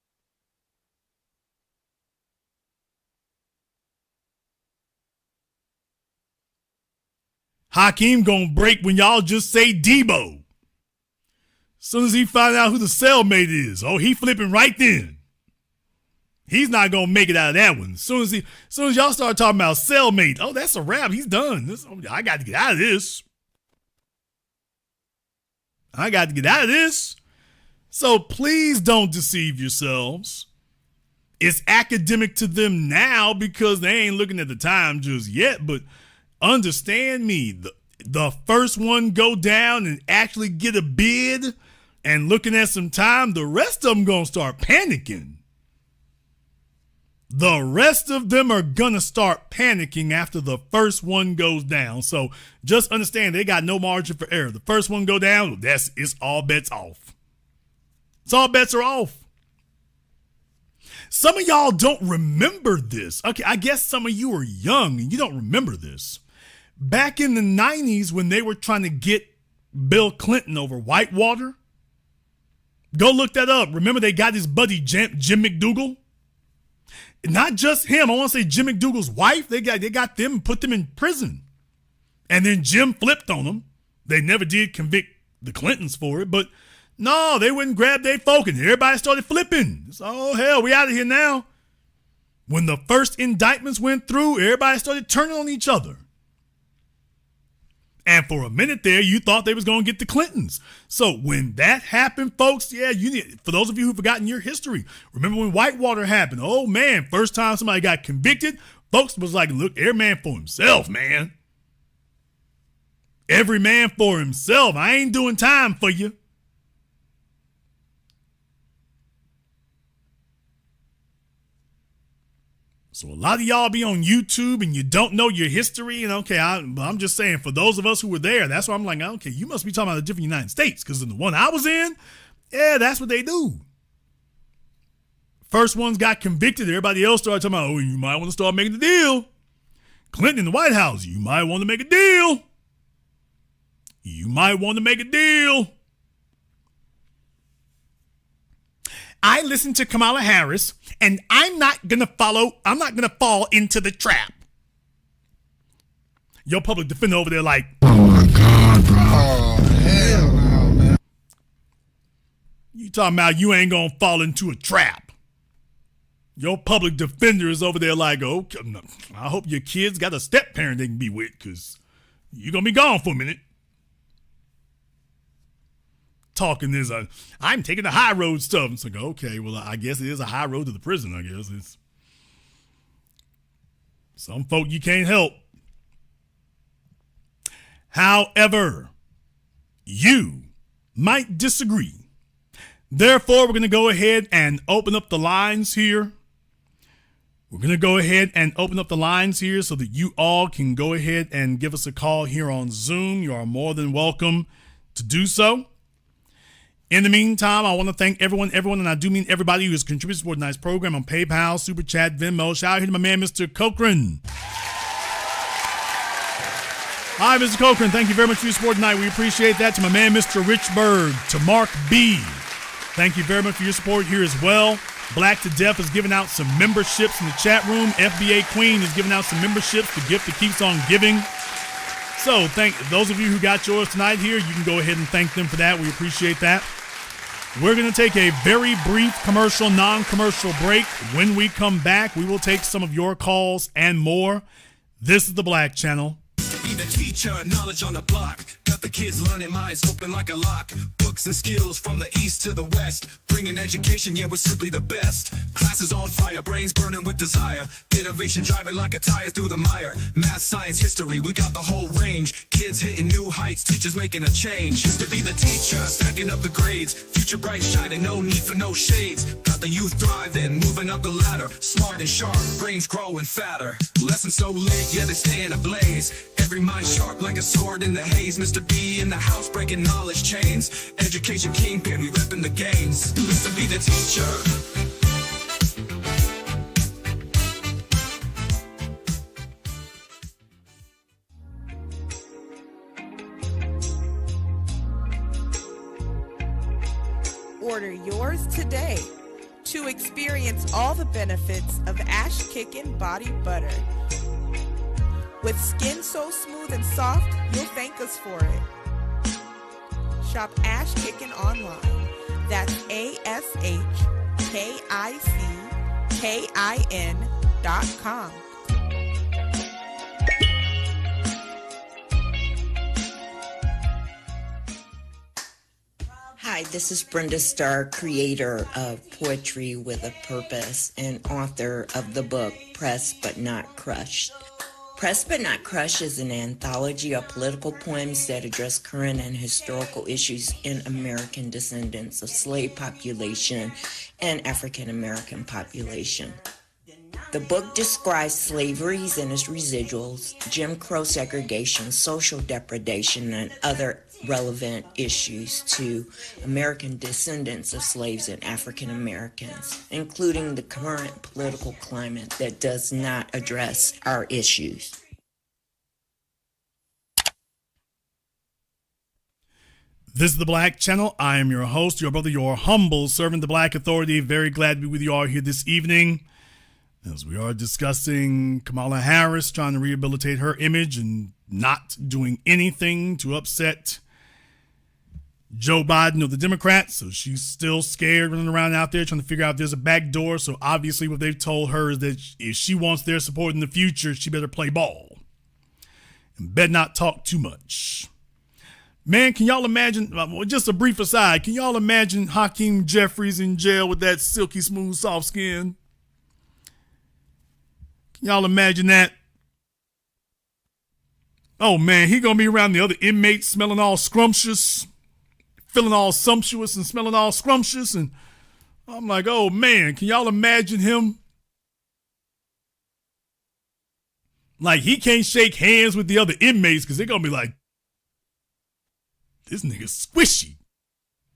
Hakeem gonna break when y'all just say Debo. Soon as he find out who the cellmate is, he flipping right then. He's not gonna make it out of that one. Soon as y'all start talking about cellmate, that's a wrap. He's done. I got to get out of this. So please don't deceive yourselves. It's academic to them now because they ain't looking at the time just yet, but understand me, the first one go down and actually get a bid and looking at some time, the rest of them gonna start panicking. The rest of them are gonna start panicking after the first one goes down. So just understand they got no margin for error. The first one go down, it's all bets off. It's all bets are off. Some of y'all don't remember this. Okay, I guess some of you are young and you don't remember this. Back in the 90s when they were trying to get Bill Clinton over Whitewater, go look that up. Remember they got his buddy Jim McDougal? Not just him. I want to say Jim McDougal's wife. They got them and put them in prison. And then Jim flipped on them. They never did convict the Clintons for it, but no, they wouldn't grab their folk and everybody started flipping. So, hell, we out of here now. When the first indictments went through, everybody started turning on each other. And for a minute there, you thought they was going to get the Clintons. So when that happened, folks, for those of you who've forgotten your history, remember when Whitewater happened? Oh, man, first time somebody got convicted, folks was like, look, every man for himself, man. Every man for himself. I ain't doing time for you. So a lot of y'all be on YouTube and you don't know your history. And okay, I'm just saying for those of us who were there, that's why I'm like, okay, you must be talking about a different United States. Because in the one I was in, that's what they do. First ones got convicted. Everybody else started talking about, you might want to start making the deal. Clinton in the White House, you might want to make a deal. You might want to make a deal. I listen to Kamala Harris, and I'm not going to fall into the trap. Your public defender over there like, oh my God, bro. Oh, hell no, man. You talking about you ain't going to fall into a trap. Your public defender is over there like, oh, I hope your kids got a step parent they can be with because you're going to be gone for a minute. talking this. I'm taking the high road stuff. It's like, okay, well, I guess it is a high road to the prison, I guess. It's some folk you can't help. However, you might disagree. Therefore, we're going to go ahead and open up the lines here. We're going to go ahead and open up the lines here so that you all can go ahead and give us a call here on Zoom. You are more than welcome to do so. In the meantime, I want to thank everyone, and I do mean everybody who has contributed to tonight's program on PayPal, Super Chat, Venmo. Shout out here to my man, Mr. Cochran. Hi, Mr. Cochran. Thank you very much for your support tonight. We appreciate that. To my man, Mr. Richburg. To Mark B. Thank you very much for your support here as well. Black to Death is giving out some memberships in the chat room. FBA Queen is giving out some memberships. The gift that keeps on giving. So thank those of you who got yours tonight here. You can go ahead and thank them for that. We appreciate that. We're going to take a very brief commercial, non-commercial break. When we come back, we will take some of your calls and more. This is the Black Channel. Be the teacher, knowledge on the block. Got the kids learning, minds open like a lock. Books and skills from the east to the west. Bringing education, yeah, we're simply the best. Classes on fire, brains burning with desire. Innovation driving like a tire through the mire. Math, science, history, we got the whole range. Kids hitting new heights, teachers making a change. Used to be the teacher, stacking up the grades. Future bright shining, no need for no shades. Got the youth thriving, moving up the ladder. Smart and sharp, brains growing fatter. Lessons so lit, yeah, they stay in a blaze. Every mind sharp like a sword in the haze. Mr. B in the house breaking knowledge chains. Education kingpin, we repping the gains. Mr. B the teacher. Order yours today to experience all the benefits of Ash Kickin' Body Butter. With skin so smooth and soft, you'll thank us for it. Shop Ash Kickin' online. That's ASHKICKIN.com. Hi, this is Brenda Starr, creator of Poetry with a Purpose and author of the book Pressed But Not Crushed. Pressed But Not Crushed is an anthology of political poems that address current and historical issues in American descendants of slave population and African American population. The book describes slavery and its residuals, Jim Crow segregation, social depredation, and other relevant issues to American descendants of slaves and African Americans, including the current political climate that does not address our issues. This is the Black Channel. I am your host, your brother, your humble servant, the Black Authority. Very glad to be with you all here this evening as we are discussing Kamala Harris trying to rehabilitate her image and not doing anything to upset Joe Biden of the Democrats. So she's still scared, running around out there trying to figure out if there's a back door. So obviously what they've told her is that if she wants their support in the future, she better play ball and better not talk too much. Man, can y'all imagine, just a brief aside, can y'all imagine Hakeem Jeffries in jail with that silky smooth soft skin? Can y'all imagine that? Oh man, he gonna be around the other inmates smelling all scrumptious, feeling all sumptuous and smelling all scrumptious. And I'm like, oh man, can y'all imagine him? Like he can't shake hands with the other inmates because they're gonna be like, this nigga's squishy.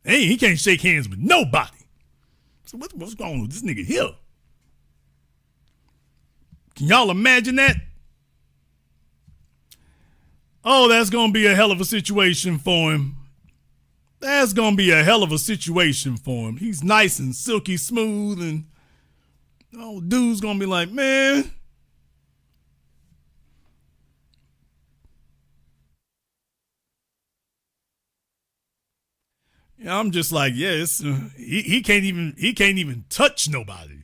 Hey, he can't shake hands with nobody. So what's going on with this nigga here? Can y'all imagine that? Oh, that's going to be a hell of a situation for him. That's going to be a hell of a situation for him. He's nice and silky smooth and oh, dude's going to be like, man. Yeah, I'm just like, yes, he can't even touch nobody.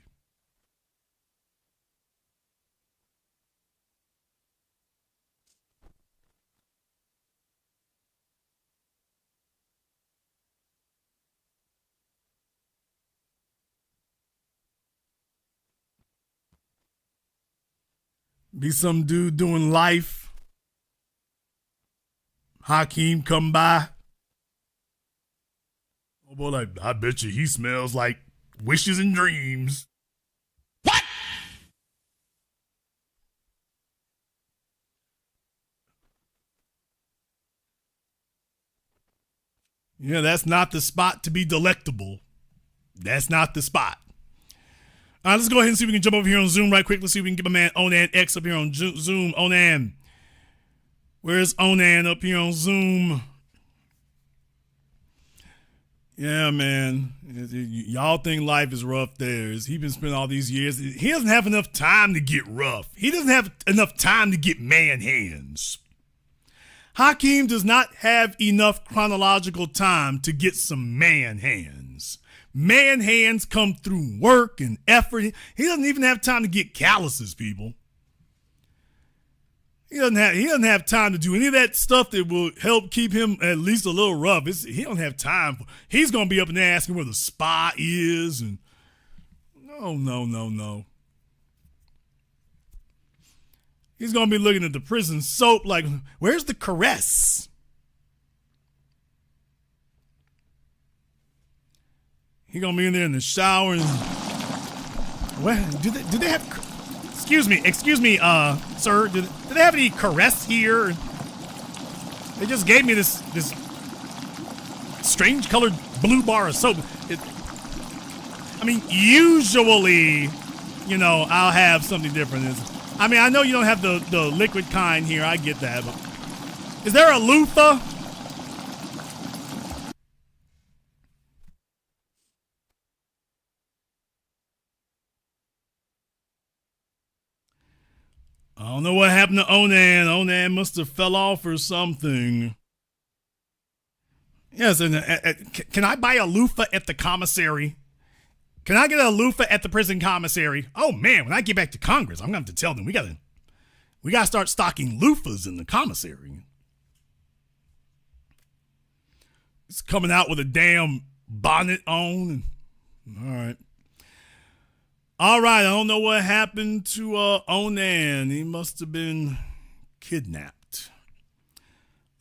Be some dude doing life. Hakeem come by. Oh boy, like, I bet you he smells like wishes and dreams. What? Yeah, that's not the spot to be delectable. That's not the spot. All right, let's go ahead and see if we can jump over here on Zoom right quick. Let's see if we can get my man Onan X up here on Zoom. Onan. Where's Onan up here on Zoom? Yeah, man. Y'all think life is rough there. He's been spending all these years. He doesn't have enough time to get rough. He doesn't have enough time to get man hands. Hakeem does not have enough chronological time to get some man hands. Man hands come through work and effort. He doesn't even have time to get calluses, people. He doesn't have time to do any of that stuff that will help keep him at least a little rough. He don't have time. He's going to be up in there asking where the spa is. And no. He's going to be looking at the prison soap like, where's the caress? He going to be in there in the shower. And, what? Do they have... Excuse me, sir. Do they have any caress here? They just gave me this strange colored blue bar of soap. Usually, I'll have something different. I know you don't have the liquid kind here. I get that, but is there a loofah? I don't know what happened to Onan. Onan must have fell off or something. Yes, and can I buy a loofah at the commissary? Can I get a loofah at the prison commissary? Oh man, when I get back to Congress, I'm gonna have to tell them we gotta start stocking loofahs in the commissary. It's coming out with a damn bonnet on. All right, I don't know what happened to Onan. He must have been kidnapped.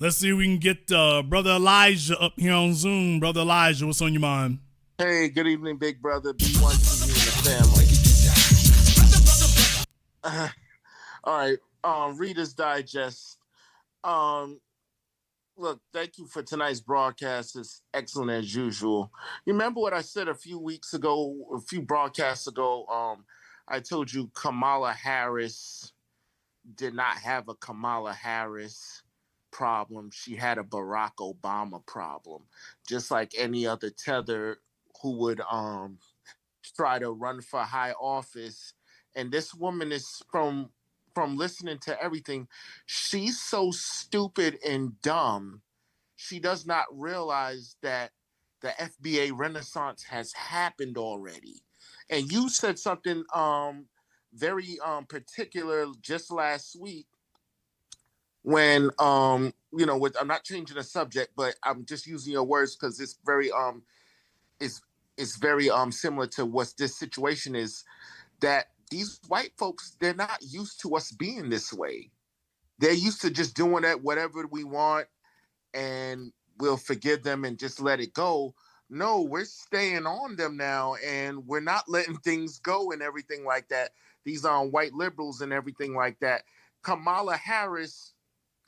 Let's see if we can get Brother Elijah up here on Zoom. Brother Elijah, what's on your mind? Hey, good evening, big brother. B1 to you and the family. All right, Reader's Digest. Look, thank you for tonight's broadcast. It's excellent as usual. You remember what I said a few broadcasts ago? I told you Kamala Harris did not have a Kamala Harris problem. She had a Barack Obama problem. Just like any other tether who would try to run for high office. And this woman is from listening to everything, she's so stupid and dumb, she does not realize that the FBA renaissance has happened already. And you said something very particular just last week when, I'm not changing the subject, but I'm just using your words because it's very, it's very similar to what this situation is, that these white folks, they're not used to us being this way. They're used to just doing it, whatever we want, and we'll forgive them and just let it go. No, we're staying on them now, and we're not letting things go and everything like that. These white liberals and everything like that. Kamala Harris,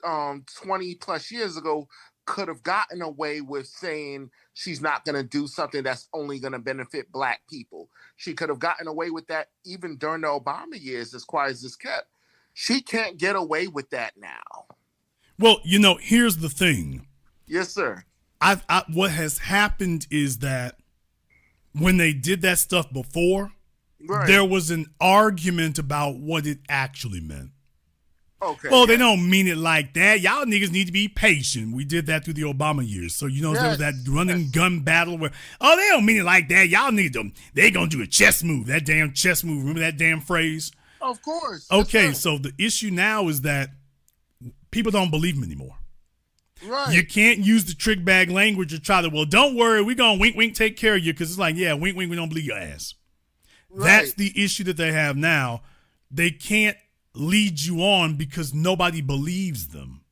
20 plus years ago, could have gotten away with saying she's not going to do something that's only going to benefit black people. She could have gotten away with that even during the Obama years, as quiet as it's kept. She can't get away with that now. Well, here's the thing. Yes, sir. What has happened is that when they did that stuff before, there was an argument about what it actually meant. Okay. Well, they don't mean it like that. Y'all niggas need to be patient. We did that through the Obama years. So, there was that running gun battle where, they don't mean it like that. Y'all need them. They gonna do a chess move. That damn chess move. Remember that damn phrase? Of course. Okay, so the issue now is that people don't believe him anymore. Right. You can't use the trick bag language to try to, well, don't worry, we're gonna wink, wink, take care of you. Because it's like, yeah, wink, wink, we don't believe your ass. Right. That's the issue that they have now. They can't lead you on because nobody believes them.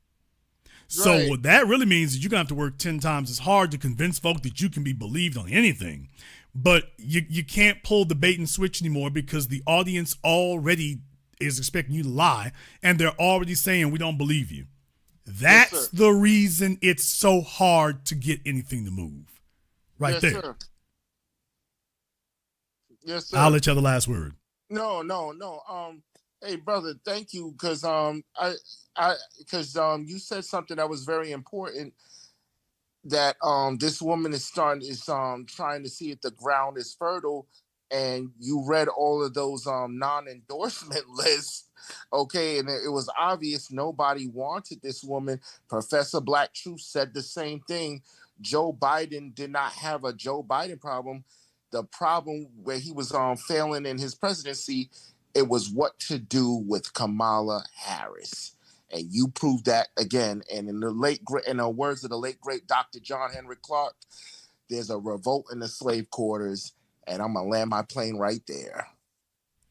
So Right. what that really means is you're going to have to work 10 times as hard to convince folk that you can be believed on anything. But you can't pull the bait and switch anymore because the audience already is expecting you to lie, and they're already saying, we don't believe you. That's Yes, sir. the reason it's so hard to get anything to move. Right Yes, there. Sir. Yes, sir. I'll let you have the last word. No. Hey, brother, thank you, because you said something that was very important. That this woman is trying to see if the ground is fertile, and you read all of those non-endorsement lists, okay, and it was obvious nobody wanted this woman. Professor Black Truth said the same thing. Joe Biden did not have a Joe Biden problem. The problem where he was failing in his presidency, it was what to do with Kamala Harris. And you proved that again. And in the words of the late great Dr. John Henry Clark, there's a revolt in the slave quarters, and I'm gonna land my plane right there.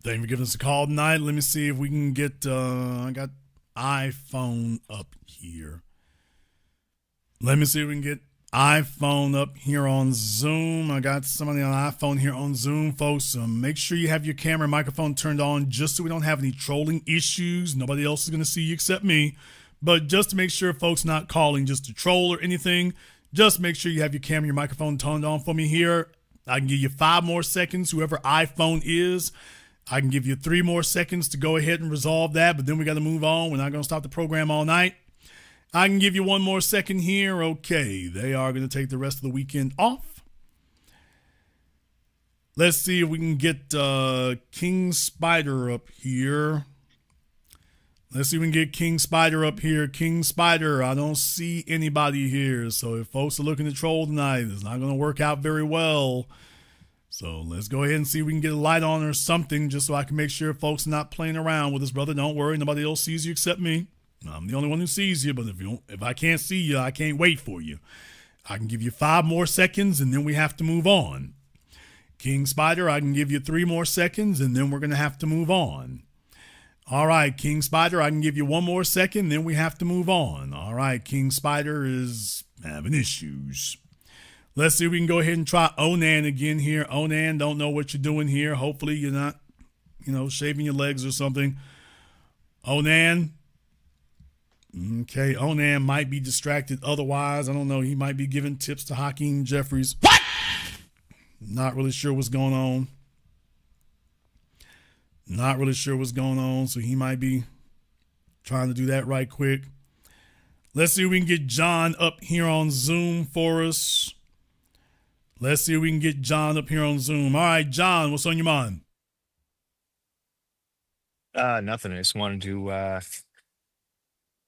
Thank you for giving us a call tonight. Let me see if we can get. I got iPhone up here. Let me see if we can get iPhone up here on Zoom. I got somebody on iPhone here on Zoom, folks. Make sure you have your camera and microphone turned on just so we don't have any trolling issues. Nobody else is going to see you except me. But just to make sure folks not calling just to troll or anything, just make sure you have your camera and your microphone turned on for me here. I can give you 5 more seconds, whoever iPhone is. I can give you 3 more seconds to go ahead and resolve that, but then we got to move on. We're not going to stop the program all night. I can give you 1 more second here. Okay, they are going to take the rest of the weekend off. Let's see if we can get King Spider up here. Let's see if we can get King Spider up here. King Spider, I don't see anybody here. So if folks are looking to troll tonight, it's not going to work out very well. So let's go ahead and see if we can get a light on or something just so I can make sure folks are not playing around with us, brother. Don't worry, nobody else sees you except me. I'm the only one who sees you, but if I can't see you, I can't wait for you. I can give you 5 more seconds, and then we have to move on. King Spider, I can give you 3 more seconds, and then we're going to have to move on. All right, King Spider, I can give you 1 more second, then we have to move on. All right, King Spider is having issues. Let's see if we can go ahead and try Onan again here. Onan, don't know what you're doing here. Hopefully you're not, shaving your legs or something. Onan. Okay, Onan might be distracted otherwise. I don't know. He might be giving tips to Hakeem Jeffries. What? Not really sure what's going on. So he might be trying to do that right quick. Let's see if we can get John up here on Zoom for us. All right, John, what's on your mind? Nothing. I just wanted to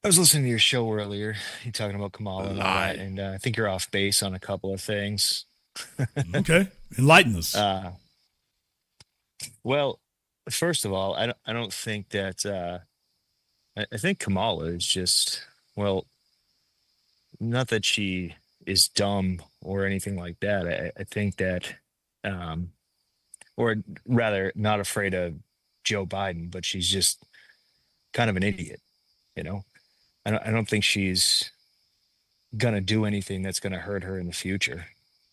I was listening to your show earlier. You're talking about Kamala and all that, and I think you're off base on a couple of things. Okay, enlighten us. Well, first of all, I don't think that I think Kamala is just, well, not that she is dumb or anything like that. I think that, or rather, not afraid of Joe Biden, but she's just kind of an idiot, I don't think she's gonna do anything that's gonna hurt her in the future,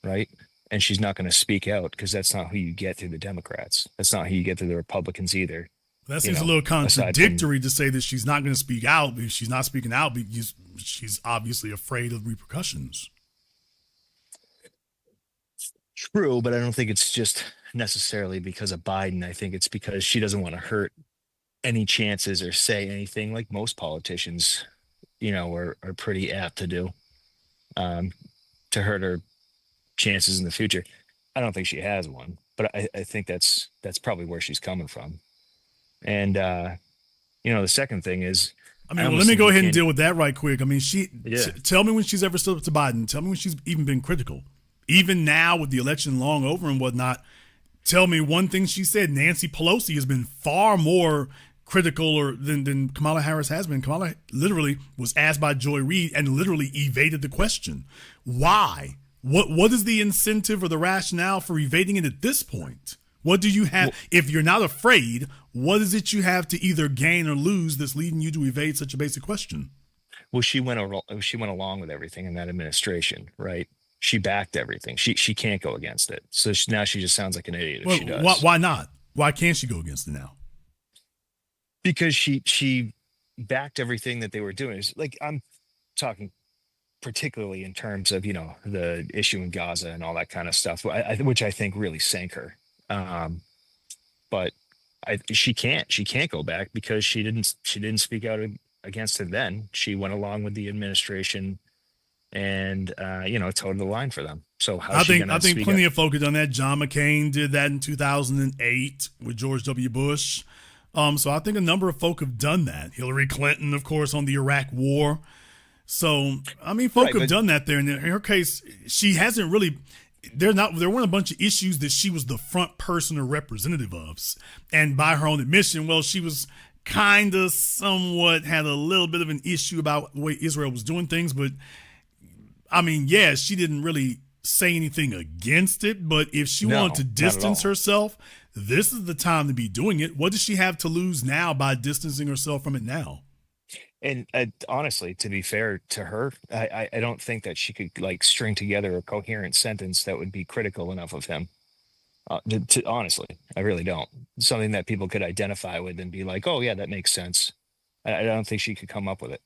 right? And she's not gonna speak out because that's not who you get through the Democrats. That's not who you get through the Republicans either. That seems a little contradictory to say that she's not going to speak out. If she's not speaking out because she's obviously afraid of repercussions. True, but I don't think it's just necessarily because of Biden. I think it's because she doesn't want to hurt any chances or say anything like most politicians, are pretty apt to do, to hurt her chances in the future. I don't think she has one, but I think that's probably where she's coming from. And, the second thing is, let me go ahead and deal with that right quick. Tell me when she's ever stood up to Biden. Tell me when she's even been critical. Even now with the election long over and whatnot, tell me one thing she said. Nancy Pelosi has been far more critical than Kamala Harris has been. Kamala literally was asked by Joy Reid and literally evaded the question. Why? What is the incentive or the rationale for evading it at this point? What do you have? If you're not afraid, what is it you have to either gain or lose that's leading you to evade such a basic question? Well, she went along with everything in that administration, right? She backed everything. She can't go against it. So now she just sounds like an idiot if she does. Why not? Why can't she go against it now? Because she backed everything that they were doing. It's like, I'm talking particularly in terms of, the issue in Gaza and all that kind of stuff, which I think really sank her. But she can't go back because she didn't speak out against it then. She went along with the administration and toed the line for them. So I think plenty of folk have done that. John McCain did that in 2008 with George W. Bush. So I think a number of folk have done that. Hillary Clinton, of course, on the Iraq War. So I mean, folk have done that there. And in her case, she hasn't really. There weren't a bunch of issues that she was the front person or representative of. And by her own admission, well, she was kind of somewhat had a little bit of an issue about the way Israel was doing things. But I mean, yeah, she didn't really say anything against it. But if she wanted to distance herself, this is the time to be doing it. What does she have to lose now by distancing herself from it now? And honestly, to be fair to her, I don't think that she could string together a coherent sentence that would be critical enough of him. Honestly, I really don't. Something that people could identify with and be like, oh, yeah, that makes sense. I don't think she could come up with it.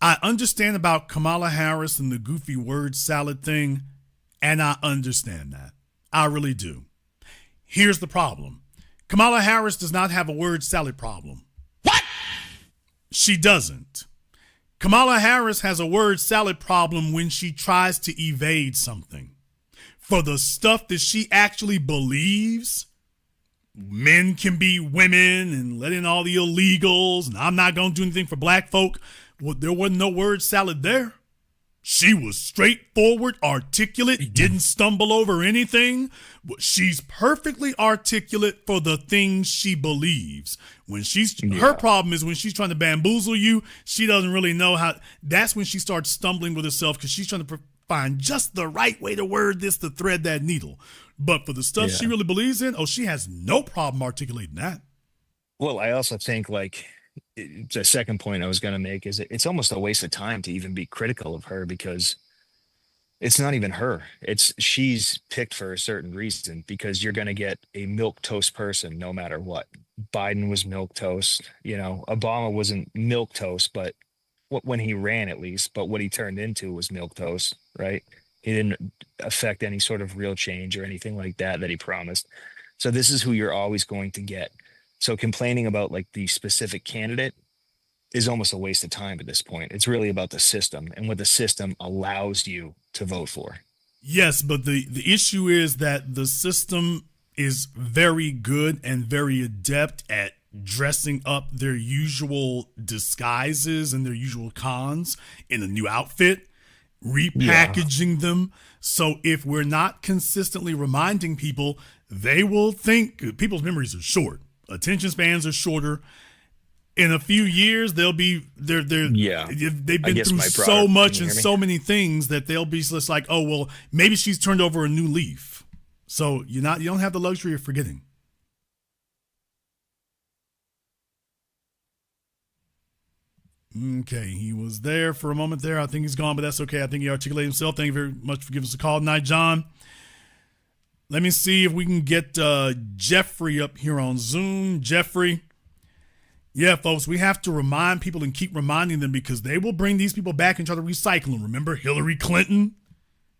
I understand about Kamala Harris and the goofy word salad thing, and I understand that. I really do. Here's the problem. Kamala Harris does not have a word salad problem. What? She doesn't. Kamala Harris has a word salad problem when she tries to evade something. For the stuff that she actually believes, men can be women and let in all the illegals, and I'm not going to do anything for black folk. Well, there wasn't no word salad there. She was straightforward, articulate, didn't stumble over anything. She's perfectly articulate for the things she believes. Her problem is when she's trying to bamboozle you, she doesn't really know how. That's when she starts stumbling with herself because she's trying to find just the right way to word this to thread that needle. But for the stuff she really believes in, she has no problem articulating that. Well, I also think the second point I was going to make is it's almost a waste of time to even be critical of her because it's not even her. She's picked for a certain reason because you're going to get a milquetoast person no matter what. Biden was milquetoast. Obama wasn't milquetoast, but when he ran at least, but what he turned into was milquetoast, right? He didn't affect any sort of real change or anything like that he promised. So this is who you're always going to get. So complaining about the specific candidate is almost a waste of time at this point. It's really about the system and what the system allows you to vote for. Yes, but the issue is that the system is very good and very adept at dressing up their usual disguises and their usual cons in a new outfit, repackaging them. So if we're not consistently reminding people, they will think people's memories are short. Attention spans are shorter. In a few years, they've been through so much and so many things that they'll be just like, oh, well, maybe she's turned over a new leaf. So you don't have the luxury of forgetting. Okay, he was there for a moment there. I think he's gone, but that's okay. I think he articulated himself. Thank you very much for giving us a call tonight, John. Let me see if we can get Jeffrey up here on Zoom. Jeffrey. Yeah, folks, we have to remind people and keep reminding them because they will bring these people back and try to recycle them. Remember Hillary Clinton?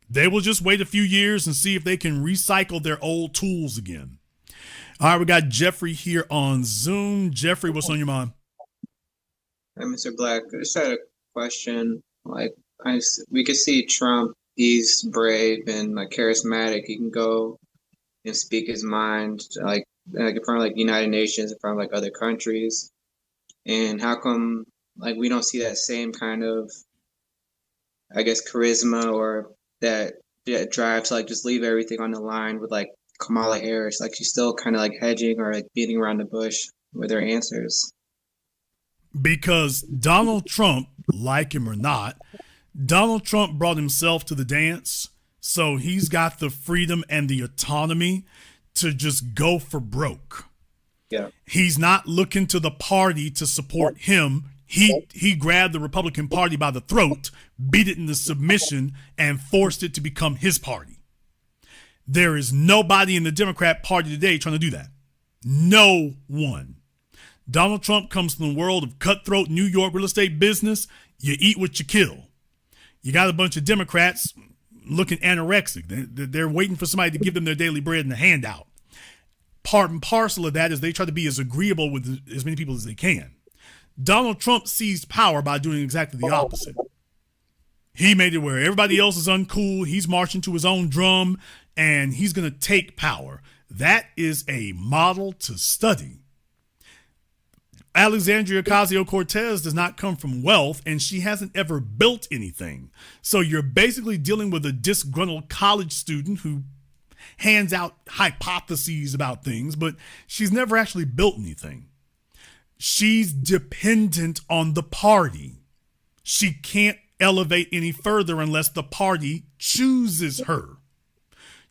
They will just wait a few years and see if they can recycle their old tools again. All right, we got Jeffrey here on Zoom. Jeffrey, what's on your mind? Hi, Mr. Black. I just had a question. We could see Trump. He's brave and charismatic. He can go and speak his mind, in front of United Nations, in front of other countries. And how come we don't see that same kind of, charisma or that drive to just leave everything on the line with Kamala Harris? She's still kind of hedging or beating around the bush with her answers. Because Donald Trump, like him or not, Donald Trump brought himself to the dance. So he's got the freedom and the autonomy to just go for broke. Yeah. He's not looking to the party to support him. He grabbed the Republican Party by the throat, beat it into submission, and forced it to become his party. There is nobody in the Democrat Party today trying to do that. No one. Donald Trump comes from the world of cutthroat New York real estate business. You eat what you kill. You got a bunch of Democrats looking anorexic. They're waiting for somebody to give them their daily bread and a handout. Part and parcel of that is they try to be as agreeable with as many people as they can. Donald Trump seized power by doing exactly the opposite. He made it where everybody else is uncool. He's marching to his own drum, and he's going to take power. That is a model to study. Alexandria Ocasio-Cortez does not come from wealth, and she hasn't ever built anything. So you're basically dealing with a disgruntled college student who hands out hypotheses about things, but she's never actually built anything. She's dependent on the party. She can't elevate any further unless the party chooses her.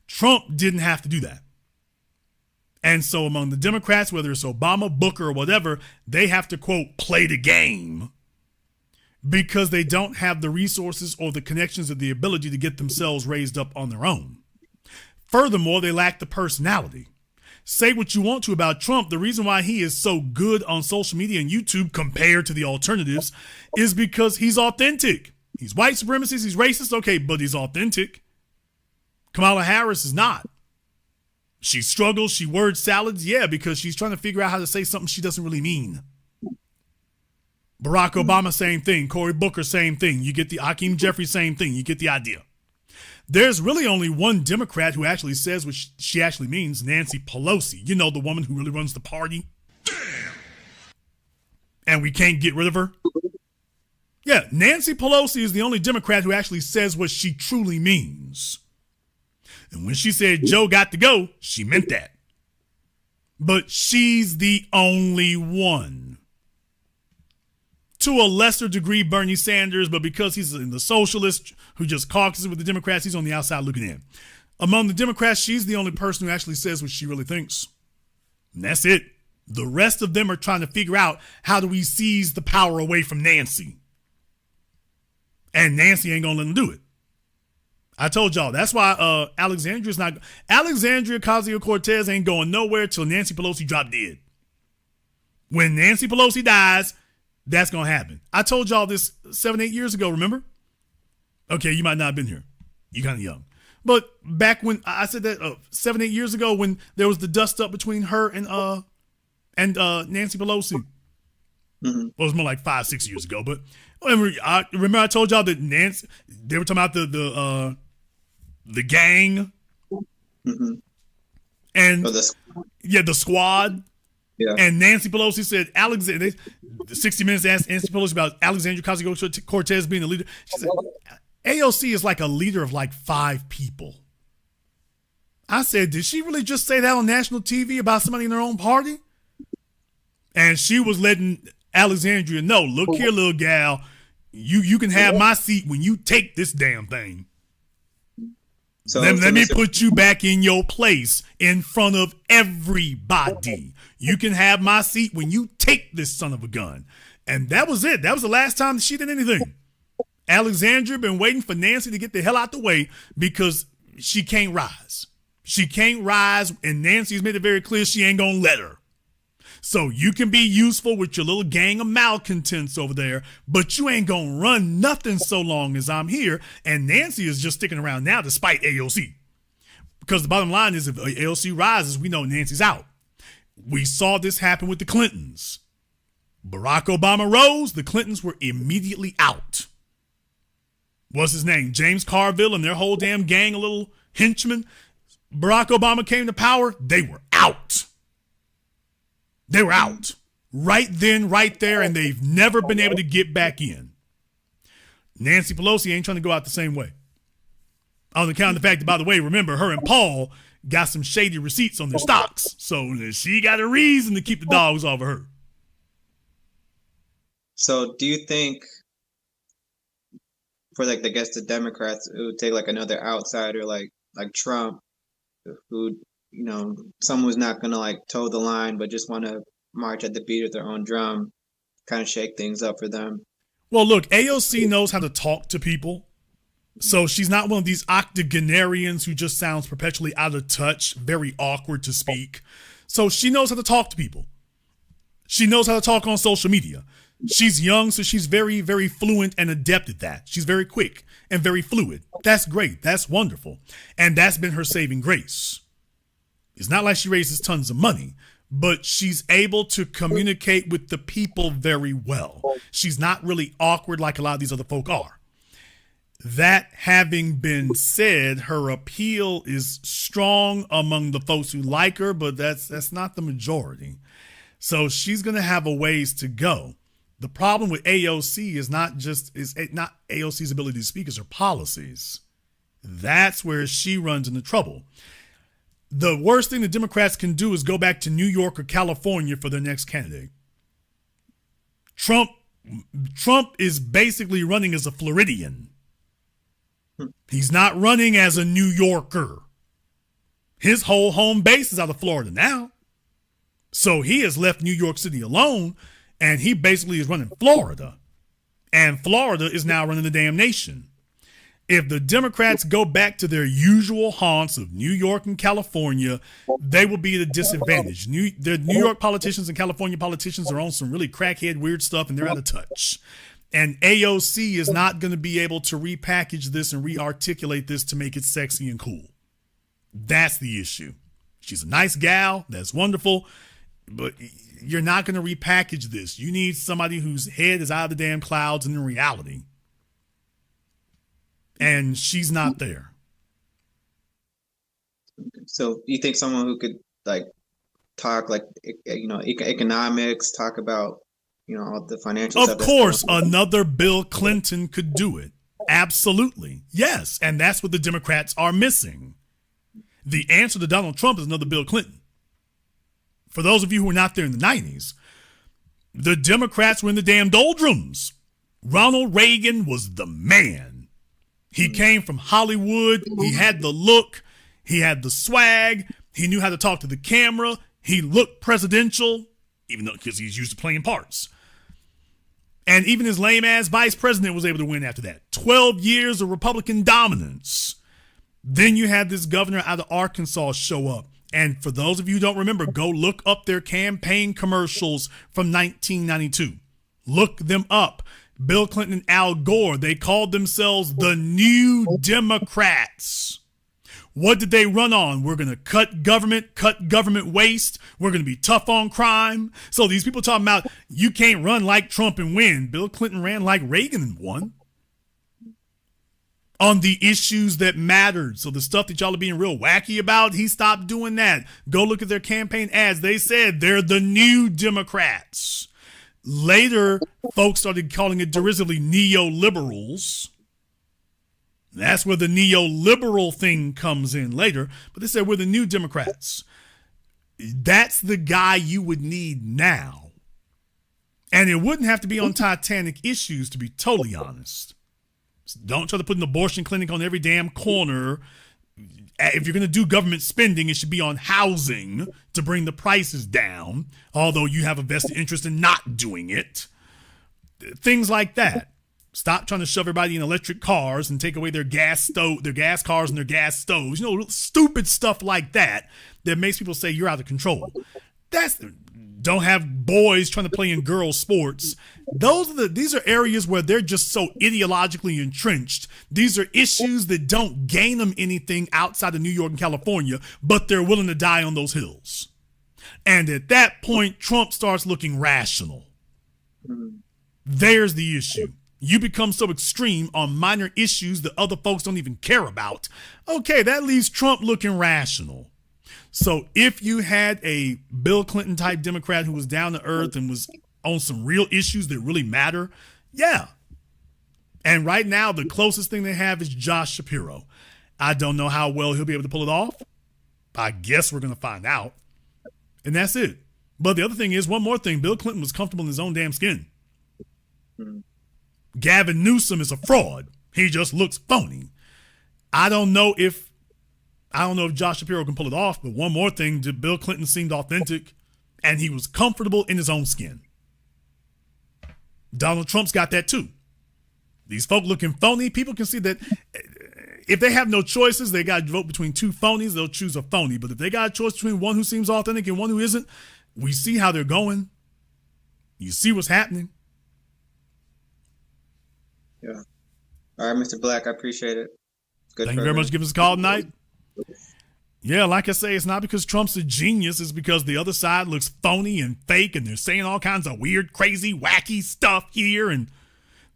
Trump didn't have to do that. And so among the Democrats, whether it's Obama, Booker, or whatever, they have to, quote, play the game because they don't have the resources or the connections or the ability to get themselves raised up on their own. Furthermore, they lack the personality. Say what you want to about Trump. The reason why he is so good on social media and YouTube compared to the alternatives is because he's authentic. He's white supremacist, he's racist, okay, but he's authentic. Kamala Harris is not. She struggles, she word salads, yeah, because she's trying to figure out how to say something she doesn't really mean. Barack Obama, same thing. Cory Booker, same thing. You get the Hakeem Jeffries, same thing. You get the idea. There's really only one Democrat who actually says what she actually means, Nancy Pelosi. You know, the woman who really runs the party. And we can't get rid of her. Yeah, Nancy Pelosi is the only Democrat who actually says what she truly means. And when she said Joe got to go, she meant that. But she's the only one. To a lesser degree, Bernie Sanders, but because he's in the socialist who just caucuses with the Democrats, he's on the outside looking in. Among the Democrats, she's the only person who actually says what she really thinks. And that's it. The rest of them are trying to figure out how do we seize the power away from Nancy. And Nancy ain't going to let them do it. I told y'all, that's why Alexandria Ocasio-Cortez ain't going nowhere till Nancy Pelosi drop dead. When Nancy Pelosi dies, that's going to happen. I told y'all this 7-8 years ago, remember? Okay, you might not have been here. You're kind of young. But back when I said that 7-8 years ago when there was the dust up between her and Nancy Pelosi. Mm-hmm. Well, it was more like 5-6 years ago. But I remember I told y'all that Nancy, they were talking about the gang. Mm-hmm. And the squad. Yeah. And Nancy Pelosi said, the 60 Minutes asked Nancy Pelosi about Alexandria Ocasio-Cortez being a leader. She said, AOC is like a leader of like 5 people. I said, did she really just say that on national TV about somebody in her own party? And she was letting Alexandria know, look here, little gal, you can have my seat when you take this damn thing. So let me put you back in your place in front of everybody. You can have my seat when you take this son of a gun. And that was it. That was the last time she did anything. Alexandria been waiting for Nancy to get the hell out the way because she can't rise. She can't rise, and Nancy's made it very clear she ain't gonna let her. So you can be useful with your little gang of malcontents over there, but you ain't gonna run nothing so long as I'm here. And Nancy is just sticking around now despite AOC. Because the bottom line is if AOC rises, we know Nancy's out. We saw this happen with the Clintons. Barack Obama rose, the Clintons were immediately out. What's his name? James Carville and their whole damn gang of little henchmen. Barack Obama came to power, they were out. They were out right then, right there, and they've never been able to get back in. Nancy Pelosi ain't trying to go out the same way. On account of the fact that, by the way, remember, her and Paul got some shady receipts on their stocks, so she got a reason to keep the dogs off of her. So do you think for like I guess the Democrats, it would take like another outsider like Trump, who someone who's not gonna like toe the line, but just want to march at the beat of their own drum, kind of shake things up for them. Well, look, AOC knows how to talk to people. So she's not one of these octogenarians who just sounds perpetually out of touch, very awkward to speak. So she knows how to talk to people. She knows how to talk on social media. She's young, so she's very, very fluent and adept at that. She's very quick and very fluid. That's great. That's wonderful. And that's been her saving grace. It's not like she raises tons of money, but she's able to communicate with the people very well. She's not really awkward like a lot of these other folk are. That having been said, her appeal is strong among the folks who like her, but that's not the majority. So she's going to have a ways to go. The problem with AOC is not AOC's ability to speak, it's her policies. That's where she runs into trouble. The worst thing the Democrats can do is go back to New York or California for their next candidate. Trump is basically running as a Floridian. He's not running as a New Yorker. His whole home base is out of Florida now. So he has left New York City alone, and he basically is running Florida. And Florida is now running the damn nation. If the Democrats go back to their usual haunts of New York and California, they will be at a disadvantage. The New York politicians and California politicians are on some really crackhead weird stuff, and they're out of touch. And AOC is not going to be able to repackage this and re-articulate this to make it sexy and cool. That's the issue. She's a nice gal. That's wonderful. But you're not going to repackage this. You need somebody whose head is out of the damn clouds and in reality. And she's not there. So you think someone who could like talk like, economics, talk about, all the financial stuff? Of course, another Bill Clinton could do it. Absolutely. Yes. And that's what the Democrats are missing. The answer to Donald Trump is another Bill Clinton. For those of you who were not there in the 90s, the Democrats were in the damn doldrums. Ronald Reagan was the man. He came from Hollywood. He had the look. He had the swag. He knew how to talk to the camera. He looked presidential, even though because he's used to playing parts. And even his lame-ass vice president was able to win after that. 12 years of Republican dominance. Then you had this governor out of Arkansas show up. And for those of you who don't remember, go look up their campaign commercials from 1992. Look them up. Bill Clinton and Al Gore, they called themselves the New Democrats. What did they run on? We're going to cut government waste. We're going to be tough on crime. So these people talking about you can't run like Trump and win. Bill Clinton ran like Reagan and won. On the issues that mattered. So the stuff that y'all are being real wacky about, he stopped doing that. Go look at their campaign ads. They said they're the New Democrats. Later, folks started calling it derisively neoliberals. That's where the neoliberal thing comes in later. But they said we're the New Democrats. That's the guy you would need now. And it wouldn't have to be on Titanic issues, to be totally honest. Don't try to put an abortion clinic on every damn corner. If you're going to do government spending, it should be on housing to bring the prices down, although you have a vested interest in not doing it. Things like that. Stop trying to shove everybody in electric cars and take away their gas cars and their gas stoves. Stupid stuff like that makes people say you're out of control. Don't have boys trying to play in girls' sports. These are areas where they're just so ideologically entrenched. These are issues that don't gain them anything outside of New York and California, but they're willing to die on those hills. And at that point, Trump starts looking rational. There's the issue. You become so extreme on minor issues that other folks don't even care about. Okay, that leaves Trump looking rational. So if you had a Bill Clinton type Democrat who was down to earth and was on some real issues that really matter, yeah. And right now, the closest thing they have is Josh Shapiro. I don't know how well he'll be able to pull it off. I guess we're going to find out. And that's it. But the other thing is, one more thing, Bill Clinton was comfortable in his own damn skin. Gavin Newsom is a fraud. He just looks phony. I don't know if Josh Shapiro can pull it off, but one more thing, Bill Clinton seemed authentic and he was comfortable in his own skin. Donald Trump's got that too. These folk looking phony, people can see that if they have no choices, they got to vote between two phonies, they'll choose a phony. But if they got a choice between one who seems authentic and one who isn't, we see how they're going. You see what's happening. Yeah. All right, Mr. Black, I appreciate it. Good. Thank you very much for giving us a call tonight. Yeah, like I say, it's not because Trump's a genius. It's because the other side looks phony and fake, and they're saying all kinds of weird, crazy, wacky stuff here. And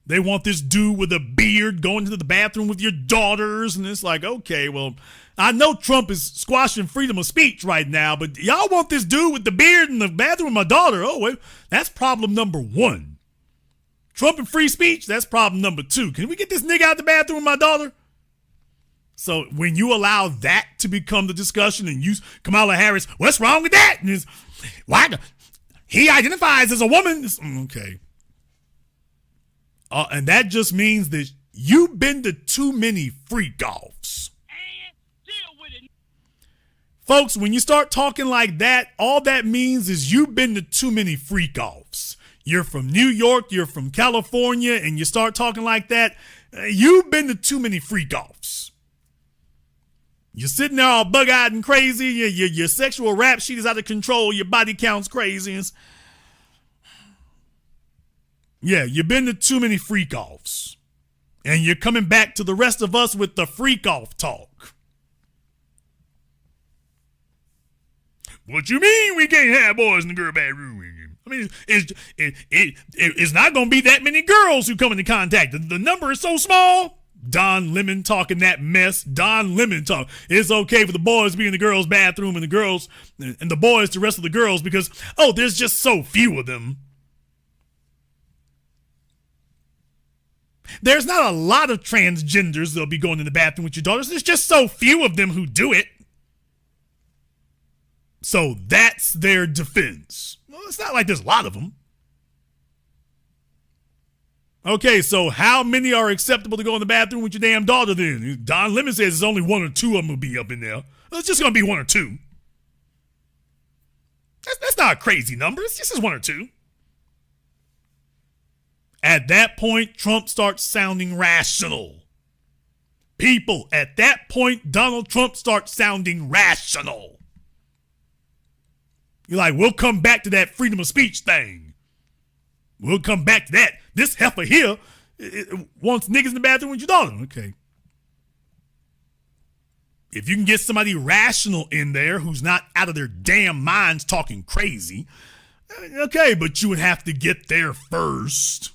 they want this dude with a beard going to the bathroom with your daughters. And it's like, okay, well, I know Trump is squashing freedom of speech right now, but y'all want this dude with the beard in the bathroom with my daughter. Oh, wait, that's problem number one. Trump and free speech, that's problem number two. Can we get this nigga out the bathroom with my daughter? So when you allow that to become the discussion and use Kamala Harris, what's wrong with that? And why he identifies as a woman? Okay. And that just means that you've been to too many freak-offs. Folks, when you start talking like that, all that means is you've been to too many freak-offs. You're from New York, you're from California, and you start talking like that, you've been to too many freak-offs. You're sitting there all bug-eyed and crazy. Your sexual rap sheet is out of control. Your body count's crazy. Yeah, you've been to too many freak-offs. And you're coming back to the rest of us with the freak-off talk. What you mean we can't have boys in the girl bedroom? I mean, it's not going to be that many girls who come into contact. The number is so small. Don Lemon talking that mess. Don Lemon talk. It's okay for the boys to be in the girls' bathroom and the girls and the boys the rest of the girls because, oh, there's just so few of them. There's not a lot of transgenders that'll be going in the bathroom with your daughters. There's just so few of them who do it. So that's their defense. Well, it's not like there's a lot of them. Okay, so how many are acceptable to go in the bathroom with your damn daughter then? Don Lemon says it's only one or two of them will be up in there. Well, it's just going to be one or two. That's not a crazy number. It's just one or two. At that point, Trump starts sounding rational. People, at that point, Donald Trump starts sounding rational. You're like, we'll come back to that freedom of speech thing. We'll come back to that. This heifer here wants niggas in the bathroom with your daughter. Okay. If you can get somebody rational in there who's not out of their damn minds talking crazy, okay, but you would have to get there first.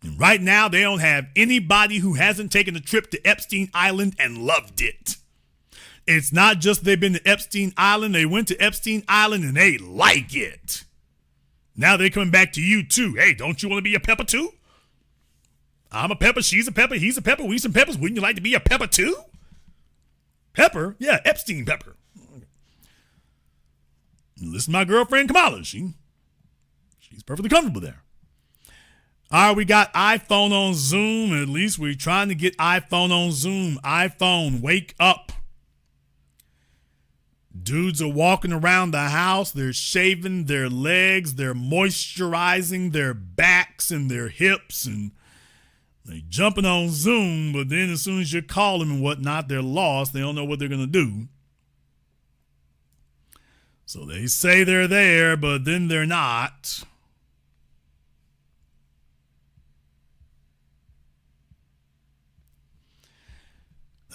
And right now, they don't have anybody who hasn't taken a trip to Epstein Island and loved it. It's not just they've been to Epstein Island. They went to Epstein Island and they like it. Now they're coming back to you too. Hey, don't you want to be a pepper too? I'm a pepper. She's a pepper. He's a pepper. We some peppers. Wouldn't you like to be a pepper too? Pepper? Yeah, Epstein pepper. Listen to my girlfriend Kamala. She's perfectly comfortable there. All right, we got iPhone on Zoom. At least we're trying to get iPhone on Zoom. iPhone, wake up. Dudes are walking around the house. They're shaving their legs. They're moisturizing their backs and their hips. And they're jumping on Zoom. But then as soon as you call them and whatnot, they're lost. They don't know what they're going to do. So they say they're there, but then they're not.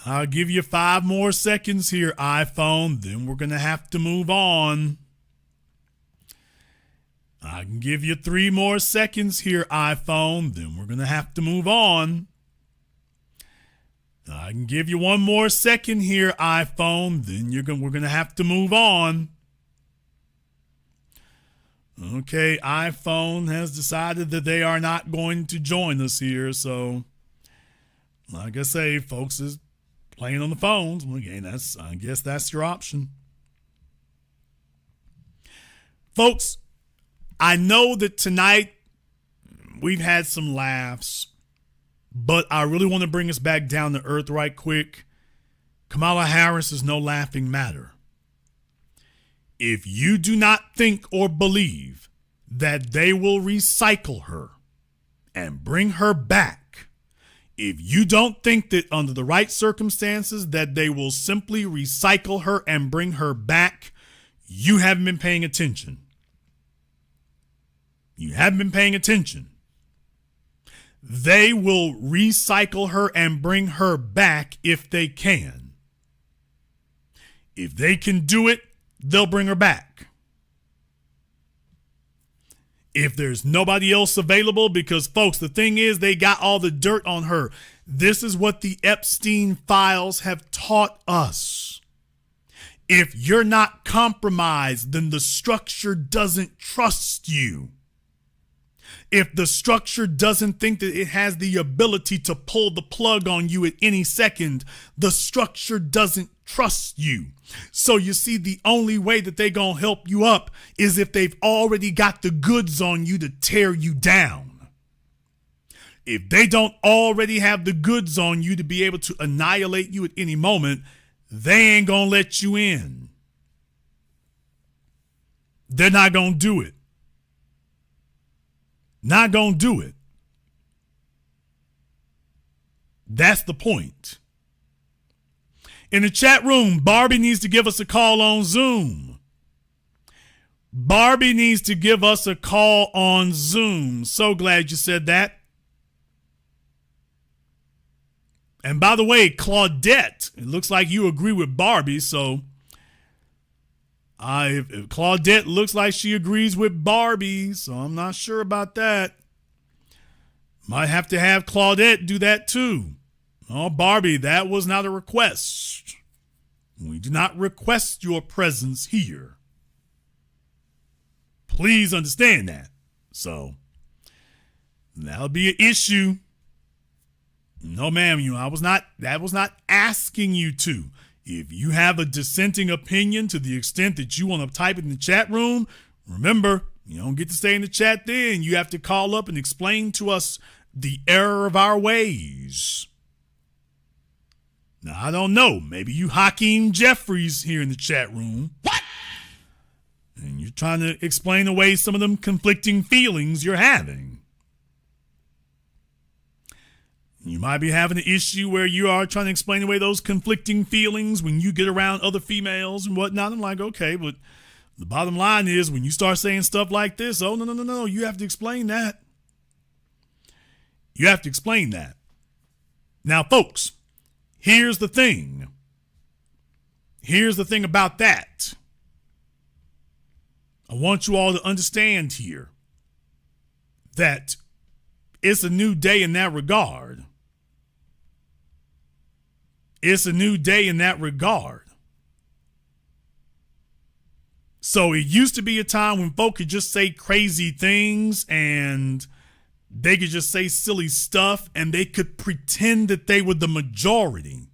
I'll give you 5 more seconds here, iPhone. Then we're going to have to move on. I can give you 3 more seconds here, iPhone. Then we're going to have to move on. I can give you 1 more second here, iPhone. Then we're going to have to move on. Okay, iPhone has decided that they are not going to join us here. So, like I say, folks is playing on the phones. Again, I guess that's your option. Folks, I know that tonight we've had some laughs, But I really want to bring us back down to earth right quick. Kamala Harris is no laughing matter. If you do not think or believe that they will recycle her and bring her back, if you don't think that under the right circumstances that they will simply recycle her and bring her back, you haven't been paying attention. You haven't been paying attention. They will recycle her and bring her back if they can. If they can do it, they'll bring her back. If there's nobody else available, because folks, the thing is, they got all the dirt on her. This is what the Epstein files have taught us. If you're not compromised, then the structure doesn't trust you. If the structure doesn't think that it has the ability to pull the plug on you at any second, the structure doesn't trust you. So you see, the only way that they're going to help you up is if they've already got the goods on you to tear you down. If they don't already have the goods on you to be able to annihilate you at any moment, they ain't going to let you in. They're not going to do it. Not going to do it. That's the point. In the chat room, Barbie needs to give us a call on Zoom. Barbie needs to give us a call on Zoom. So glad you said that. And by the way, Claudette, it looks like you agree with Barbie, so Claudette looks like she agrees with Barbie, so I'm not sure about that. Might have to have Claudette do that too. Oh, Barbie, that was not a request. We do not request your presence here. Please understand that. So that'll be an issue. No, ma'am, that was not asking you to. If you have a dissenting opinion to the extent that you want to type it in the chat room, remember, you don't get to stay in the chat then. You have to call up and explain to us the error of our ways. Now, I don't know. Maybe you Hakeem Jeffries here in the chat room. What? And you're trying to explain away some of them conflicting feelings you're having. You might be having an issue where you are trying to explain away those conflicting feelings when you get around other females and whatnot. I'm like, okay, but the bottom line is when you start saying stuff like this, oh, no, you have to explain that. You have to explain that. Now, folks, here's the thing. Here's the thing about that. I want you all to understand here that it's a new day in that regard. It's a new day in that regard. So it used to be a time when folk could just say crazy things and they could just say silly stuff and they could pretend that they were the majority.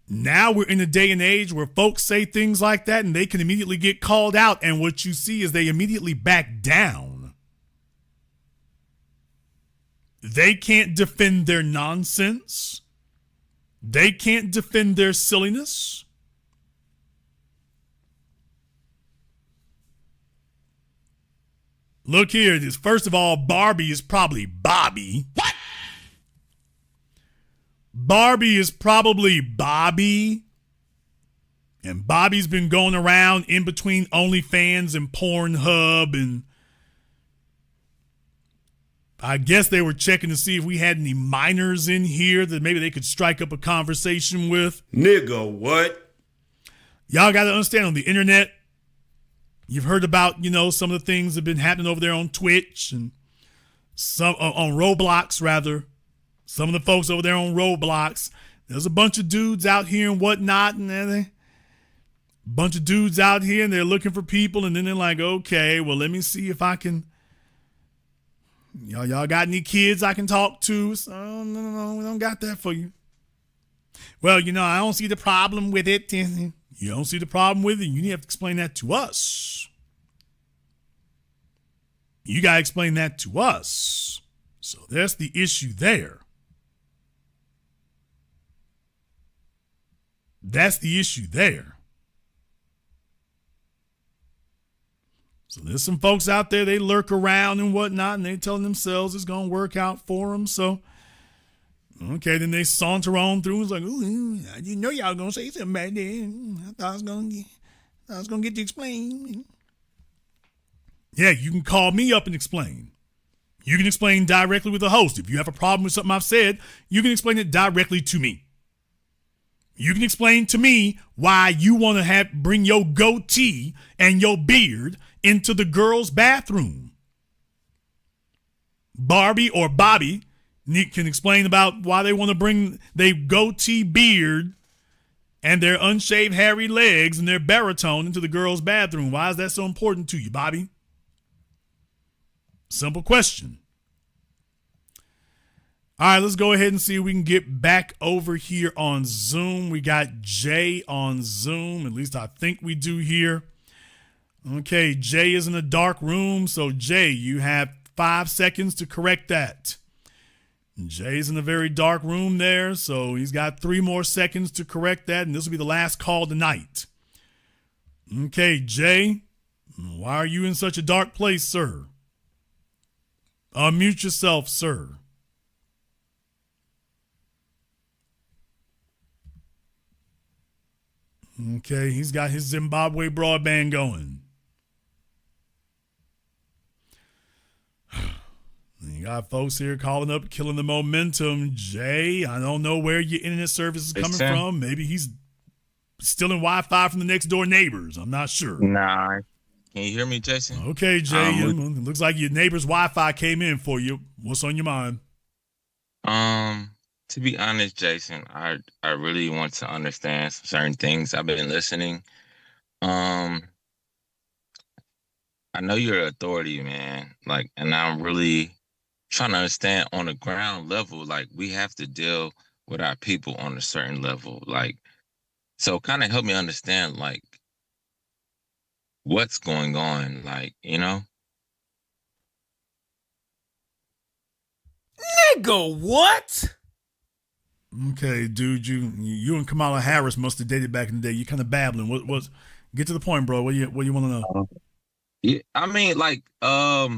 Now we're in a day and age where folks say things like that and they can immediately get called out, and what you see is they immediately back down. They can't defend their nonsense. They can't defend their silliness. Look here, first of all, Barbie is probably Bobby. What? Barbie is probably Bobby. And Bobby's been going around in between OnlyFans and Pornhub, and I guess they were checking to see if we had any minors in here that maybe they could strike up a conversation with. Nigga, what? Y'all got to understand, on the internet, you've heard about, some of the things that have been happening over there on Twitch and some on Roblox, rather. Some of the folks over there on Roblox. There's a bunch of dudes out here and whatnot, and a bunch of dudes out here, and they're looking for people, and then they're like, okay, well, let me see if I can. Y'all got any kids I can talk to? So, no, we don't got that for you. Well, I don't see the problem with it. You don't see the problem with it. You have to explain that to us. You got to explain that to us. So that's the issue there. That's the issue there. So there's some folks out there, they lurk around and whatnot, and they telling themselves it's going to work out for them. So, okay, then they saunter on through. It's like, ooh, I didn't know y'all going to say something back there. I thought I was going to get to explain. Yeah, you can call me up and explain. You can explain directly with the host. If you have a problem with something I've said, you can explain it directly to me. You can explain to me why you want to bring your goatee and your beard into the girls' bathroom. Barbie or Bobby can explain about why they want to bring their goatee, beard and their unshaved hairy legs and their baritone into the girls' bathroom. Why is that so important to you, Bobby? Simple question. All right, let's go ahead and see if we can get back over here on Zoom. We got Jay on Zoom. At least I think we do here. Okay, Jay is in a dark room. So, Jay, you have 5 seconds to correct that. Jay's in a very dark room there. So, he's got 3 more seconds to correct that. And this will be the last call tonight. Okay, Jay, why are you in such a dark place, sir? Unmute yourself, sir. Okay, he's got his Zimbabwe broadband going. You got folks here calling up, killing the momentum. Jay, I don't know where your internet service is coming from. Maybe he's stealing Wi-Fi from the next door neighbors. I'm not sure. Nah. Can you hear me, Jason? Okay, Jay. It looks like your neighbor's Wi-Fi came in for you. What's on your mind? To be honest, Jason, I really want to understand certain things. I've been listening. I know you're an authority, man. Like, and I'm really trying to understand on the ground level. Like, we have to deal with our people on a certain level. Like, so kind of help me understand, like, what's going on, like, you know? Nigga, what? Okay, dude, you and Kamala Harris must have dated back in the day. You kind of babbling. What? Get to the point, bro. What do you want to know? Yeah, I mean, like, I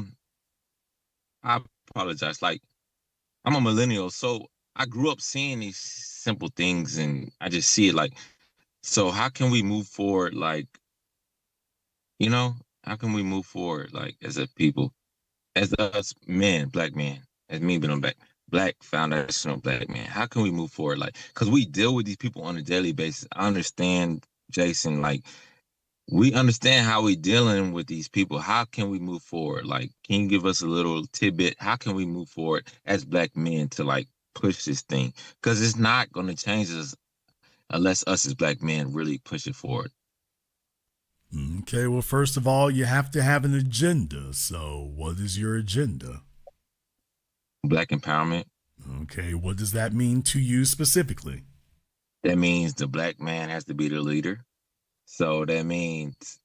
apologize. Like, I'm a millennial, so I grew up seeing these simple things, and I just see it. Like, so how can we move forward? Like, you know, how can we move forward? Like, as a people, as us men, black men, as me being a black foundational black man, how can we move forward? Like, because we deal with these people on a daily basis. I understand, Jason, like, we understand how we dealing with these people. How can we move forward? Like, can you give us a little tidbit? How can we move forward as black men to, like, push this thing? Because it's not going to change us unless us as black men really push it forward. Okay, well, first of all, you have to have an agenda. So what is your agenda? Black empowerment. Okay, what does that mean to you specifically? That means the black man has to be the leader. So that means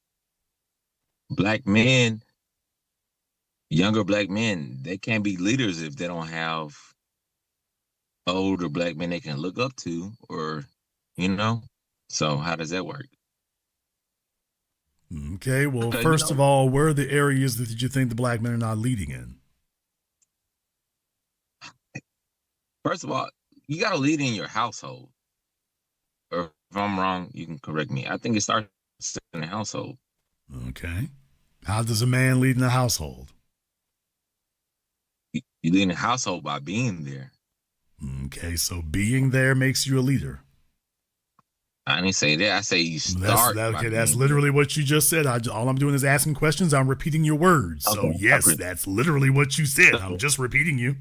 black men, younger black men, they can't be leaders if they don't have older black men they can look up to, or, you know? So how does that work? Okay, well, first of all, where are the areas that you think the black men are not leading in? First of all, you got to lead in your household. Or if I'm wrong, you can correct me. I think it starts in the household. Okay. How does a man lead in the household? You lead in the household by being there. Okay, so being there makes you a leader. I didn't say that. I say you start. That's literally what you just said. All I'm doing is asking questions. I'm repeating your words. Okay, so, yes, that's literally what you said. I'm just repeating you.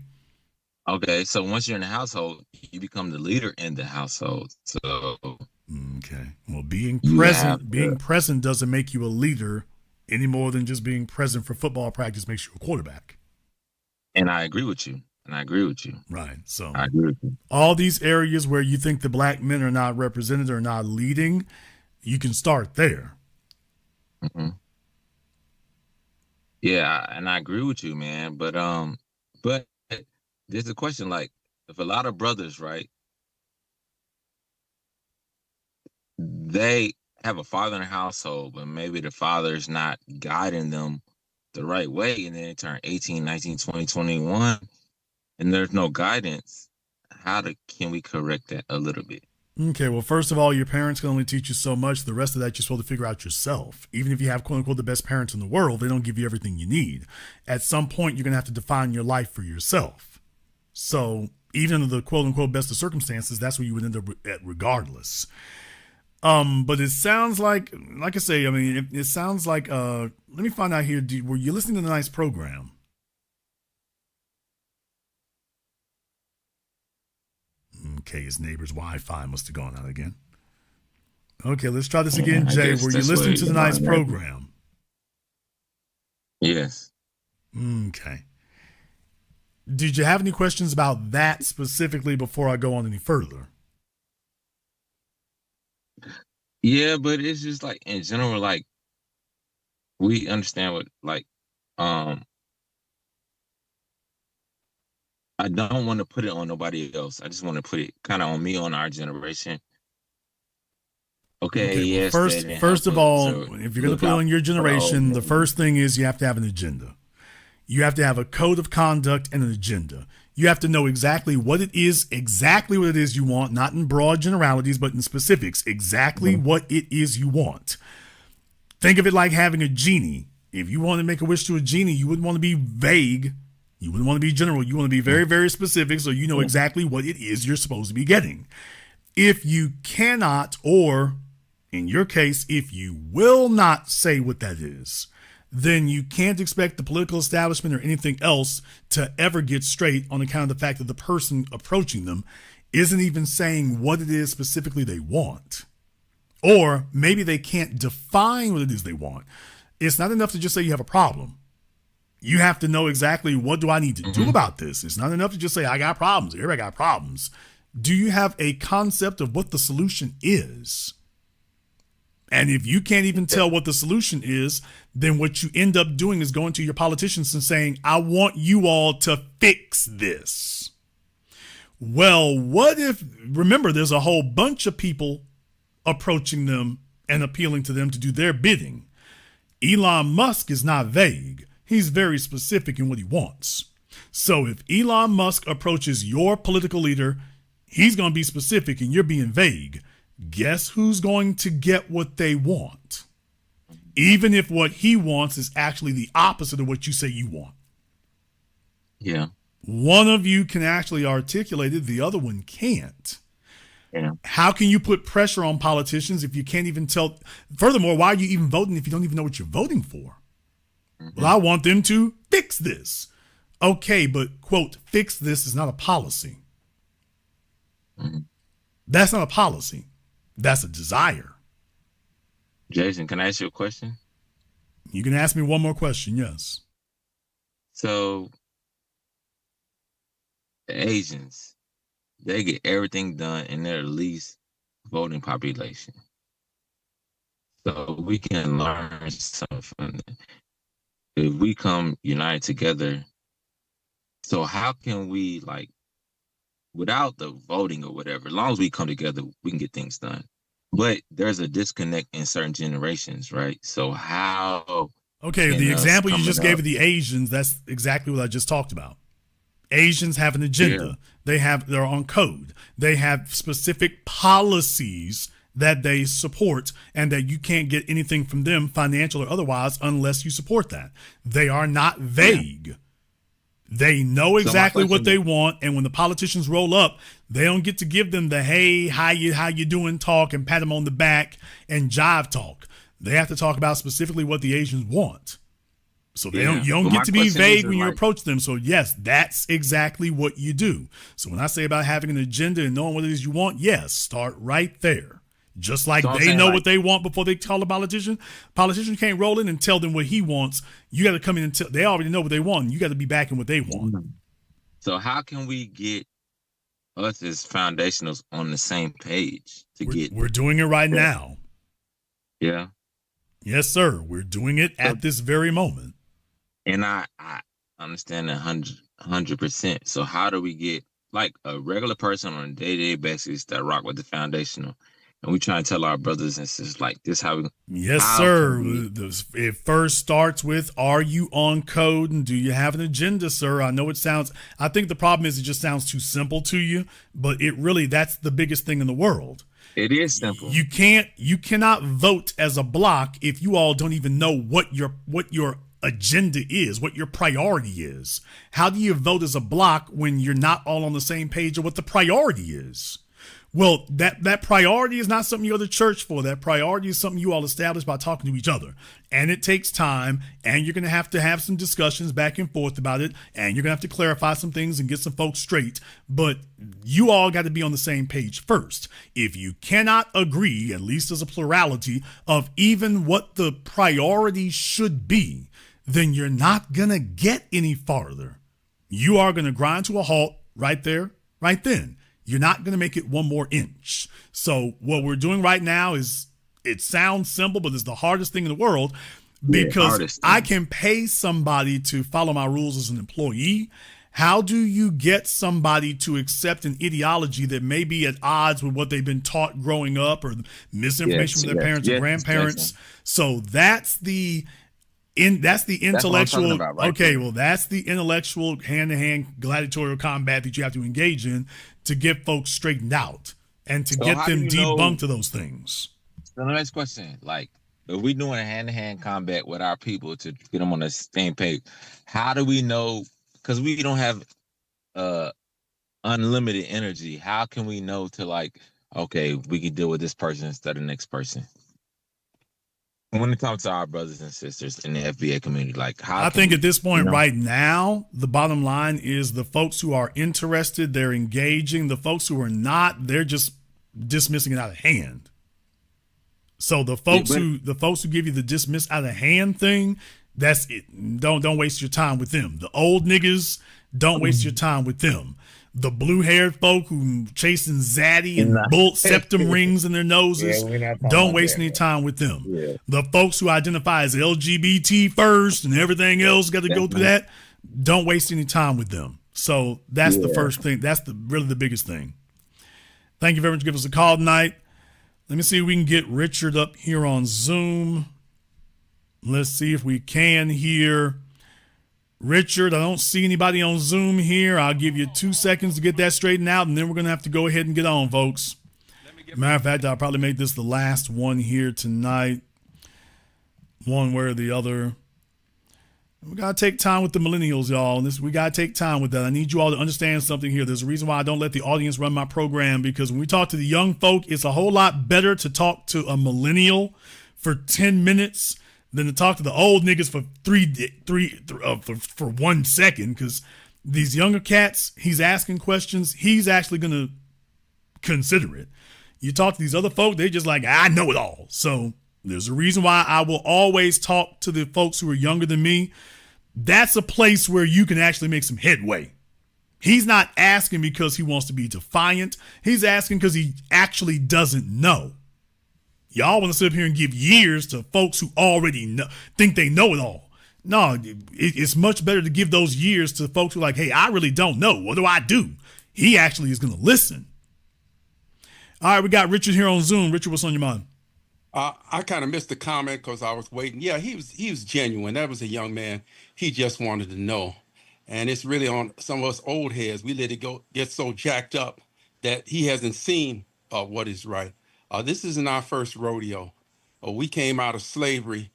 Okay, so once you're in the household, you become the leader in the household. So, okay, well, being present doesn't make you a leader any more than just being present for football practice makes you a quarterback. And I agree with you. Right. So I agree with you. All these areas where you think the black men are not represented or not leading, you can start there. Mm-hmm. Yeah, and I agree with you, man. But there's a question like, if a lot of brothers, right, they have a father in the household, but maybe the father's not guiding them the right way, and then they turn 18, 19, 20, 21, and there's no guidance, can we correct that a little bit? Okay, well, first of all, your parents can only teach you so much. The rest of that you're supposed to figure out yourself. Even if you have, quote unquote, the best parents in the world, they don't give you everything you need. At some point, you're going to have to define your life for yourself. So even under the quote unquote best of circumstances, that's where you would end up at regardless. But it sounds like I say, I mean, it sounds like, let me find out here. Were you listening to the nice program? Okay, his neighbor's Wi-Fi must have gone out again. Okay, let's try this again, Jay. Were you listening to the nice program? Yes. Okay. Did you have any questions about that specifically before I go on any further? Yeah, but it's just like in general, like we understand what I don't want to put it on nobody else. I just want to put it kind of on me, on our generation. Okay, well, yes. First of all, if you're going to put it on your generation, the first thing is you have to have an agenda. You have to have a code of conduct and an agenda. You have to know exactly what it is you want, not in broad generalities, but in specifics, exactly what it is you want. Think of it like having a genie. If you want to make a wish to a genie, you wouldn't want to be vague. You wouldn't want to be general. You want to be very, very specific so you know exactly what it is you're supposed to be getting. If you cannot, or in your case, if you will not say what that is, then you can't expect the political establishment or anything else to ever get straight on account of the fact that the person approaching them isn't even saying what it is specifically they want. Or maybe they can't define what it is they want. It's not enough to just say you have a problem. You have to know exactly what do I need to do about this. It's not enough to just say I got problems. Everybody got problems. Do you have a concept of what the solution is? And if you can't even tell what the solution is, then what you end up doing is going to your politicians and saying, I want you all to fix this. Well, what if, remember, there's a whole bunch of people approaching them and appealing to them to do their bidding. Elon Musk is not vague. He's very specific in what he wants. So if Elon Musk approaches your political leader, he's going to be specific and you're being vague. Guess who's going to get what they want? Even if what he wants is actually the opposite of what you say you want. Yeah. One of you can actually articulate it, the other one can't. Yeah. How can you put pressure on politicians if you can't even tell? Furthermore, why are you even voting if you don't even know what you're voting for? Well, I want them to fix this. Okay, but quote, fix this is not a policy. That's not a policy. That's a desire. Jason, can I ask you a question? You can ask me one more question, yes. So, the Asians, they get everything done in their least voting population. So we can learn something from them. If we come united together, so how can we, like, without the voting or whatever, as long as we come together, we can get things done. But there's a disconnect in certain generations, right? So how? Okay, the example you just gave of the Asians, that's exactly what I just talked about. Asians have an agenda. Yeah. They're on code. They have specific policies that they support and that you can't get anything from them, financial or otherwise, unless you support that. They are not vague. Yeah. They know exactly what they want, and when the politicians roll up, they don't get to give them the hey, how you doing talk and pat them on the back and jive talk. They have to talk about specifically what the Asians want. So you don't get to be vague when you approach them. So yes, that's exactly what you do. So when I say about having an agenda and knowing what it is you want, yes, start right there. Just like they know what they want before they call a politician. Politician can't roll in and tell them what he wants. You got to come in and tell. They already know what they want. You got to be backing what they want. So how can we get us as foundationals on the same page We're doing it right now. Yeah. Yes, sir. We're doing it at this very moment. And I understand 100%. So how do we get like a regular person on a day-to-day basis that rock with the foundational, and we try to tell our brothers and sisters like this how we Yes, how sir. can we It first starts with, are you on code and do you have an agenda, sir? I know I think the problem is it just sounds too simple to you, but that's the biggest thing in the world. It is simple. You cannot vote as a block if you all don't even know what your agenda is, what your priority is. How do you vote as a block when you're not all on the same page of what the priority is? Well, that priority is not something you go to church for. That priority is something you all establish by talking to each other. And it takes time, and you're going to have some discussions back and forth about it, and you're going to have to clarify some things and get some folks straight. But you all got to be on the same page first. If you cannot agree, at least as a plurality, of even what the priority should be, then you're not going to get any farther. You are going to grind to a halt right there, right then. You're not going to make it one more inch. So what we're doing right now is, it sounds simple, but it's the hardest thing in the world, because I can pay somebody to follow my rules as an employee. How do you get somebody to accept an ideology that may be at odds with what they've been taught growing up, or misinformation from their parents or grandparents? So that's the intellectual. That's the intellectual hand-to-hand gladiatorial combat that you have to engage in to get folks straightened out and to get them debunked to those things. So the next question, like, if we're doing a hand-to-hand combat with our people to get them on the same page, how do we know? Because we don't have unlimited energy. How can we know to, like, okay, we can deal with this person instead of the next person? When it comes to our brothers and sisters in the FBA community, like, how I think at this point right now, the bottom line is the folks who are interested, they're engaging. The folks who are not, they're just dismissing it out of hand. So the folks who give you the dismiss out of hand thing, that's it. Don't waste your time with them. The old niggas, don't waste your time with them. The blue-haired folk who chasing zaddy and bull septum rings in their noses, don't waste any time with them. Yeah. The folks who identify as LGBT first and everything else got to go through that, don't waste any time with them. So that's the first thing. That's really the biggest thing. Thank you very much for giving us a call tonight. Let me see if we can get Richard up here on Zoom. Let's see if we can hear Richard. I don't see anybody on Zoom here. I'll give you 2 seconds to get that straightened out, and then we're going to have to go ahead and get on, folks. Matter of fact, I'll probably make this the last one here tonight, one way or the other. We got to take time with the millennials, y'all. We got to take time with that. I need you all to understand something here. There's a reason why I don't let the audience run my program, because when we talk to the young folk, it's a whole lot better to talk to a millennial for 10 minutes than to talk to the old niggas for 1 second, because these younger cats, he's asking questions, he's actually going to consider it. You talk to these other folk, they just like, I know it all. So there's a reason why I will always talk to the folks who are younger than me. That's a place where you can actually make some headway. He's not asking because he wants to be defiant. He's asking because he actually doesn't know. Y'all want to sit up here and give years to folks who already think they know it all. No, it's much better to give those years to folks who are like, hey, I really don't know. What do I do? He actually is going to listen. All right, we got Richard here on Zoom. Richard, what's on your mind? I kind of missed the comment because I was waiting. Yeah, he was genuine. That was a young man. He just wanted to know. And it's really on some of us old heads. We let it get so jacked up that he hasn't seen what is right. This isn't our first rodeo. We came out of slavery,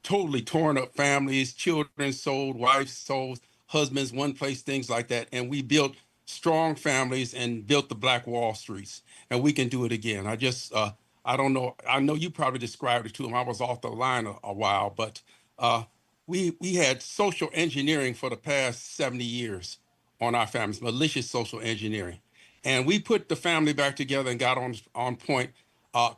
totally torn up families, children sold, wives sold, husbands one place, things like that. And we built strong families and built the Black Wall Streets. And we can do it again. I don't know. I know you probably described it to him. I was off the line a while, but we had social engineering for the past 70 years on our families, malicious social engineering. And we put the family back together and got on point,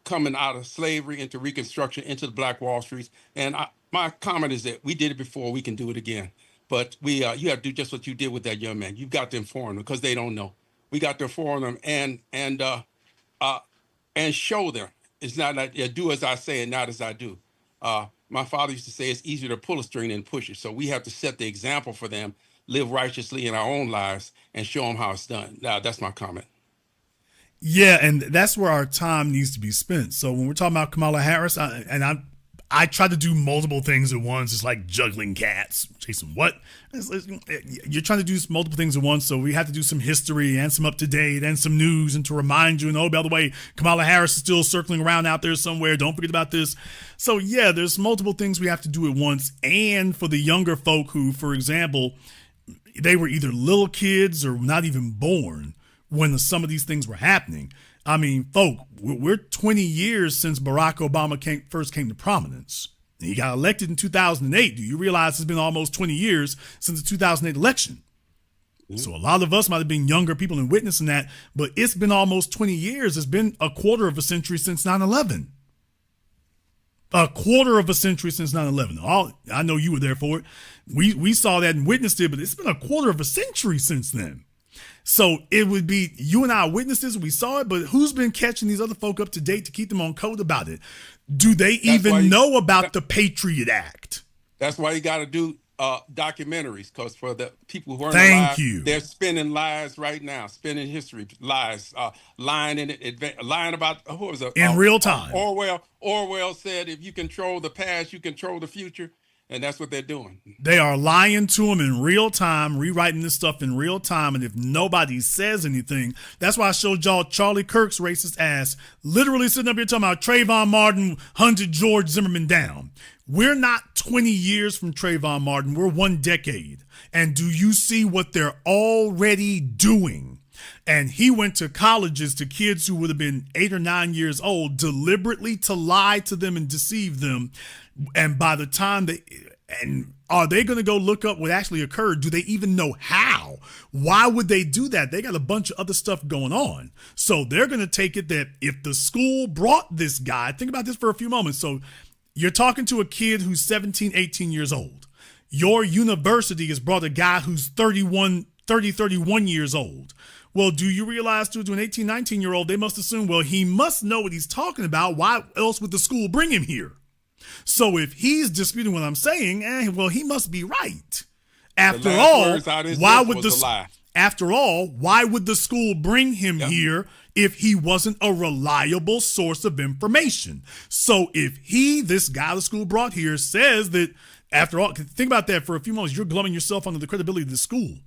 coming out of slavery into Reconstruction, into the Black Wall Streets. And my comment is that we did it before, we can do it again. But you have to do just what you did with that young man. You've got to inform them because they don't know. We got to inform them and show them. It's not like do as I say and not as I do. My father used to say it's easier to pull a string than push it. So we have to set the example for them live righteously in our own lives and show them how it's done. Now, that's my comment. Yeah, and that's where our time needs to be spent. So when we're talking about Kamala Harris, I try to do multiple things at once. It's like juggling cats. Jason, what? You're trying to do multiple things at once, so we have to do some history and some up-to-date and some news and to remind you, and oh, by the way, Kamala Harris is still circling around out there somewhere. Don't forget about this. So, yeah, there's multiple things we have to do at once. And for the younger folk who, for example, they were either little kids or not even born when some of these things were happening. I mean, folk, we're 20 years since Barack Obama first came to prominence. He got elected in 2008. Do you realize it's been almost 20 years since the 2008 election? So a lot of us might have been younger people and witnessing that, but it's been almost 20 years. It's been a quarter of a century since 9/11. A quarter of a century since 9/11. I know you were there for it. We saw that and witnessed it, but it's been a quarter of a century since then. So it would be you and I witnesses. We saw it, but who's been catching these other folk up to date to keep them on code about it? Do they even know about the Patriot Act? That's why you got to do documentaries, because for the people who aren't alive, they're spinning lies right now, spinning history lies, lying about who was it? In real time. Orwell said, if you control the past, you control the future. And that's what they're doing. They are lying to them in real time, rewriting this stuff in real time. And if nobody says anything, that's why I showed y'all Charlie Kirk's racist ass literally sitting up here talking about Trayvon Martin hunted George Zimmerman down. We're not 20 years from Trayvon Martin. We're 1 decade. And do you see what they're already doing? And he went to colleges to kids who would have been 8 or 9 years old deliberately to lie to them and deceive them. And by the time are they going to go look up what actually occurred? Do they even know how? Why would they do that? They got a bunch of other stuff going on. So they're going to take it that if the school brought this guy, think about this for a few moments. So you're talking to a kid who's 17, 18 years old. Your university has brought a guy who's 31 years old. Well, do you realize to an 18, 19-year-old, they must assume, well, he must know what he's talking about. Why else would the school bring him here? So if he's disputing what I'm saying, well, he must be right. After all, why would the school bring him here if he wasn't a reliable source of information? So if this guy the school brought here says that, after all, think about that for a few moments, you're glumming yourself under the credibility of the school.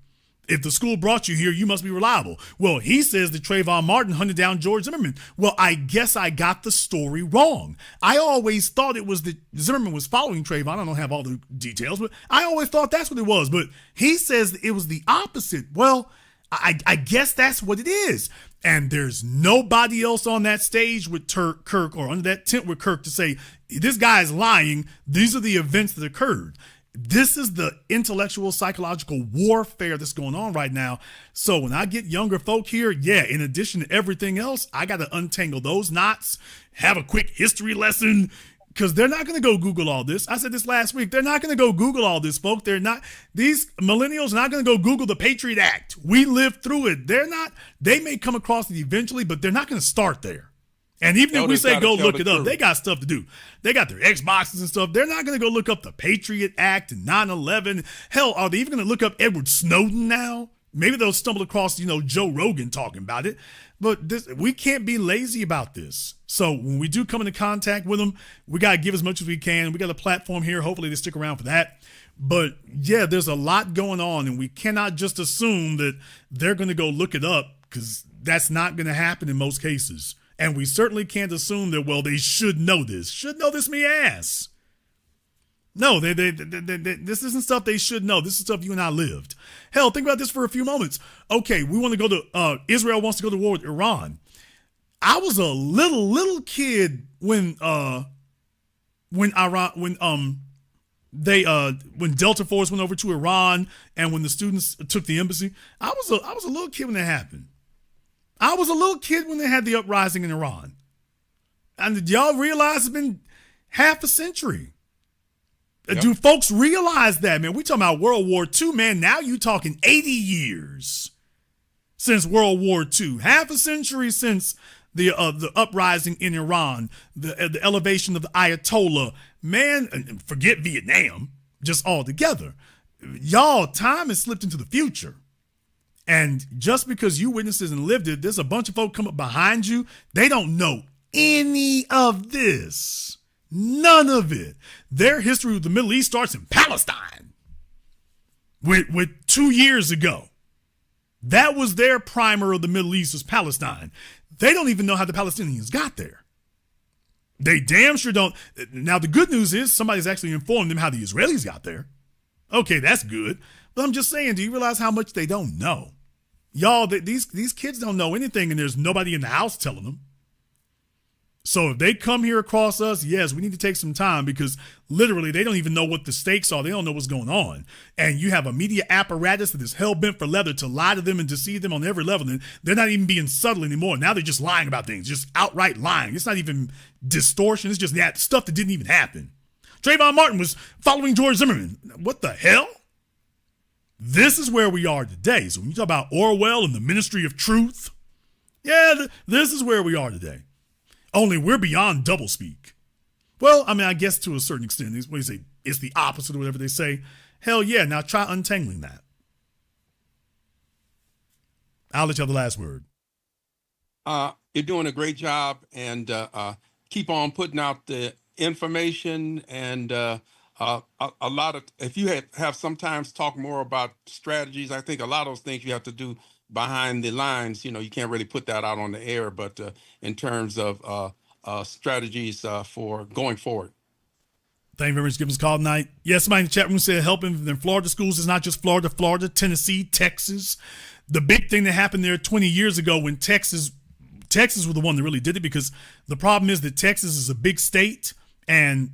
If the school brought you here, you must be reliable. Well, he says that Trayvon Martin hunted down George Zimmerman. Well, I guess I got the story wrong. I always thought it was that Zimmerman was following Trayvon. I don't have all the details, but I always thought that's what it was. But he says it was the opposite. Well, I guess that's what it is. And there's nobody else on that stage with Kirk or under that tent with Kirk to say, this guy is lying. These are the events that occurred. This is the intellectual, psychological warfare that's going on right now. So when I get younger folk here, in addition to everything else, I got to untangle those knots, have a quick history lesson, because they're not going to go Google all this. I said this last week. They're not going to go Google all this, folk. These millennials are not going to go Google the Patriot Act. We lived through it. They may come across it eventually, but they're not going to start there. And even if we say go look it up, they got stuff to do. They got their Xboxes and stuff. They're not going to go look up the Patriot Act and 9/11. Hell, are they even going to look up Edward Snowden now? Maybe they'll stumble across, Joe Rogan talking about it. But we can't be lazy about this. So when we do come into contact with them, we got to give as much as we can. We got a platform here. Hopefully they stick around for that. But there's a lot going on, and we cannot just assume that they're going to go look it up, because that's not going to happen in most cases. And we certainly can't assume that, well, they should know this. Should know this, me ass. No, this isn't stuff they should know. This is stuff you and I lived. Hell, think about this for a few moments. Okay, we want to go to, Israel wants to go to war with Iran. I was a little kid when Delta Force went over to Iran and when the students took the embassy. I was a little kid when that happened. I was a little kid when they had the uprising in Iran. And did y'all realize it's been half a century? Yep. Do folks realize that, man? We talking about World War II, man. Now you talking 80 years since World War II. Half a century since the uprising in Iran, the elevation of the Ayatollah. Man, forget Vietnam, just altogether. Y'all, time has slipped into the future. And just because you witnesses and lived it, there's a bunch of folk come up behind you. They don't know any of this. None of it. Their history with the Middle East starts in Palestine. With 2 years ago. That was their primer of the Middle East was Palestine. They don't even know how the Palestinians got there. They damn sure don't. Now, the good news is somebody's actually informed them how the Israelis got there. Okay, that's good. But I'm just saying, do you realize how much they don't know? Y'all, these kids don't know anything, and there's nobody in the house telling them. So if they come here across us, yes, we need to take some time because literally they don't even know what the stakes are. They don't know what's going on. And you have a media apparatus that is hell-bent for leather to lie to them and deceive them on every level. And they're not even being subtle anymore. Now they're just lying about things, just outright lying. It's not even distortion. It's just that stuff that didn't even happen. Trayvon Martin was following George Zimmerman. What the hell? This is where we are today. So when you talk about Orwell and the Ministry of Truth, yeah, this is where we are today. Only we're beyond doublespeak. Well, I mean, I guess to a certain extent, what do you say? It's the opposite of whatever they say. Hell yeah, now try untangling that. I'll let you have the last word. You're doing a great job, and keep on putting out the information and a lot of, if you have sometimes talk more about strategies, I think a lot of those things you have to do behind the lines. You know, you can't really put that out on the air, but in terms of strategies for going forward. Thank you very much for giving us a call tonight. Yes, somebody in the chat room said helping in Florida schools is not just Florida, Tennessee, Texas. The big thing that happened there 20 years ago when Texas were the one that really did it, because the problem is that Texas is a big state and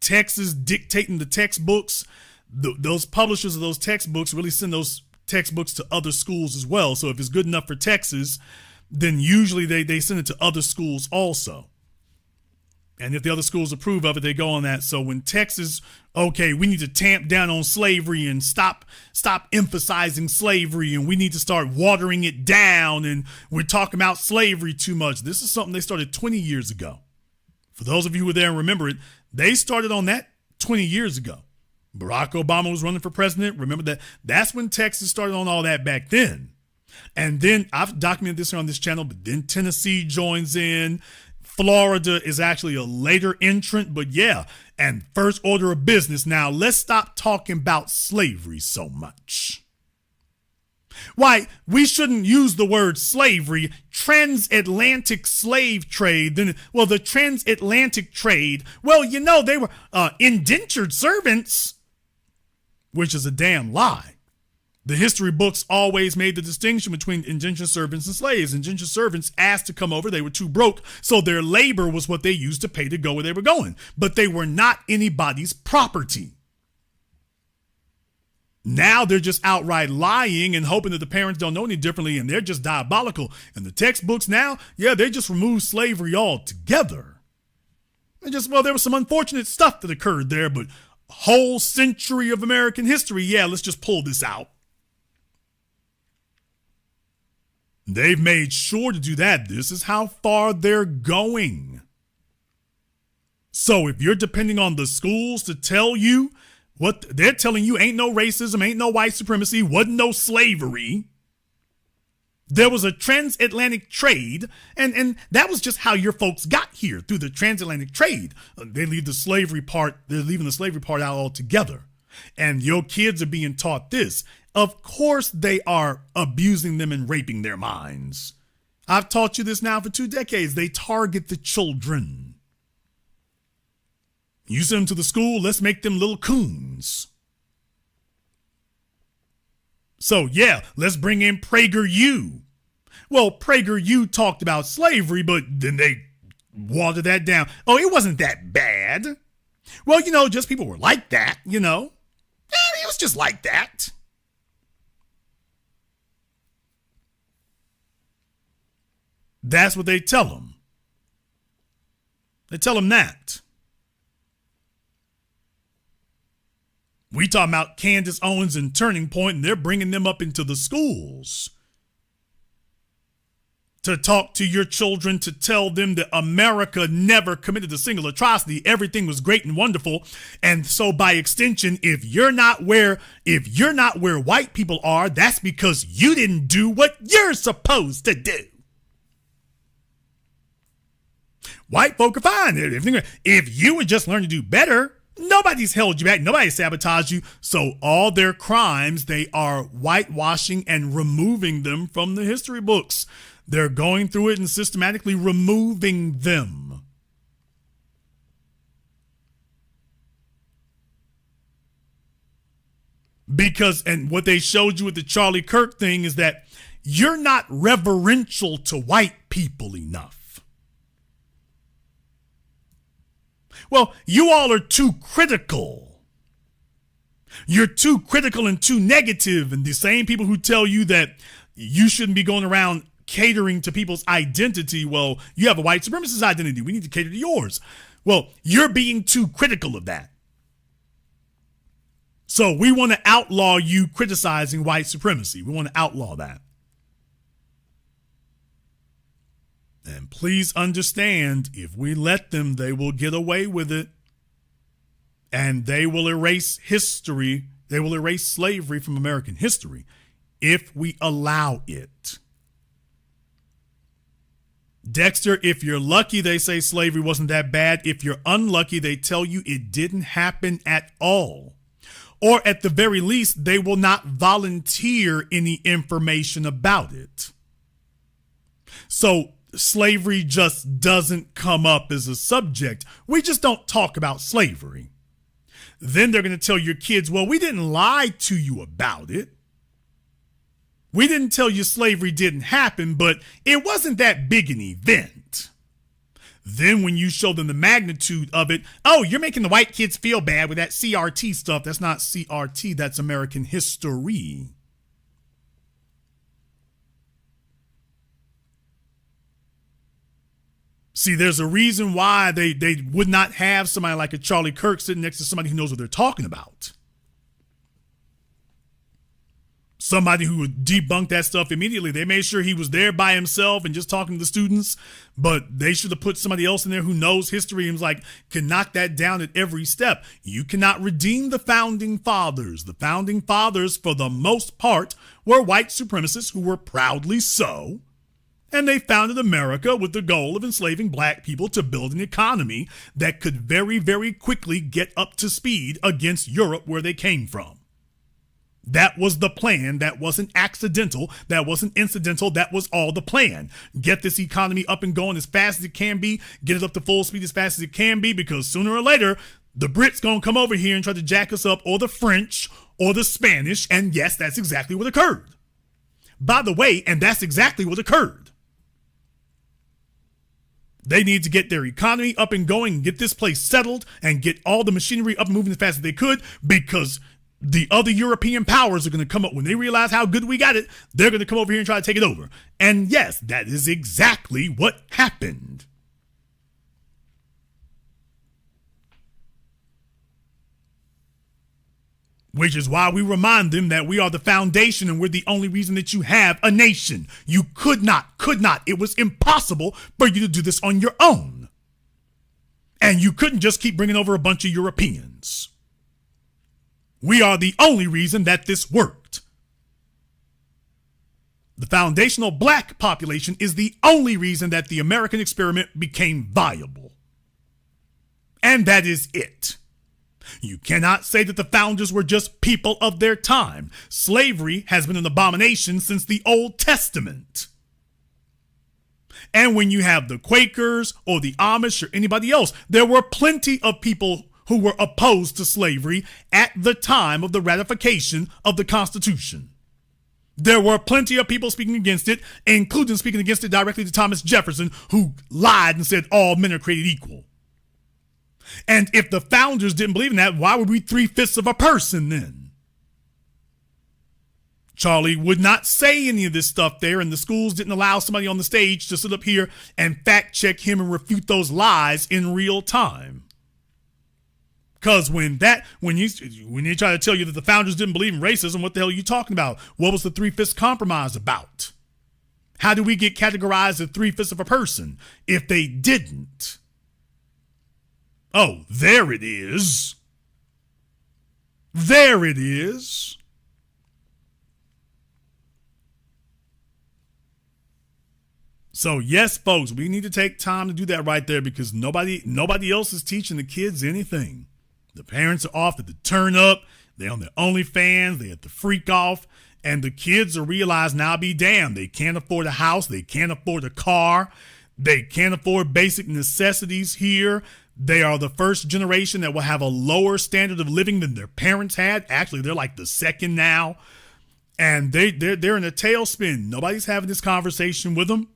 Texas dictating the textbooks. Those publishers of those textbooks really send those textbooks to other schools as well. So if it's good enough for Texas, then usually they send it to other schools also. And if the other schools approve of it, they go on that. So when Texas, okay, we need to tamp down on slavery and stop emphasizing slavery, and we need to start watering it down, and we're talking about slavery too much. This is something they started 20 years ago. For those of you who were there and remember it, they started on that 20 years ago. Barack Obama was running for president. Remember that? That's when Texas started on all that back then. And then I've documented this on this channel, but then Tennessee joins in. Florida is actually a later entrant, but yeah. And first order of business. Now let's stop talking about slavery so much. Why, we shouldn't use the word slavery. Transatlantic slave trade. Then, well, the transatlantic trade. Well, you know, they were indentured servants, which is a damn lie. The history books always made the distinction between indentured servants and slaves. Indentured servants asked to come over. They were too broke, so their labor was what they used to pay to go where they were going. But they were not anybody's property. Now they're just outright lying and hoping that the parents don't know any differently, and they're just diabolical. And the textbooks now, yeah, they just removed slavery altogether. Well, there was some unfortunate stuff that occurred there, but a whole century of American history, yeah, let's just pull this out. They've made sure to do that. This is how far they're going. So if you're depending on the schools to tell you what they're telling you, ain't no racism, ain't no white supremacy, wasn't no slavery. There was a transatlantic trade, and that was just how your folks got here, through the transatlantic trade. They're leaving the slavery part out altogether. And your kids are being taught this. Of course they are abusing them and raping their minds. I've taught you this now for 2 decades. They target the children. You send them to the school, let's make them little coons. So yeah, let's bring in PragerU. Well, PragerU talked about slavery, but then they watered that down. Oh, it wasn't that bad. Well, you know, just people were like that, you know. It was just like that. That's what they tell them. They tell them that. We talking about Candace Owens and Turning Point, and they're bringing them up into the schools. to talk to your children, to tell them that America never committed a single atrocity. Everything was great and wonderful. And so by extension, if you're not where white people are, that's because you didn't do what you're supposed to do. White folk are fine. If you would just learn to do better, nobody's held you back. Nobody sabotaged you. So all their crimes, they are whitewashing and removing them from the history books. They're going through it and systematically removing them. Because, and what they showed you with the Charlie Kirk thing is that you're not reverential to white people enough. Well, you all are too critical. You're too critical and too negative, and the same people who tell you that you shouldn't be going around catering to people's identity. Well, you have a white supremacist identity. We need to cater to yours. Well, you're being too critical of that. So we want to outlaw you criticizing white supremacy. We want to outlaw that. And please understand, if we let them, they will get away with it. And they will erase history. They will erase slavery from American history if we allow it. Dexter, if you're lucky, they say slavery wasn't that bad. If you're unlucky, they tell you it didn't happen at all. Or at the very least, they will not volunteer any information about it. So slavery just doesn't come up as a subject. We just don't talk about slavery. Then they're going to tell your kids, well, we didn't lie to you about it. We didn't tell you slavery didn't happen, but it wasn't that big an event. Then when you show them the magnitude of it, oh, you're making the white kids feel bad with that CRT stuff. That's not CRT, that's American history. See, there's a reason why they would not have somebody like a Charlie Kirk sitting next to somebody who knows what they're talking about. Somebody who would debunk that stuff immediately. They made sure he was there by himself and just talking to the students, but they should have put somebody else in there who knows history and was like, can knock that down at every step. You cannot redeem the founding fathers. The founding fathers, for the most part, were white supremacists who were proudly so. And they founded America with the goal of enslaving black people to build an economy that could very, very quickly get up to speed against Europe where they came from. That was the plan. That wasn't accidental. That wasn't incidental. That was all the plan. Get this economy up and going as fast as it can be. Get it up to full speed as fast as it can be, because sooner or later, the Brits gonna come over here and try to jack us up, or the French, or the Spanish. And yes, that's exactly what occurred. By the way, and that's exactly what occurred. They need to get their economy up and going, and get this place settled, and get all the machinery up and moving as fast as they could, because the other European powers are going to come up when they realize how good we got it. They're going to come over here and try to take it over. And yes, that is exactly what happened. Which is why we remind them that we are the foundation and we're the only reason that you have a nation. You could not. It was impossible for you to do this on your own. And you couldn't just keep bringing over a bunch of Europeans. We are the only reason that this worked. The foundational black population is the only reason that the American experiment became viable. And that is it. You cannot say that the founders were just people of their time. Slavery has been an abomination since the Old Testament. And when you have the Quakers or the Amish or anybody else, there were plenty of people who were opposed to slavery at the time of the ratification of the Constitution. There were plenty of people speaking against it, including speaking against it directly to Thomas Jefferson, who lied and said all men are created equal. And if the founders didn't believe in that, why would we 3/5 of a person then? Charlie would not say any of this stuff there, and the schools didn't allow somebody on the stage to sit up here and fact check him and refute those lies in real time. Because when you try to tell you that the founders didn't believe in racism, what the hell are you talking about? What was the 3/5 compromise about? How do we get categorized as 3/5 of a person if they didn't? Oh, there it is. There it is. So yes, folks, we need to take time to do that right there because nobody else is teaching the kids anything. The parents are off at the turn up. They on their OnlyFans. They at the freak off. And the kids are realized now be damned. They can't afford a house. They can't afford a car. They can't afford basic necessities here. They are the first generation that will have a lower standard of living than their parents had. Actually, they're like the second now. And they're in a tailspin. Nobody's having this conversation with them.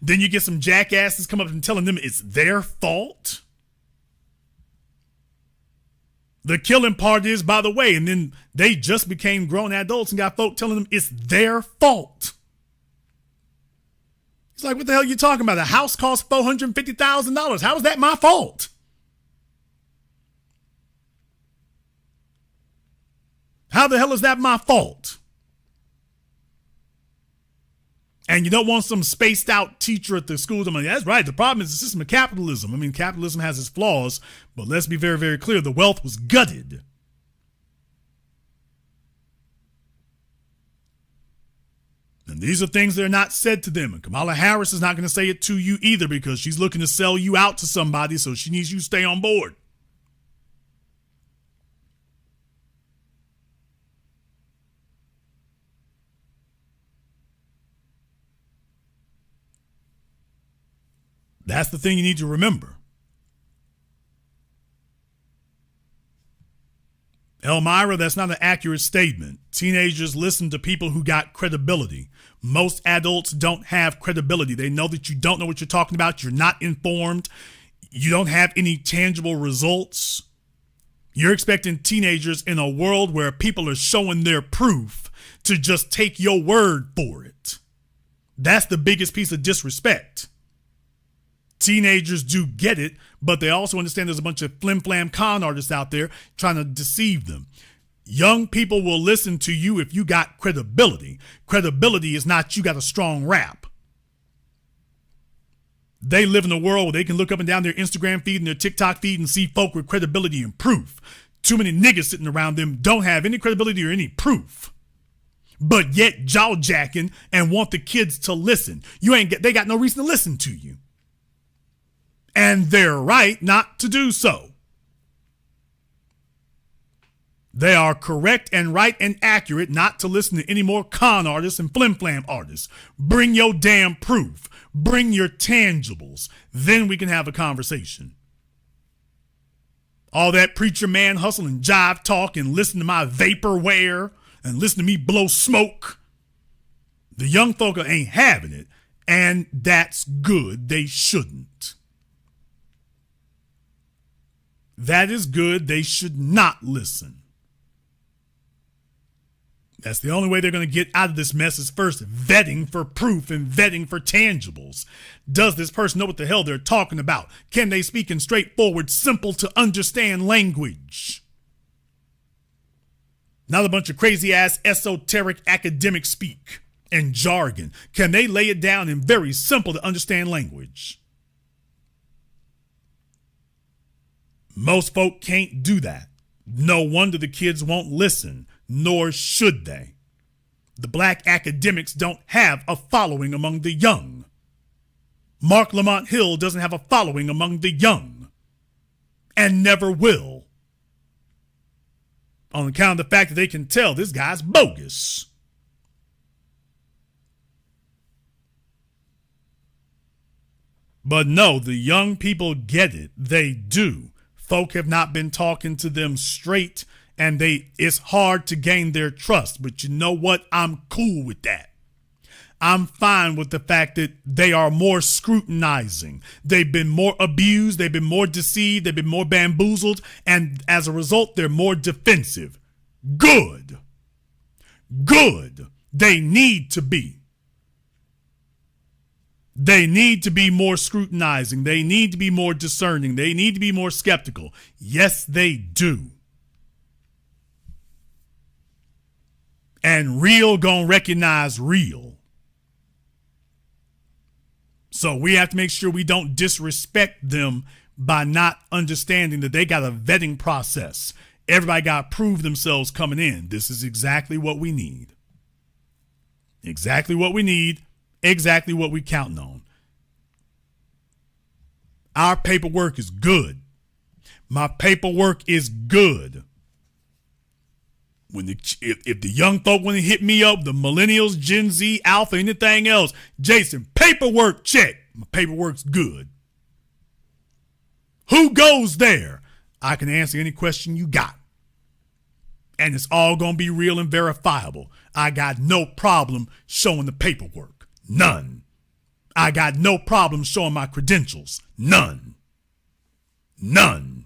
Then you get some jackasses come up and telling them it's their fault. The killing part is, by the way, and then they just became grown adults and got folk telling them it's their fault. It's like, what the hell are you talking about? A house costs $450,000. How is that my fault? How the hell is that my fault? And you don't want some spaced out teacher at the school. I mean, that's right. The problem is the system of capitalism. I mean, capitalism has its flaws, but let's be very, very clear. The wealth was gutted. And these are things that are not said to them. And Kamala Harris is not going to say it to you either because she's looking to sell you out to somebody, so she needs you to stay on board. That's the thing you need to remember. Elmira, that's not an accurate statement. Teenagers listen to people who got credibility. Most adults don't have credibility. They know that you don't know what you're talking about. You're not informed. You don't have any tangible results. You're expecting teenagers in a world where people are showing their proof to just take your word for it. That's the biggest piece of disrespect. Teenagers do get it, but they also understand there's a bunch of flim-flam con artists out there trying to deceive them. Young people will listen to you if you got credibility. Credibility is not you got a strong rap. They live in a world where they can look up and down their Instagram feed and their TikTok feed and see folk with credibility and proof. Too many niggas sitting around them don't have any credibility or any proof, but yet jaw-jacking and want the kids to listen. They got no reason to listen to you. And they're right not to do so. They are correct and right and accurate not to listen to any more con artists and flim-flam artists. Bring your damn proof. Bring your tangibles. Then we can have a conversation. All that preacher man hustle and jive talk and listen to my vaporware and listen to me blow smoke. The young folk ain't having it, and that's good. They shouldn't. That is good. They should not listen. That's the only way they're going to get out of this mess is first vetting for proof and vetting for tangibles. Does this person know what the hell they're talking about? Can they speak in straightforward, simple to understand language? Not a bunch of crazy ass esoteric academic speak and jargon. Can they lay it down in very simple to understand language? Most folk can't do that. No wonder the kids won't listen, nor should they. The black academics don't have a following among the young. Mark Lamont Hill doesn't have a following among the young, and never will. On account of the fact that they can tell this guy's bogus. But no, the young people get it. They do. Folk have not been talking to them straight, and it's hard to gain their trust. But you know what? I'm cool with that. I'm fine with the fact that they are more scrutinizing. They've been more abused. They've been more deceived. They've been more bamboozled. And as a result, they're more defensive. Good. Good. They need to be. They need to be more scrutinizing. They need to be more discerning. They need to be more skeptical. Yes, they do. And real gonna recognize real. So we have to make sure we don't disrespect them by not understanding that they got a vetting process. Everybody got to prove themselves coming in. This is exactly what we need. Exactly what we need. Exactly what we counting on. Our paperwork is good. My paperwork is good. If the young folk want to hit me up, the millennials, Gen Z, Alpha, anything else, Jason, paperwork check. My paperwork's good. Who goes there? I can answer any question you got. And it's all going to be real and verifiable. I got no problem showing the paperwork. None. I got no problem showing my credentials. None. None.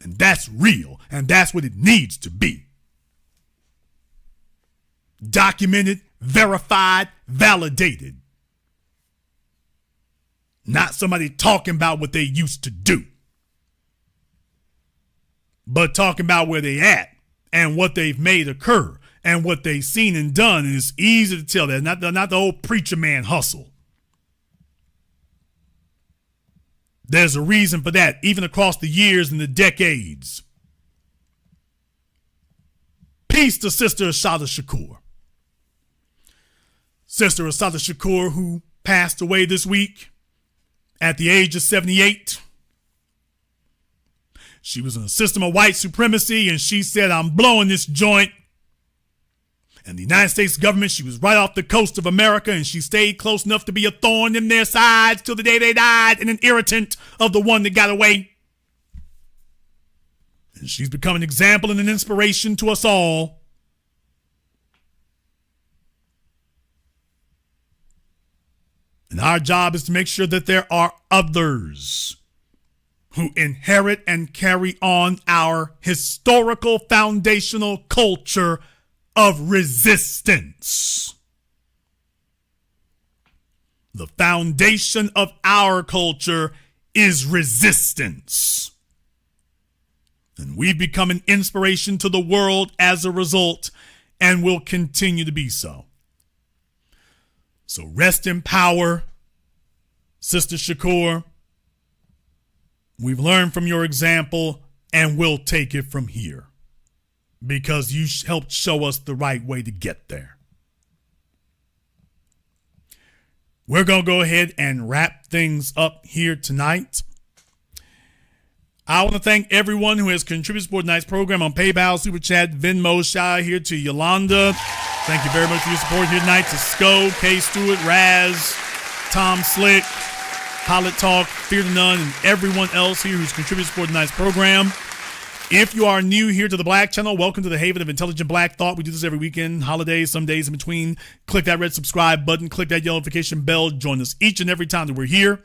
And that's real, and that's what it needs to be. Documented, verified, validated. Not somebody talking about what they used to do, but talking about where they at and what they've made occur and what they've seen and done. And it's easy to tell that. Not the old preacher man hustle. There's a reason for that, even across the years and the decades. Peace to Sister Assata Shakur. Sister Assata Shakur, who passed away this week at the age of 78. She was in a system of white supremacy, and she said, I'm blowing this joint. And the United States government, she was right off the coast of America, and she stayed close enough to be a thorn in their sides till the day they died, and an irritant of the one that got away. And she's become an example and an inspiration to us all. And our job is to make sure that there are others who inherit and carry on our historical foundational culture of resistance. The foundation of our culture is resistance. And we've become an inspiration to the world as a result, and will continue to be so. So rest in power, Sister Shakur. We've learned from your example, and we'll take it from here, because you helped show us the right way to get there. We're going to go ahead and wrap things up here tonight. I want to thank everyone who has contributed to tonight's program on PayPal, Super Chat, Venmo. Shout out here to Yolanda. Thank you very much for your support here tonight. To Sco, K. Stewart, Raz, Tom Slick, Pilot Talk, Fear to None, and everyone else here who's contributed to tonight's program. If you are new here to the Black Channel, welcome to the haven of intelligent Black thought. We do this every weekend, holidays, some days in between. Click that red subscribe button, click that yellow notification bell. Join us each and every time that we're here.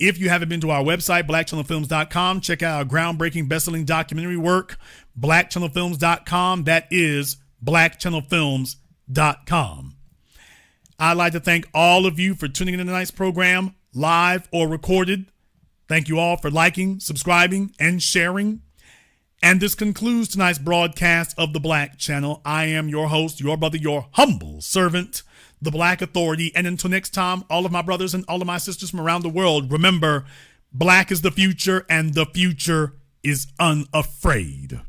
If you haven't been to our website, blackchannelfilms.com, check out our groundbreaking best-selling documentary work, blackchannelfilms.com. That is blackchannelfilms.com. I'd like to thank all of you for tuning in to tonight's program, live or recorded. Thank you all for liking, subscribing, and sharing. And this concludes tonight's broadcast of the Black Channel. I am your host, your brother, your humble servant, the Black Authority. And until next time, all of my brothers and all of my sisters from around the world, remember, Black is the future, and the future is unafraid.